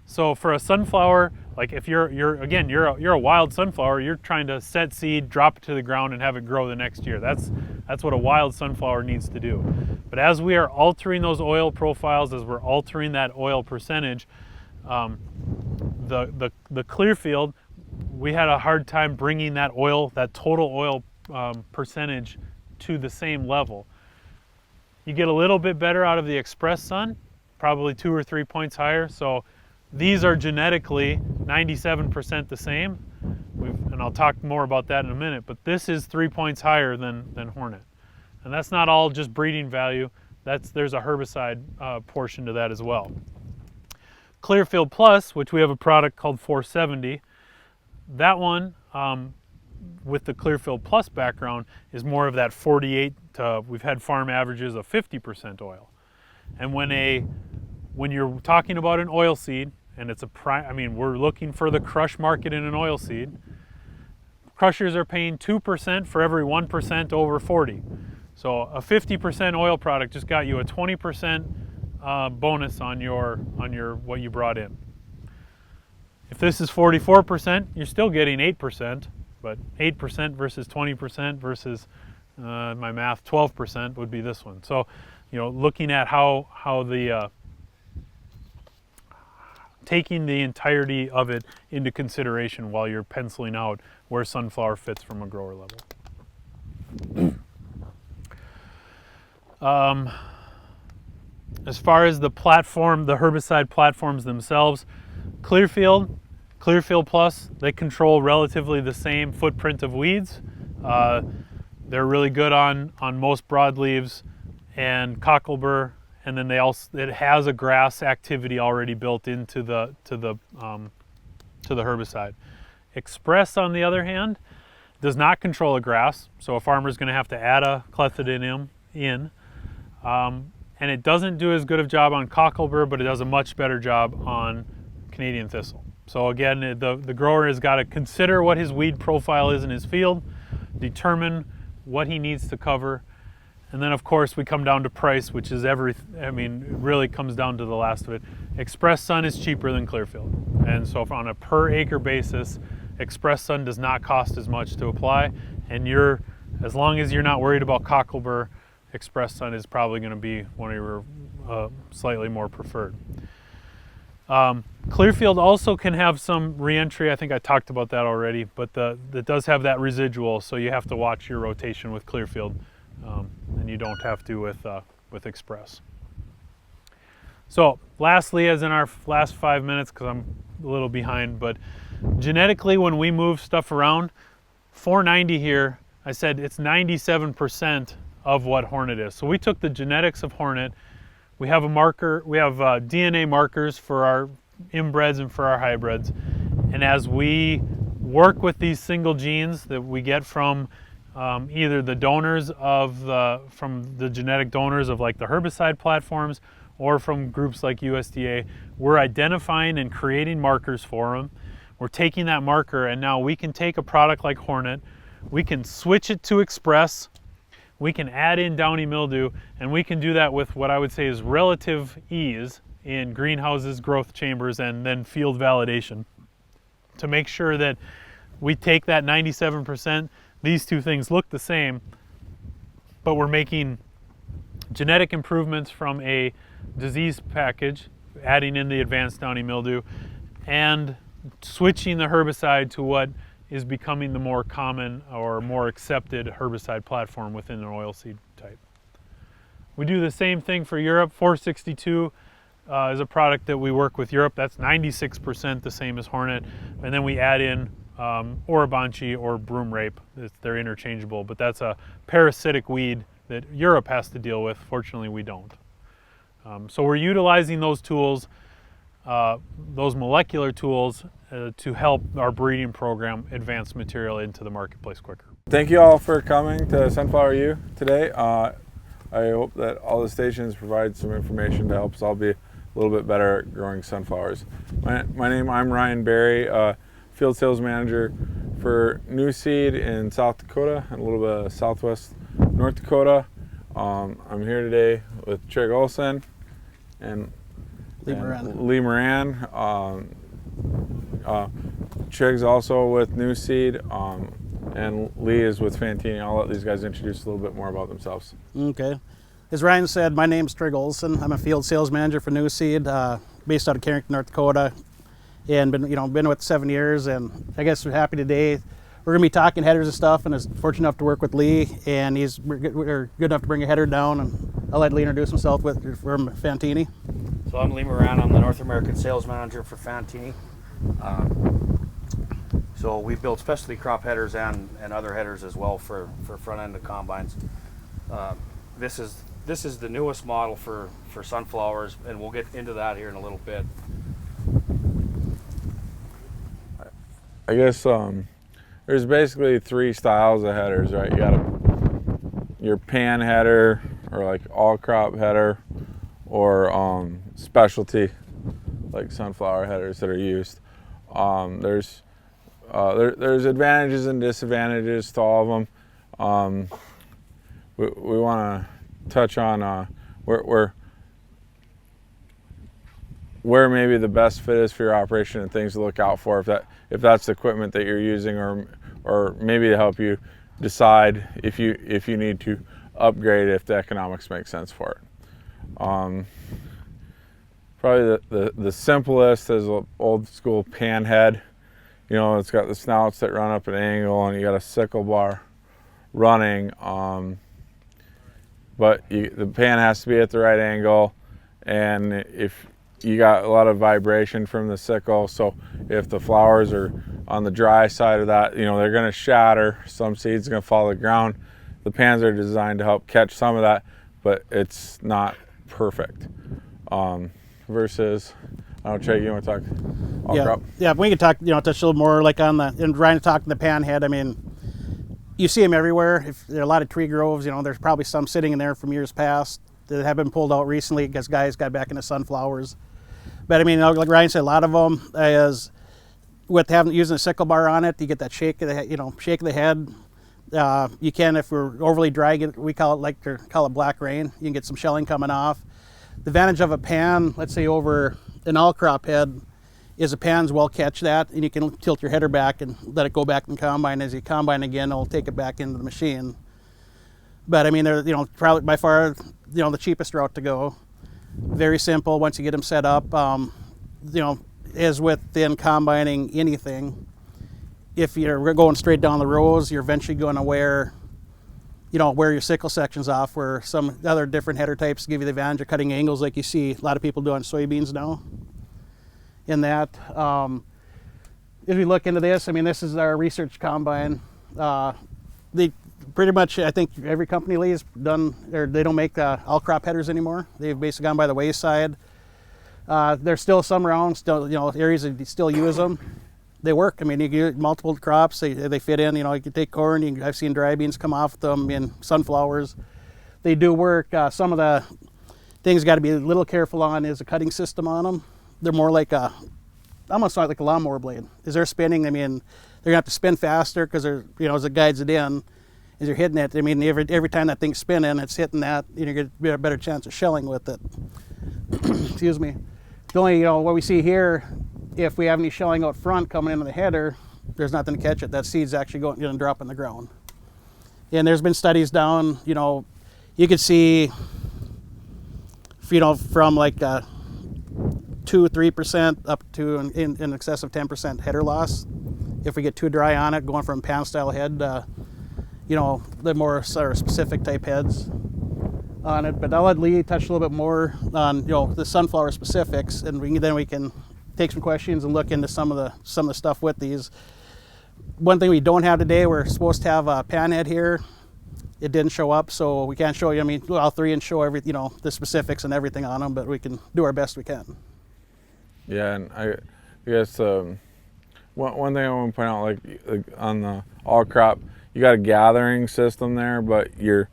So for a sunflower, like if you're a wild sunflower, you're trying to set seed, drop it to the ground, and have it grow the next year. That's what a wild sunflower needs to do. But as we are altering those oil profiles, as we're altering that oil percentage, the Clearfield, we had a hard time bringing that total oil percentage to the same level. You get a little bit better out of the Express Sun, probably 2 or 3 points higher. So these are genetically 97% the same, and I'll talk more about that in a minute, but this is 3 points higher than Hornet. And that's not all just breeding value, there's a herbicide portion to that as well. Clearfield Plus, which we have a product called 470, that one, with the Clearfield Plus background, is more of that 48 to, we've had farm averages of 50% oil. And when you're talking about an oil seed, and it's we're looking for the crush market in an oil seed, crushers are paying 2% for every 1% over 40. So a 50% oil product just got you a 20% bonus on your what you brought in. If this is 44%, you're still getting 8%, but 8% versus 20% versus my math 12% would be this one. So, looking at how the taking the entirety of it into consideration while you're penciling out where sunflower fits from a grower level. As far as the herbicide platforms themselves, Clearfield Plus, they control relatively the same footprint of weeds. They're really good on most broadleaves and cocklebur, and then it has a grass activity already built into the herbicide. Express, on the other hand, does not control a grass, so a farmer is going to have to add a clethodim in. And it doesn't do as good a job on cocklebur, but it does a much better job on Canadian thistle. So again, the grower has got to consider what his weed profile is in his field, determine what he needs to cover, And then of course we come down to price, which is it really comes down to the last of it. Express Sun is cheaper than Clearfield. And so on a per acre basis, Express Sun does not cost as much to apply. And as long as you're not worried about cocklebur, Express Sun is probably going to be one of your slightly more preferred. Clearfield also can have some re-entry. I think I talked about that already, but it does have that residual, so you have to watch your rotation with Clearfield, and you don't have to with Express. So lastly, as in our last 5 minutes, because I'm a little behind, but genetically when we move stuff around, 490 here, I said it's 97% of what Hornet is. So we took the genetics of Hornet. We have a marker, we have DNA markers for our inbreds and for our hybrids. And as we work with these single genes that we get from either the donors from the genetic donors of like the herbicide platforms or from groups like USDA, we're identifying and creating markers for them. We're taking that marker and now we can take a product like Hornet, we can switch it to Express, we can add in downy mildew, and we can do that with what I would say is relative ease in greenhouses, growth chambers, and then field validation to make sure that we take that 97%, these two things look the same, but we're making genetic improvements from a disease package, adding in the advanced downy mildew, and switching the herbicide to what is becoming the more common or more accepted herbicide platform within an oilseed type. We do the same thing for Europe. 462 is a product that we work with Europe. That's 96% the same as Hornet. And then we add in Orobanchi or broom rape. They're interchangeable, but that's a parasitic weed that Europe has to deal with. Fortunately, we don't. So we're utilizing those tools, those molecular tools, to help our breeding program advance material into the marketplace quicker.
Thank you all for coming to Sunflower U today. I hope that all the stations provide some information to help us all be a little bit better at growing sunflowers. I'm Ryon Berry, field sales manager for Nuseed in South Dakota and a little bit of southwest North Dakota. I'm here today with Trygg Olson and Lee Moran. Trygg's also with Nuseed, and Lee is with Fantini. I'll let these guys introduce a little bit more about themselves.
Okay. As Ryan said, my name's Trygg Olson. I'm a field sales manager for Nuseed, based out of Carrington, North Dakota, and been with 7 years. And I guess we're happy today. We're gonna be talking headers and stuff, and is fortunate enough to work with Lee, and we're good enough to bring a header down. And I'll let Lee introduce himself from Fantini.
So I'm Lee Moran. I'm the North American sales manager for Fantini. So we build specialty crop headers and other headers as well for front end of combines. This is the newest model for sunflowers, and we'll get into that here in a little bit.
I guess there's basically three styles of headers, right? You got your pan header, or like all crop header, or specialty like sunflower headers that are used. There's advantages and disadvantages to all of them. We want to touch on where maybe the best fit is for your operation and things to look out for if that's the equipment that you're using, or maybe to help you decide if you need to upgrade if the economics make sense for it. Probably the simplest is an old school pan head. It's got the snouts that run up an angle, and you got a sickle bar running. But the pan has to be at the right angle, and if you got a lot of vibration from the sickle, so if the flowers are on the dry side of that, they're going to shatter. Some seeds are going to fall to the ground. The pans are designed to help catch some of that, but it's not perfect. Versus, I don't know, Trygg, you want to talk all crop?
Yeah, we can talk, touch a little more like on and Ryan talking the pan head. I mean, you see them everywhere. If there are a lot of tree groves, there's probably some sitting in there from years past that have been pulled out recently because guys got back into sunflowers. But I mean, like Ryan said, a lot of them is with using a sickle bar on it. You get that shake of the head, shake of the head. You can, if we're overly dry, we call it black rain. You can get some shelling coming off. The advantage of a pan, let's say over an all crop head, is the pans will catch that, and you can tilt your header back and let it go back in combine. As you combine again, it'll take it back into the machine. But I mean, they're probably by far the cheapest route to go. Very simple once you get them set up. As within combining anything, if you're going straight down the rows, you're eventually going to wear your sickle sections off, where some other different header types give you the advantage of cutting angles like you see a lot of people do on soybeans now. In that, as we look into this, I mean, this is our research combine. They pretty much, I think every company has done, or they don't make all crop headers anymore. They've basically gone by the wayside. There's still some around, areas that still use them. They work. I mean, you get multiple crops, they fit in. You can take corn, I've seen dry beans come off them in sunflowers. They do work. Some of the things got to be a little careful on is the cutting system on them. They're more like almost like a lawnmower blade. As they're spinning, I mean, they're gonna have to spin faster because as it guides it in, as you're hitting it, I mean, every time that thing's spinning, it's hitting that, you get a better chance of shelling with it. Excuse me. The only, what we see here, if we have any shelling out front coming into the header, there's nothing to catch it. That seed's actually going to drop in the ground. And there's been studies down, you could see, from like 2-3% up to in excess of 10% header loss if we get too dry on it, going from pan style head to the more sort of specific type heads on it. But I'll let Lee touch a little bit more on the sunflower specifics, and then we can take some questions and look into some of the stuff with these. One thing we don't have today, we're supposed to have a pan head here. It didn't show up, so we can't show you. I mean, all three and show the specifics and everything on them, but we can do our best we can.
Yeah, and I guess one thing I want to point out, like on the all crop, you got a gathering system there, but your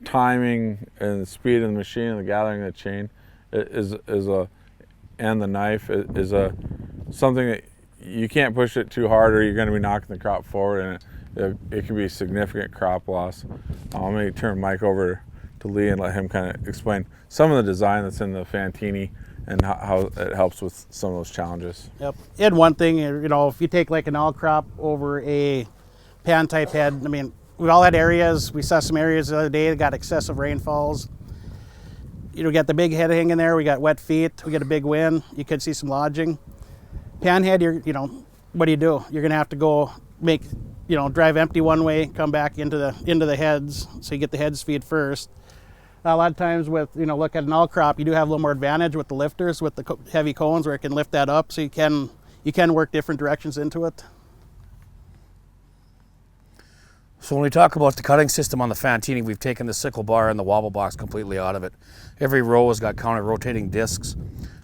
timing and the speed of the machine and the gathering of the chain and the knife is something that you can't push it too hard, or you're going to be knocking the crop forward, and it can be significant crop loss. I'm going to turn the mic over to Lee and let him kind of explain some of the design that's in the Fantini and how it helps with some of those challenges.
Yep. And one thing, if you take like an all crop over a pan type head, I mean, we've all had areas, we saw some areas the other day that got excessive rainfalls. We got the big head hanging there, we got wet feet, we got a big wind, you could see some lodging. Pan head, what do you do? You're gonna have to go drive empty one way, come back into the heads, so you get the heads feed first. A lot of times with, look at an all crop, you do have a little more advantage with the lifters, with the heavy cones where it can lift that up, so you can work different directions into it.
So when we talk about the cutting system on the Fantini, we've taken the sickle bar and the wobble box completely out of it. Every row has got counter-rotating discs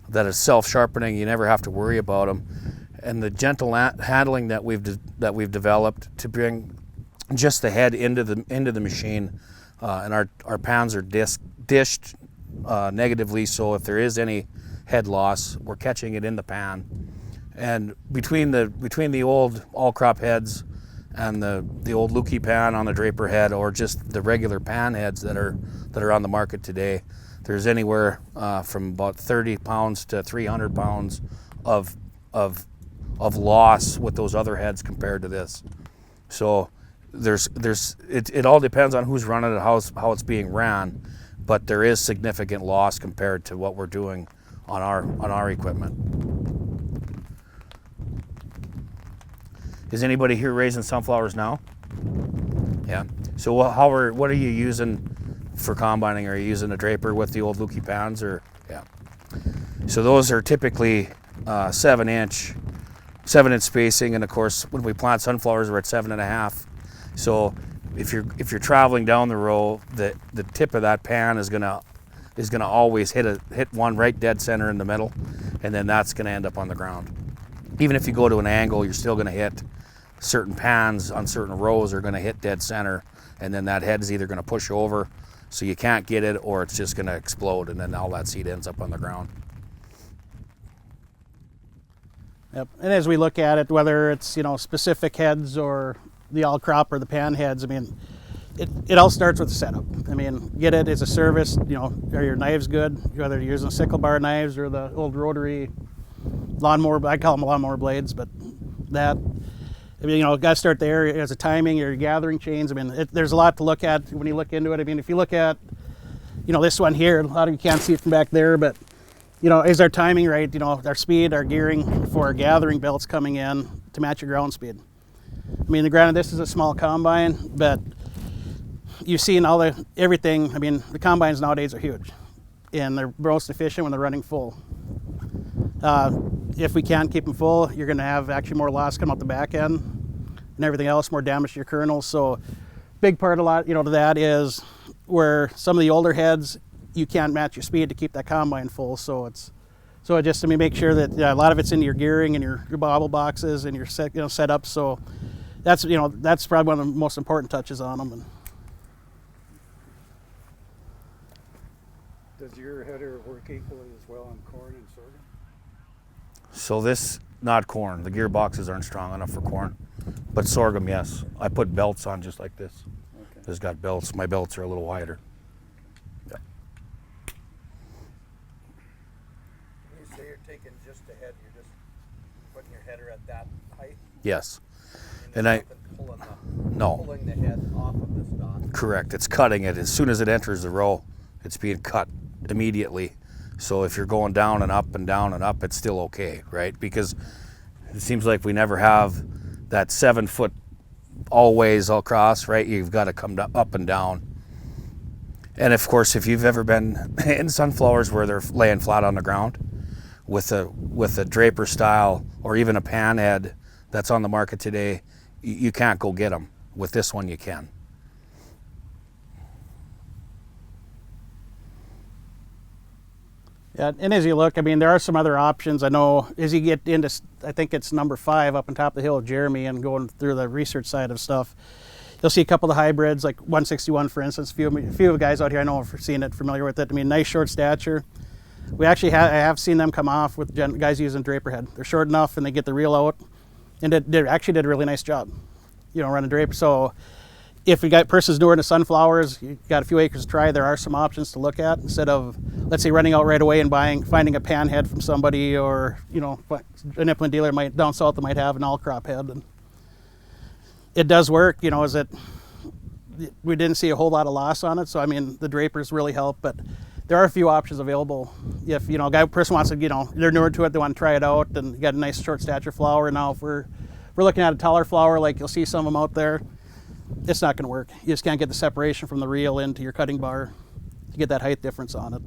that is self-sharpening. You never have to worry about them. And the gentle handling that we've developed to bring just the head into the machine, and our pans are dished negatively, so if there is any head loss, we're catching it in the pan. And between the old all-crop heads and the old Lukey pan on the Draper head, or just the regular pan heads that are on the market today, there's anywhere from about 30 pounds to 300 pounds of loss with those other heads compared to this. So it all depends on who's running it, how it's being ran, but there is significant loss compared to what we're doing on our equipment. Is anybody here raising sunflowers now? Yeah. So what are you using for combining? Are you using a Draper with the old Lukey pans, or? Yeah. So those are typically 7-inch spacing, and of course when we plant sunflowers we're at 7.5. So if you're traveling down the row, the tip of that pan is gonna always hit one right dead center in the middle, and then that's gonna end up on the ground. Even if you go to an angle, you're still gonna hit certain pans on certain rows are gonna hit dead center, and then that head is either gonna push over so you can't get it, or it's just gonna explode, and then all that seed ends up on the ground.
Yep. And as we look at it, whether it's specific heads or the all crop or the pan heads, I mean, it all starts with the setup. I mean, get it as a service, you know, are your knives good? Whether you're using sickle bar knives or the old rotary lawnmower, I call them lawnmower blades, but that, I mean, you know, got to start there as a timing, your gathering chains. I mean, there's a lot to look at when you look into it. I mean, if you look at, you know, this one here, a lot of you can't see it from back there, but, you know, is our timing right? You know, our speed, our gearing for our gathering belts coming in to match your ground speed. I mean, granted, this is a small combine, but you've seen everything. I mean, the combines nowadays are huge, and they're most efficient when they're running full. If we can't keep them full, you're going to have actually more loss come out the back end, and everything else, more damage to your kernels. So, big part to that is where some of the older heads, you can't match your speed to keep that combine full. So just make sure that a lot of it's in your gearing and your bobble boxes and your setup. So that's probably one of the most important touches on them.
Does your header work equally as well on corn and sorghum?
So this, not corn. The gearboxes aren't strong enough for corn, but sorghum, yes. I put belts on just like this.
Okay.
This got belts. My belts are a little wider. Yeah.
When you say you're taking just a head, you're just putting your header at that height?
Yes.
And pulling the head off of the stock?
Correct. It's cutting it. As soon as it enters the row, it's being cut immediately. So if you're going down and up and down and up, it's still okay, right? Because it seems like we never have that 7 foot always all across, right? You've got to come up and down. And of course, if you've ever been in sunflowers where they're laying flat on the ground with a draper style or even a pan head that's on the market today, you can't go get them. With this one, you can.
Yeah, and as you look, I mean, there are some other options. I know as you get into, I think it's number 5 up on top of the hill of Jeremy and going through the research side of stuff, you'll see a couple of the hybrids, like 161, for instance. A few of the guys out here I know have seen it, familiar with it. I mean, nice short stature. We actually I have seen them come off with guys using draper head. They're short enough and they get the reel out, and they actually did a really nice job, you know, running draper. So if we got persons newer into sunflowers, you got a few acres to try, there are some options to look at instead of, let's say, running out right away and finding a pan head from somebody, or, you know, an implement dealer down south that might have an all crop head. And it does work, you know, we didn't see a whole lot of loss on it. So, I mean, the drapers really help, but there are a few options available. If, you know, a person wants to, you know, they're newer to it, they want to try it out, and you got a nice short stature flower. Now, if we're looking at a taller flower, like you'll see some of them out there, it's not going to work. You just can't get the separation from the reel into your cutting bar to get that height difference on it.